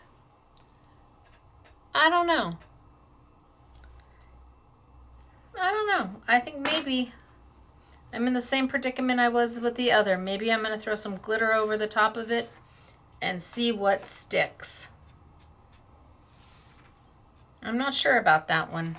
I don't know. I think maybe I'm in the same predicament I was with the other. Maybe I'm going to throw some glitter over the top of it and see what sticks. I'm not sure about that one.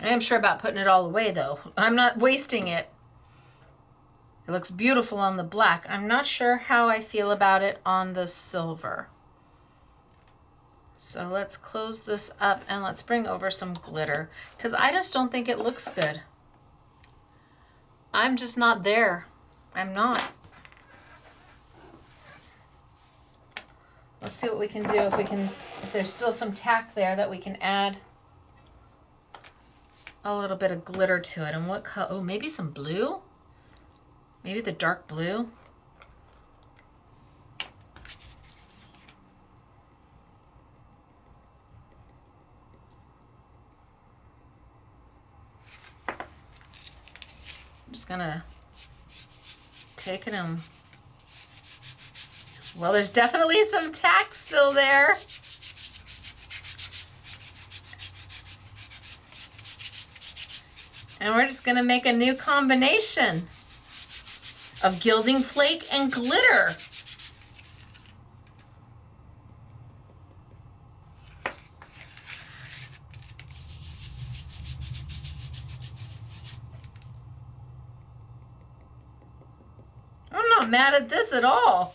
I am sure about putting it all away though. I'm not wasting it. It looks beautiful on the black. I'm not sure how I feel about it on the silver. So let's close this up and let's bring over some glitter because I just don't think it looks good. I'm just not there. I'm not. Let's see what we can do if there's still some tack there that we can add a little bit of glitter to it. And what color? Oh, maybe some blue? Maybe the dark blue? I'm just gonna take it and, well, there's definitely some tack still there. And we're just going to make a new combination of gilding flake and glitter. I'm not mad at this at all.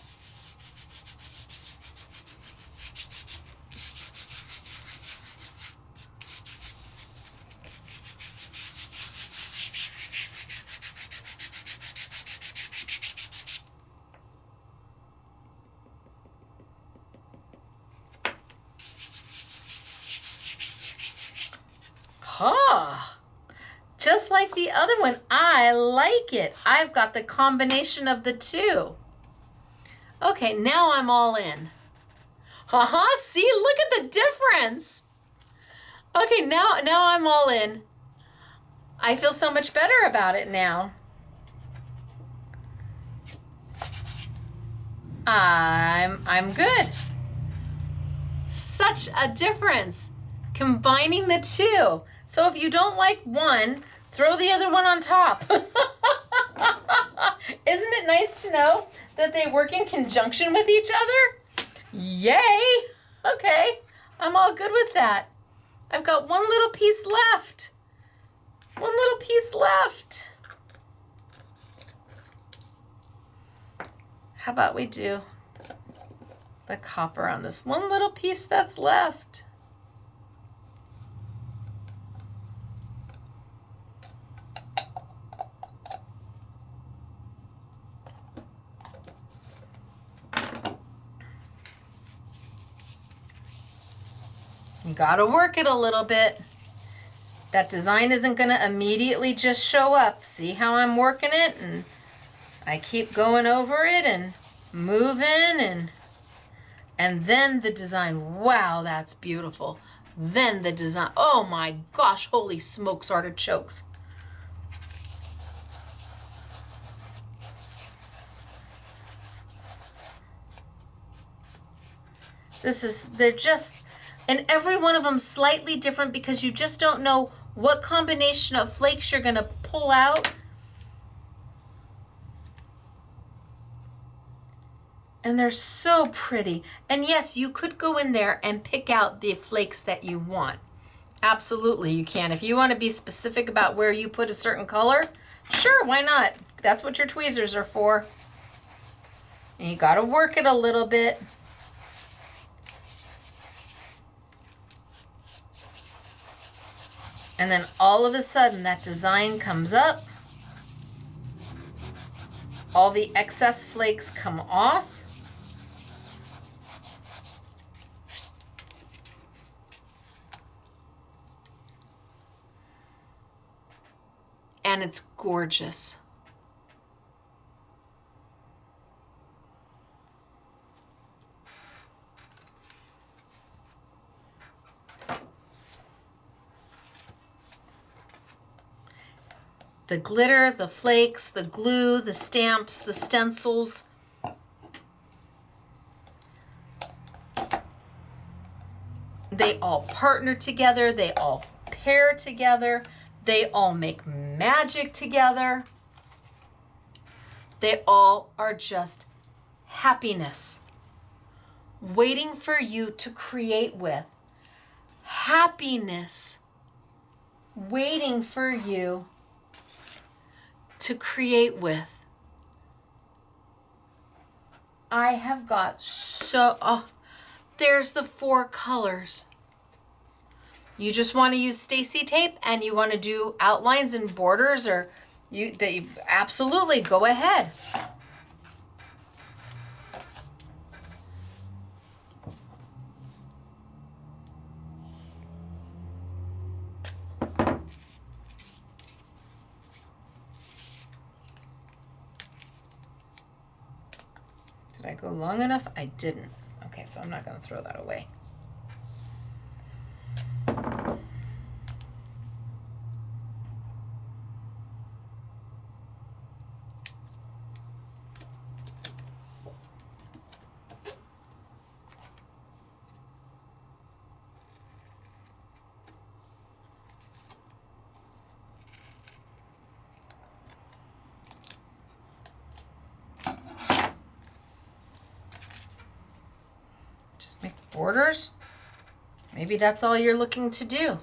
Huh. Just like the other one, I like it. I've got the combination of the two. Okay, now I'm all in. See, look at the difference. Okay, now I'm all in. I feel so much better about it now. I'm good. Such a difference. Combining the two. So if you don't like one, throw the other one on top. Isn't it nice to know that they work in conjunction with each other? Yay! Okay, I'm all good with that. I've got one little piece left. One little piece left. How about we do the copper on this one little piece that's left? You gotta work it a little bit. That design isn't gonna immediately just show up. See how I'm working it? And I keep going over it and moving and then the design. Wow, that's beautiful. Then the design. Oh my gosh, holy smokes artichokes. They're just, and every one of them slightly different because you just don't know what combination of flakes you're gonna pull out. And they're so pretty. And yes, you could go in there and pick out the flakes that you want. Absolutely, you can. If you want to be specific about where you put a certain color, sure, why not? That's what your tweezers are for. And you got to work it a little bit. And then all of a sudden that design comes up. All the excess flakes come off. And it's gorgeous. The glitter, the flakes, the glue, the stamps, the stencils. They all partner together. They all pair together. They all make magic together. They all are just happiness, waiting for you to create with. Happiness, waiting for you to create with. I have got there's the 4 colors. You just want to use Stacey tape and you want to do outlines and borders, or they absolutely go ahead. Did I go long enough? I didn't. Okay, so I'm not going to throw that away. Make borders. Maybe that's all you're looking to do.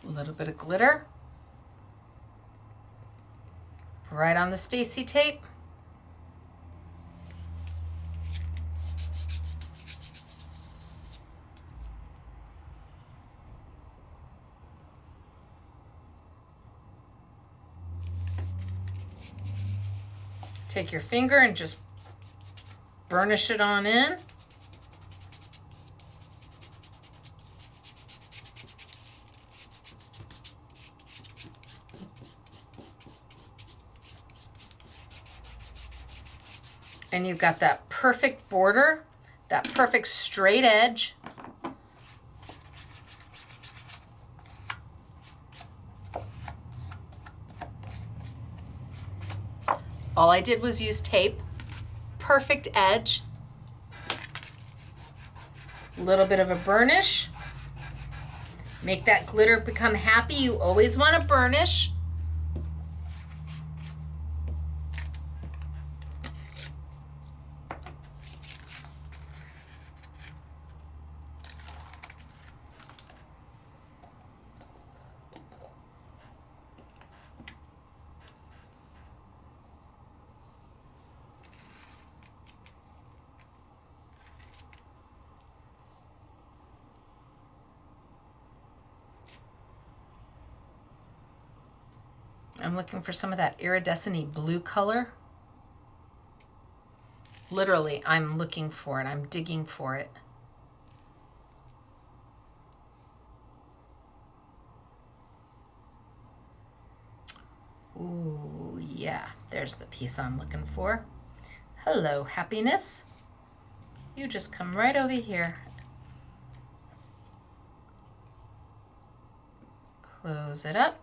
A little bit of glitter right on the Stacey tape. Take your finger and just burnish it on in. And you've got that perfect border, that perfect straight edge. All I did was use tape, perfect edge, a little bit of a burnish. Make that glitter become happy. You always want to burnish. I'm looking for some of that iridescent-y blue color. Literally, I'm looking for it. I'm digging for it. Ooh, yeah, there's the piece I'm looking for. Hello, happiness. You just come right over here. Close it up.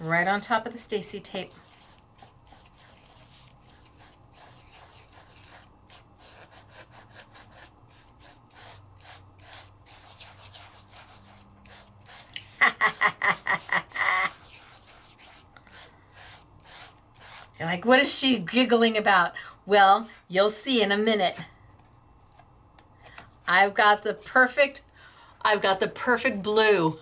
Right on top of the Stacey tape. You're like, what is she giggling about? Well, you'll see in a minute. I've got the perfect blue.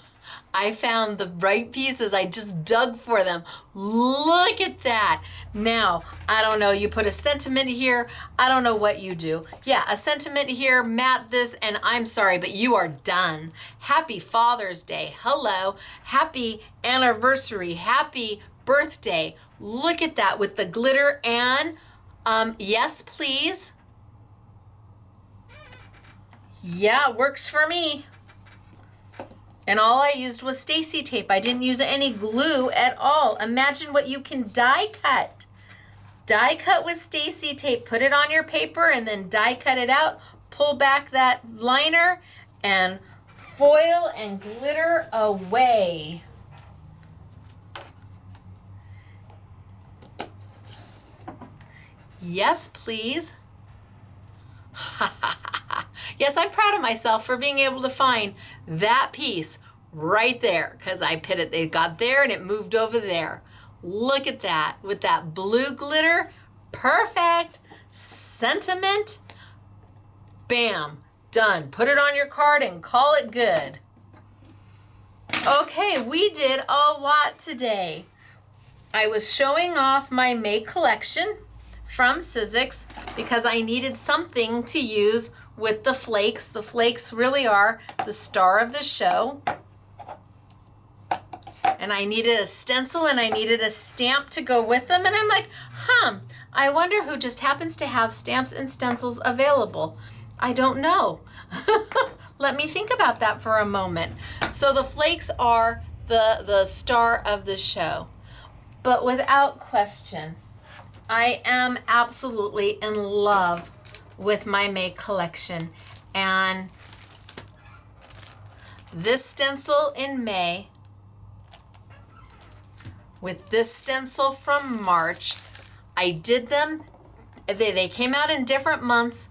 I found the right pieces. I just dug for them. Look at that. Now, I don't know, you put a sentiment here. I don't know what you do. Yeah, a sentiment here, mat this, and I'm sorry, but you are done. Happy Father's Day. Hello. Happy anniversary. Happy birthday. Look at that with the glitter and, yes, please. Yeah, it works for me. And all I used was Stacey tape. I didn't use any glue at all. Imagine what you can die cut. Die cut with Stacey tape. Put it on your paper and then die cut it out. Pull back that liner and foil and glitter away. Yes, please. Yes, I'm proud of myself for being able to find that piece right there because I put it, it got there and it moved over there. Look at that with that blue glitter. Perfect. Sentiment. Bam. Done. Put it on your card and call it good. Okay, we did a lot today. I was showing off my May collection from Sizzix because I needed something to use with the flakes. The flakes really are the star of the show. And I needed a stencil and I needed a stamp to go with them. And I'm like, I wonder who just happens to have stamps and stencils available. I don't know. Let me think about that for a moment. So the flakes are the star of the show. But without question, I am absolutely in love with my May collection. And this stencil in May with this stencil from March, I did them, they came out in different months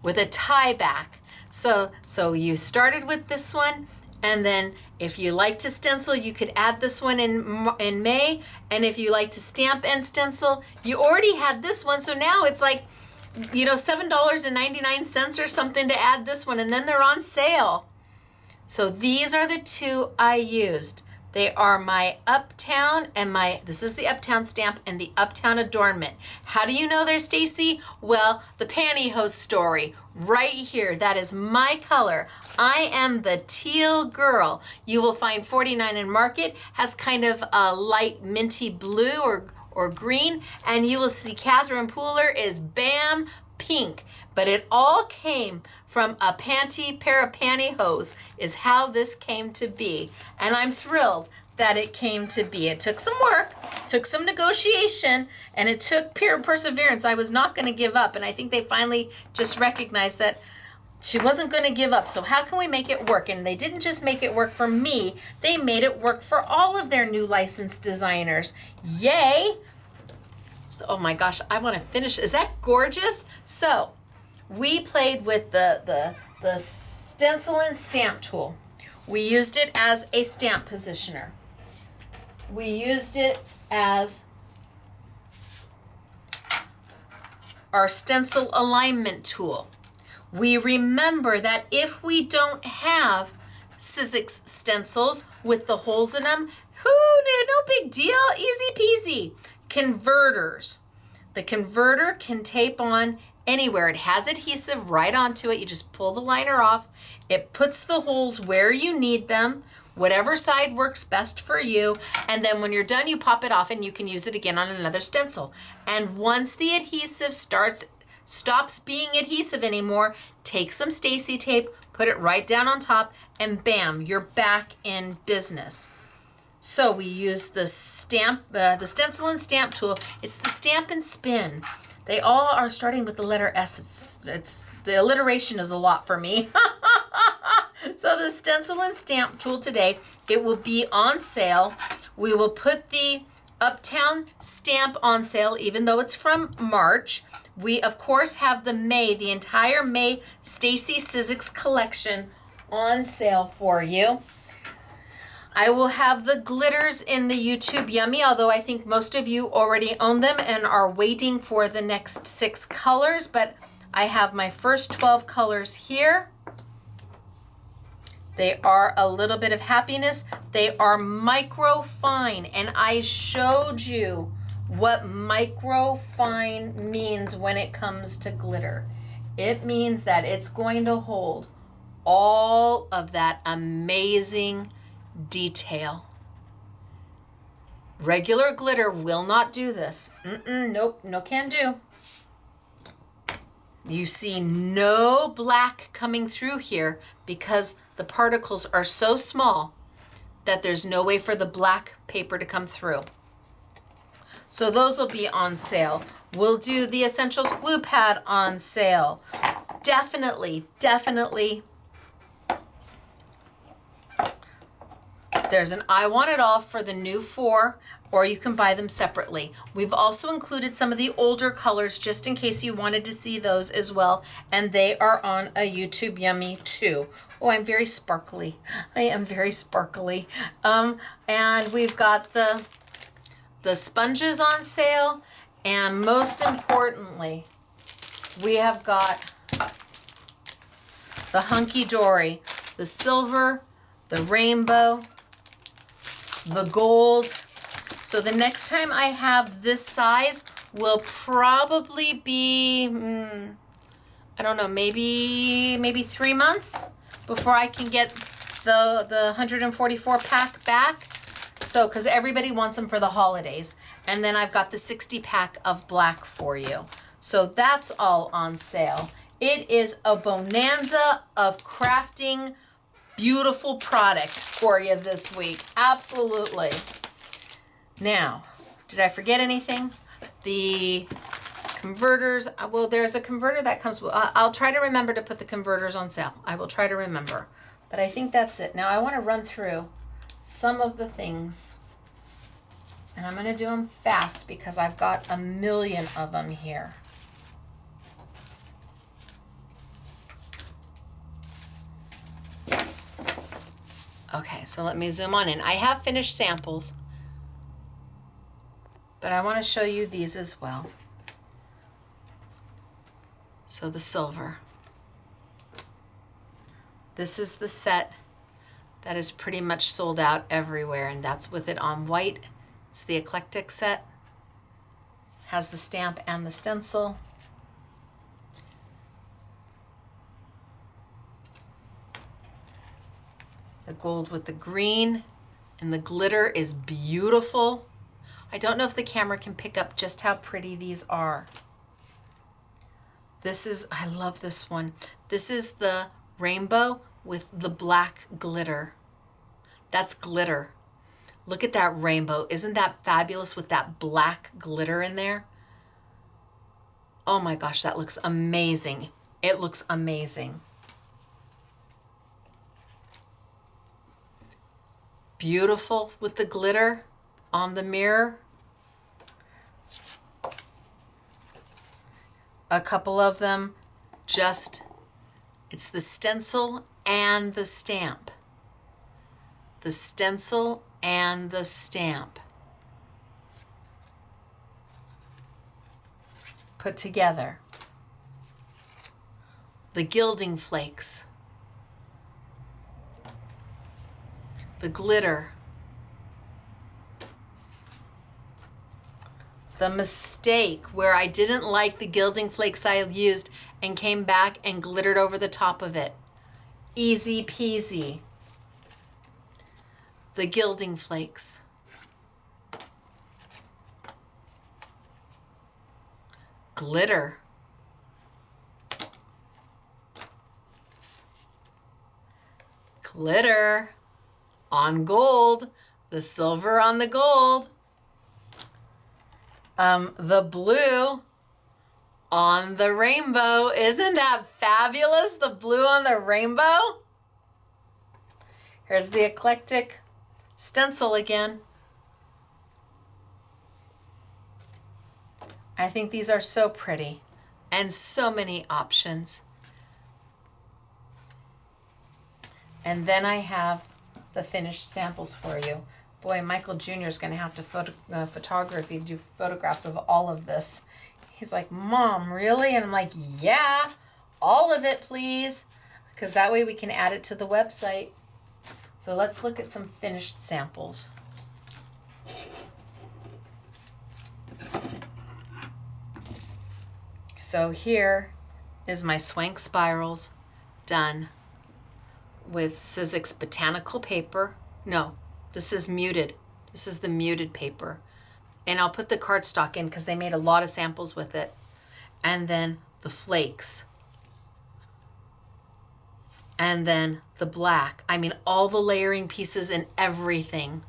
with a tie back. So you started with this one, and then if you like to stencil, you could add this one in May. And if you like to stamp and stencil, you already had this one. So now it's like, you know, $7.99 or something to add this one, and then they're on sale. So these are the two I used. They are my Uptown and this is the Uptown stamp and the Uptown adornment. How do you know they're Stacey? Well, the pantyhose story right here. That is my color. I am the teal girl. You will find 49 in Market, has kind of a light minty blue or green, and you will see Catherine Pooler is Bam Pink. But it all came from a pair of pantyhose is how this came to be. And I'm thrilled that it came to be. It took some work, took some negotiation, and it took perseverance. I was not going to give up, and I think they finally just recognized that she wasn't going to give up. So how can we make it work? And they didn't just make it work for me, they made it work for all of their new licensed designers. Yay! Oh my gosh, I want to finish. Is that gorgeous? So we played with the stencil and stamp tool. We used it as a stamp positioner. We used it as our stencil alignment tool. We remember that if we don't have Sizzix stencils with the holes in them, no big deal, easy peasy. Converters. The converter can tape on anywhere. It has adhesive right onto it. You just pull the liner off. It puts the holes where you need them, whatever side works best for you. And then when you're done, you pop it off and you can use it again on another stencil. And once the adhesive stops being adhesive anymore, take some Stacey tape, put it right down on top, and bam, you're back in business. So we use the the stencil and stamp tool. It's the Stamp and Spin. They all are starting with the letter S. It's the alliteration is a lot for me. So the stencil and stamp tool today, it will be on sale. We will put the Uptown stamp on sale, even though it's from March. We of course have the entire May Stacey Sizzix collection on sale for you. I will have the glitters in the YouTube Yummy, although I think most of you already own them and are waiting for the next 6 colors, but I have my first 12 colors here. They are a little bit of happiness. They are micro fine, and I showed you what micro fine means when it comes to glitter. It means that it's going to hold all of that amazing detail. Regular glitter will not do this. Nope, no can do. You see no black coming through here because the particles are so small that there's no way for the black paper to come through. So those will be on sale. We'll do the Essentials glue pad on sale. Definitely. There's an I Want It All for the new 4, or you can buy them separately. We've also included some of the older colors just in case you wanted to see those as well, and they are on a YouTube Yummy too. Oh, I'm very sparkly. I am very sparkly. And we've got the sponges on sale, and most importantly, we have got the Hunky Dory, the silver, the rainbow, the gold. So the next time I have this size will probably be, I don't know, maybe 3 months before I can get the 144 pack back. So, because everybody wants them for the holidays. And then I've got the 60 pack of black for you. So that's all on sale. It is a bonanza of crafting beautiful product for you this week. Absolutely. Now, did I forget anything? The converters, well, there's a converter that comes with, I'll try to remember to put the converters on sale. I will try to remember. But I think that's it. Now I want to run through some of the things. And I'm going to do them fast because I've got a million of them here. Okay, so let me zoom on in. I have finished samples, but I want to show you these as well. So the silver. This is the set that is pretty much sold out everywhere, and that's with it on white. It's the eclectic set. Has the stamp and the stencil. The gold with the green, and the glitter is beautiful. I don't know if the camera can pick up just how pretty these are. This is, I love this one. This is the rainbow with the black glitter. That's glitter. Look at that rainbow. Isn't that fabulous with that black glitter in there? Oh my gosh, that looks amazing. It looks amazing. Beautiful with the glitter on the mirror. A couple of them just, it's the stencil and the stamp. The stencil and the stamp put together. The Gilding Flakes. The glitter. the mistake where I didn't like the Gilding Flakes I used and came back and glittered over the top of it. Easy peasy. The Gilding Flakes. Glitter. Glitter on gold, the silver on the gold. The blue on the rainbow. Isn't that fabulous? The blue on the rainbow. Here's the eclectic stencil again. I think these are so pretty and so many options. And then I have the finished samples for you. Boy, Michael Jr. is going to have to do photographs of all of this. He's like, Mom, really? And I'm like, yeah, all of it, please. Because that way we can add it to the website. So let's look at some finished samples. So here is my Swank Spirals done with Sizzix botanical paper. No, this is muted. This is the muted paper. And I'll put the cardstock in because they made a lot of samples with it. And then the flakes. And then the black. I mean, all the layering pieces and everything.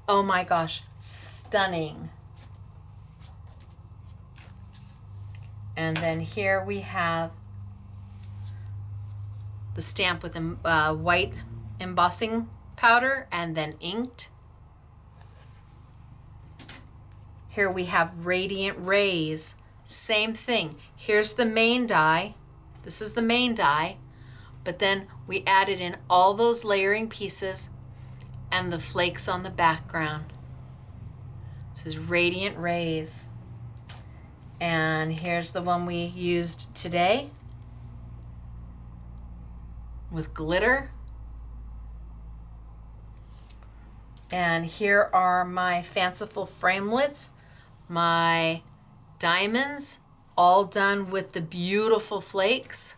Oh my gosh, stunning. And then here we have the stamp with white embossing powder and then inked. Here we have Radiant Rays. Same thing. Here's the main die. This is the main die. But then we added in all those layering pieces and the flakes on the background. This is Radiant Rays. And here's the one we used today with glitter. And here are my fanciful framelits, my diamonds, all done with the beautiful flakes.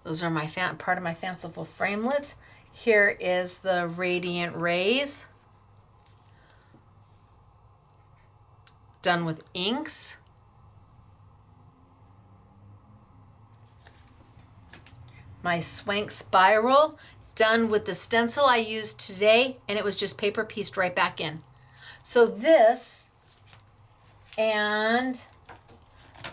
Those are my part of my fanciful framelits. Here is the Radiant Rays, done with inks. My Swank Spiral, done with the stencil I used today, and it was just paper pieced right back in. So this and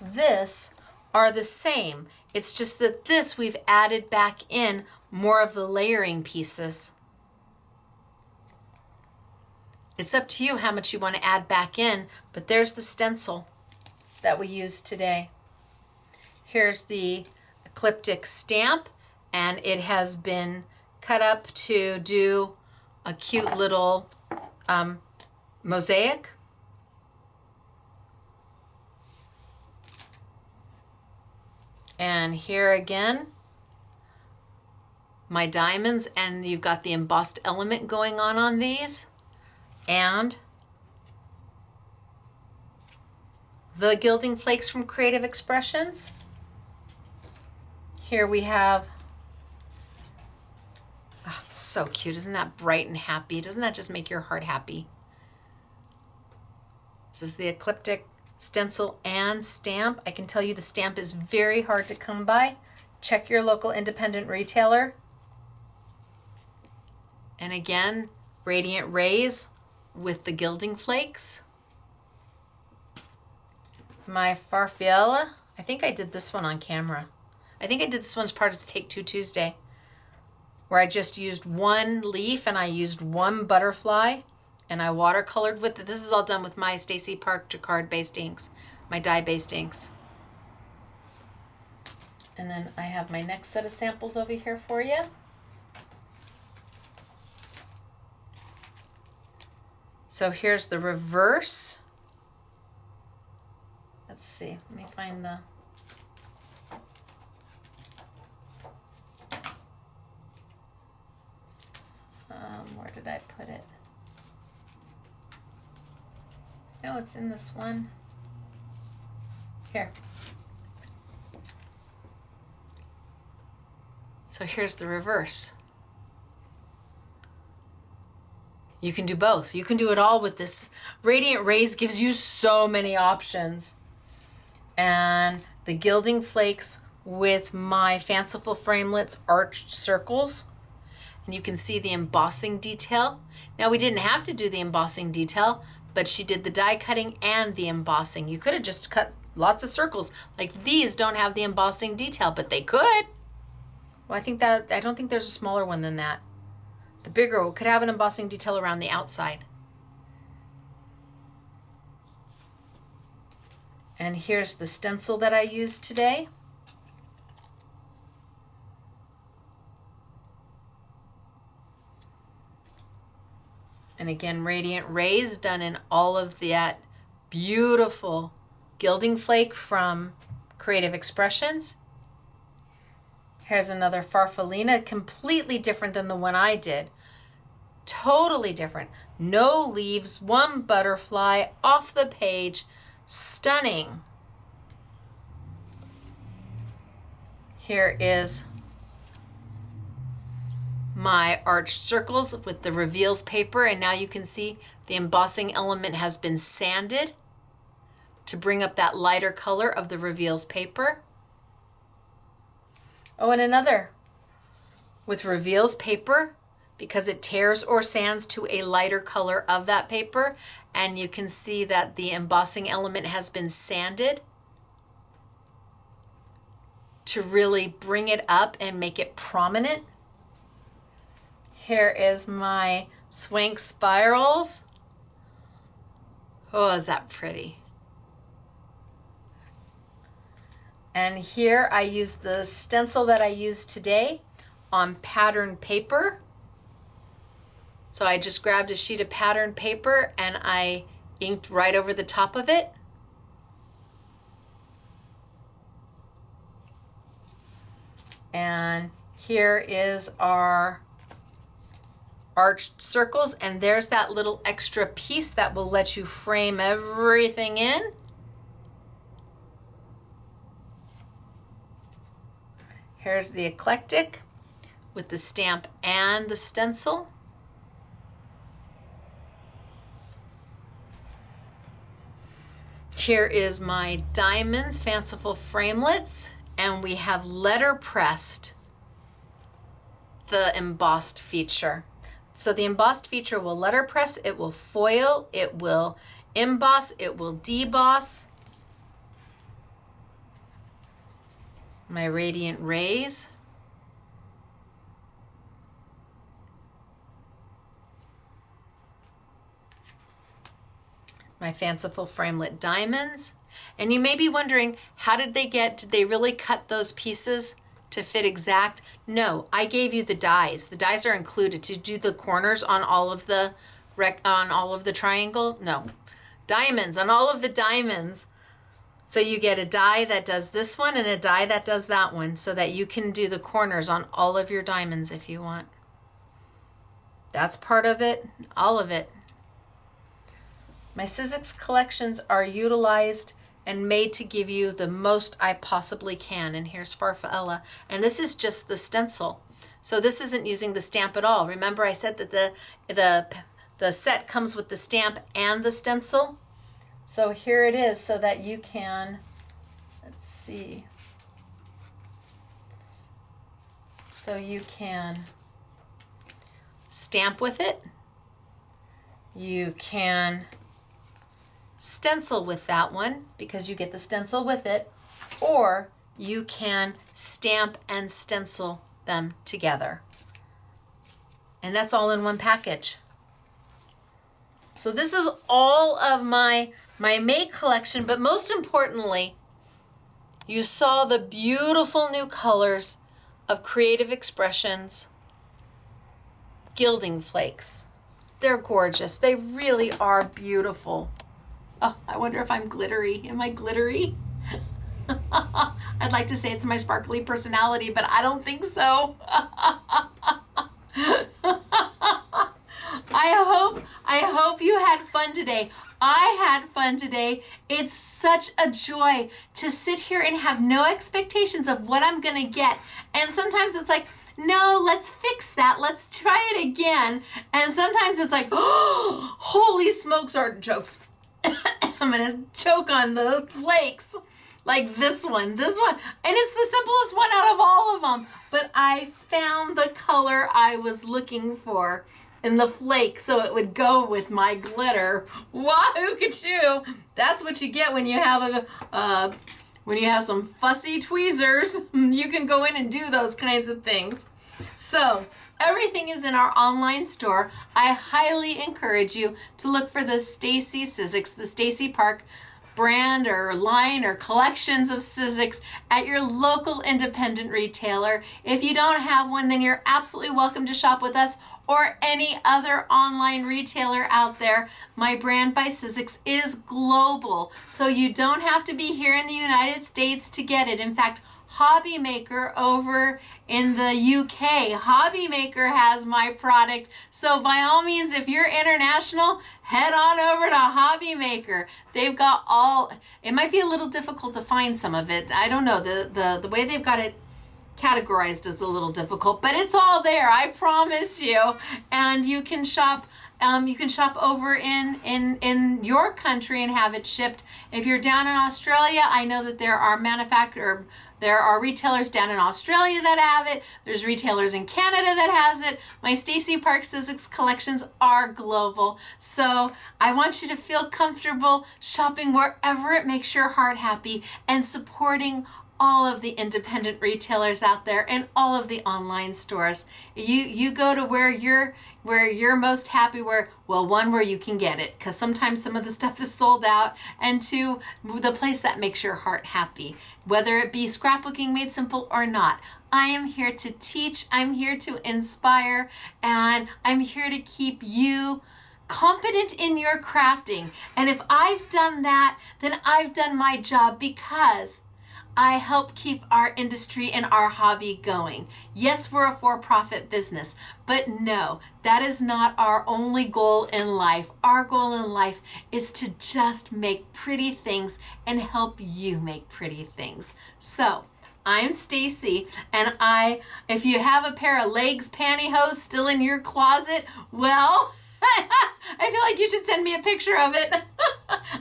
this are the same. It's just that this we've added back in more of the layering pieces. It's up to you how much you want to add back in, but there's the stencil that we used today. Here's the ecliptic stamp, and it has been cut up to do a cute little mosaic. And here again, my diamonds, and you've got the embossed element going on these. And the Gilding Flakes from Creative Expressions. Here we have, oh, so cute. Isn't that bright and happy? Doesn't that just make your heart happy? This is the ecliptic stencil and stamp. I can tell you the stamp is very hard to come by. Check your local independent retailer. And again, Radiant Rays with the Gilding Flakes. My Farfalla, I think I did this one on camera. I think I did this one as part of Take Two Tuesday, where I just used one leaf and I used one butterfly and I watercolored with it. This is all done with my Stacey Park Jacquard based inks, my dye based inks. And then I have my next set of samples over here for you. So here's the reverse. Let's see, let me find the, did I put it? No, it's in this one. Here. So here's the reverse. You can do both. You can do it all with this. Radiant Rays gives you so many options. And the Gilding Flakes with my Fanciful Framelits arched circles. And you can see the embossing detail. Now we didn't have to do the embossing detail, but she did the die cutting and the embossing. You could have just cut lots of circles. Like these don't have the embossing detail, but they could. Well, I don't think there's a smaller one than that. The bigger one could have an embossing detail around the outside. And here's the stencil that I used today. And again, Radiant Rays done in all of that beautiful Gilding Flake from Creative Expressions. Here's another Farfallina, completely different than the one I did. Totally different. No leaves, one butterfly off the page. Stunning. Here is my arched circles with the reveals paper, and now you can see the embossing element has been sanded to bring up that lighter color of the reveals paper. Oh, and another with reveals paper, because it tears or sands to a lighter color of that paper, and you can see that the embossing element has been sanded to really bring it up and make it prominent. Here is my Swank Spirals. Oh, is that pretty? And here I use the stencil that I used today on pattern paper. So I just grabbed a sheet of pattern paper and I inked right over the top of it. And here is our arched circles, and there's that little extra piece that will let you frame everything in. Here's the eclectic with the stamp and the stencil. Here is my Diamonds Fanciful Framelits, and we have letter pressed the embossed feature. So the embossed feature will letterpress, it will foil, it will emboss, it will deboss. My Radiant Rays. My Fanciful Framelit Diamonds. And you may be wondering, how did they really cut those pieces to fit exact? No, I gave you the dies. The dies are included to do the corners on all of the triangle. No, diamonds on all of the diamonds. So you get a die that does this one and a die that does that one, so that you can do the corners on all of your diamonds if you want. That's part of it, all of it. My Sizzix collections are utilized and made to give you the most I possibly can. And here's Farfalla. And this is just the stencil. So this isn't using the stamp at all. Remember I said that the set comes with the stamp and the stencil? So here it is so that you can, let's see. So you can stamp with it. You can stencil with that one because you get the stencil with it, or you can stamp and stencil them together. And that's all in one package. So this is all of my May collection, but most importantly, you saw the beautiful new colors of Creative Expressions Gilding Flakes. They're gorgeous. They really are beautiful. Oh, I wonder if I'm glittery. Am I glittery? I'd like to say it's my sparkly personality, but I don't think so. fun today. I had fun today. It's such a joy to sit here and have no expectations of what I'm gonna get. And sometimes it's like, no, let's fix that. Let's try it again. And sometimes it's like, oh, holy smokes, artichokes. I'm gonna choke on the flakes. Like this one. And it's the simplest one out of all of them. But I found the color I was looking for in the flake so it would go with my glitter. Wahoo kachoo! That's what you get when you have some fussy tweezers. You can go in and do those kinds of things. So everything is in our online store. I highly encourage you to look for the Stacey Sizzix, the Stacey Park brand or line or collections of Sizzix at your local independent retailer. If you don't have one, then you're absolutely welcome to shop with us or any other online retailer out there. My brand by Sizzix is global, so you don't have to be here in the United States to get it. In fact, Hobby Maker over in the UK, Hobby Maker has my product. So by all means, if you're international, head on over to Hobby Maker. They've got all, it might be a little difficult to find some of it. I don't know, the way they've got it categorized is a little difficult, but it's all there, I promise you. And you can shop over in your country and have it shipped. If you're down in Australia, I know that there are retailers down in Australia that have it. There's retailers in Canada that has it. My Stacey Park Sizzix collections are global. So I want you to feel comfortable shopping wherever it makes your heart happy and supporting all of the independent retailers out there and all of the online stores. You go to where you're most happy, where you can get it, because sometimes some of the stuff is sold out, and two, the place that makes your heart happy, whether it be Scrapbooking Made Simple or not. I am here to teach, I'm here to inspire, and I'm here to keep you confident in your crafting. And if I've done that, then I've done my job, because I help keep our industry and our hobby going. Yes, we're a for-profit business, but no, that is not our only goal in life. Our goal in life is to just make pretty things and help you make pretty things. So, I'm Stacey, and if you have a pair of legs pantyhose still in your closet, well, I feel like you should send me a picture of it.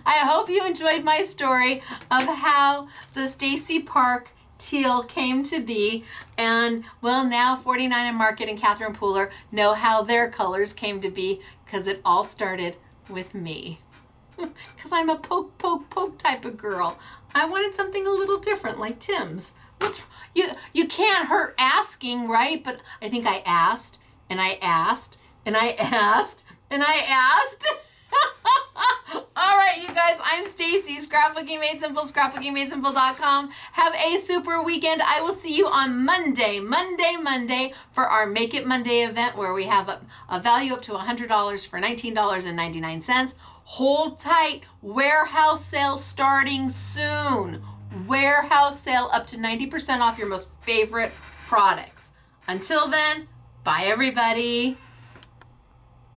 I hope you enjoyed my story of how the Stacey Park teal came to be, and well, now 49 and Market and Catherine Pooler know how their colors came to be, because it all started with me. Because I'm a poke type of girl. I wanted something a little different, like Tim's. You can't hurt asking, right? But I think I asked, and I asked, and I asked, and I asked. All right, you guys, I'm Stacey, Scrapbooking Made Simple, scrapbookingmadesimple.com. Have a super weekend. I will see you on Monday, for our Make It Monday event, where we have a value up to $100 for $19.99. Hold tight. Warehouse sale starting soon. Warehouse sale up to 90% off your most favorite products. Until then, bye everybody.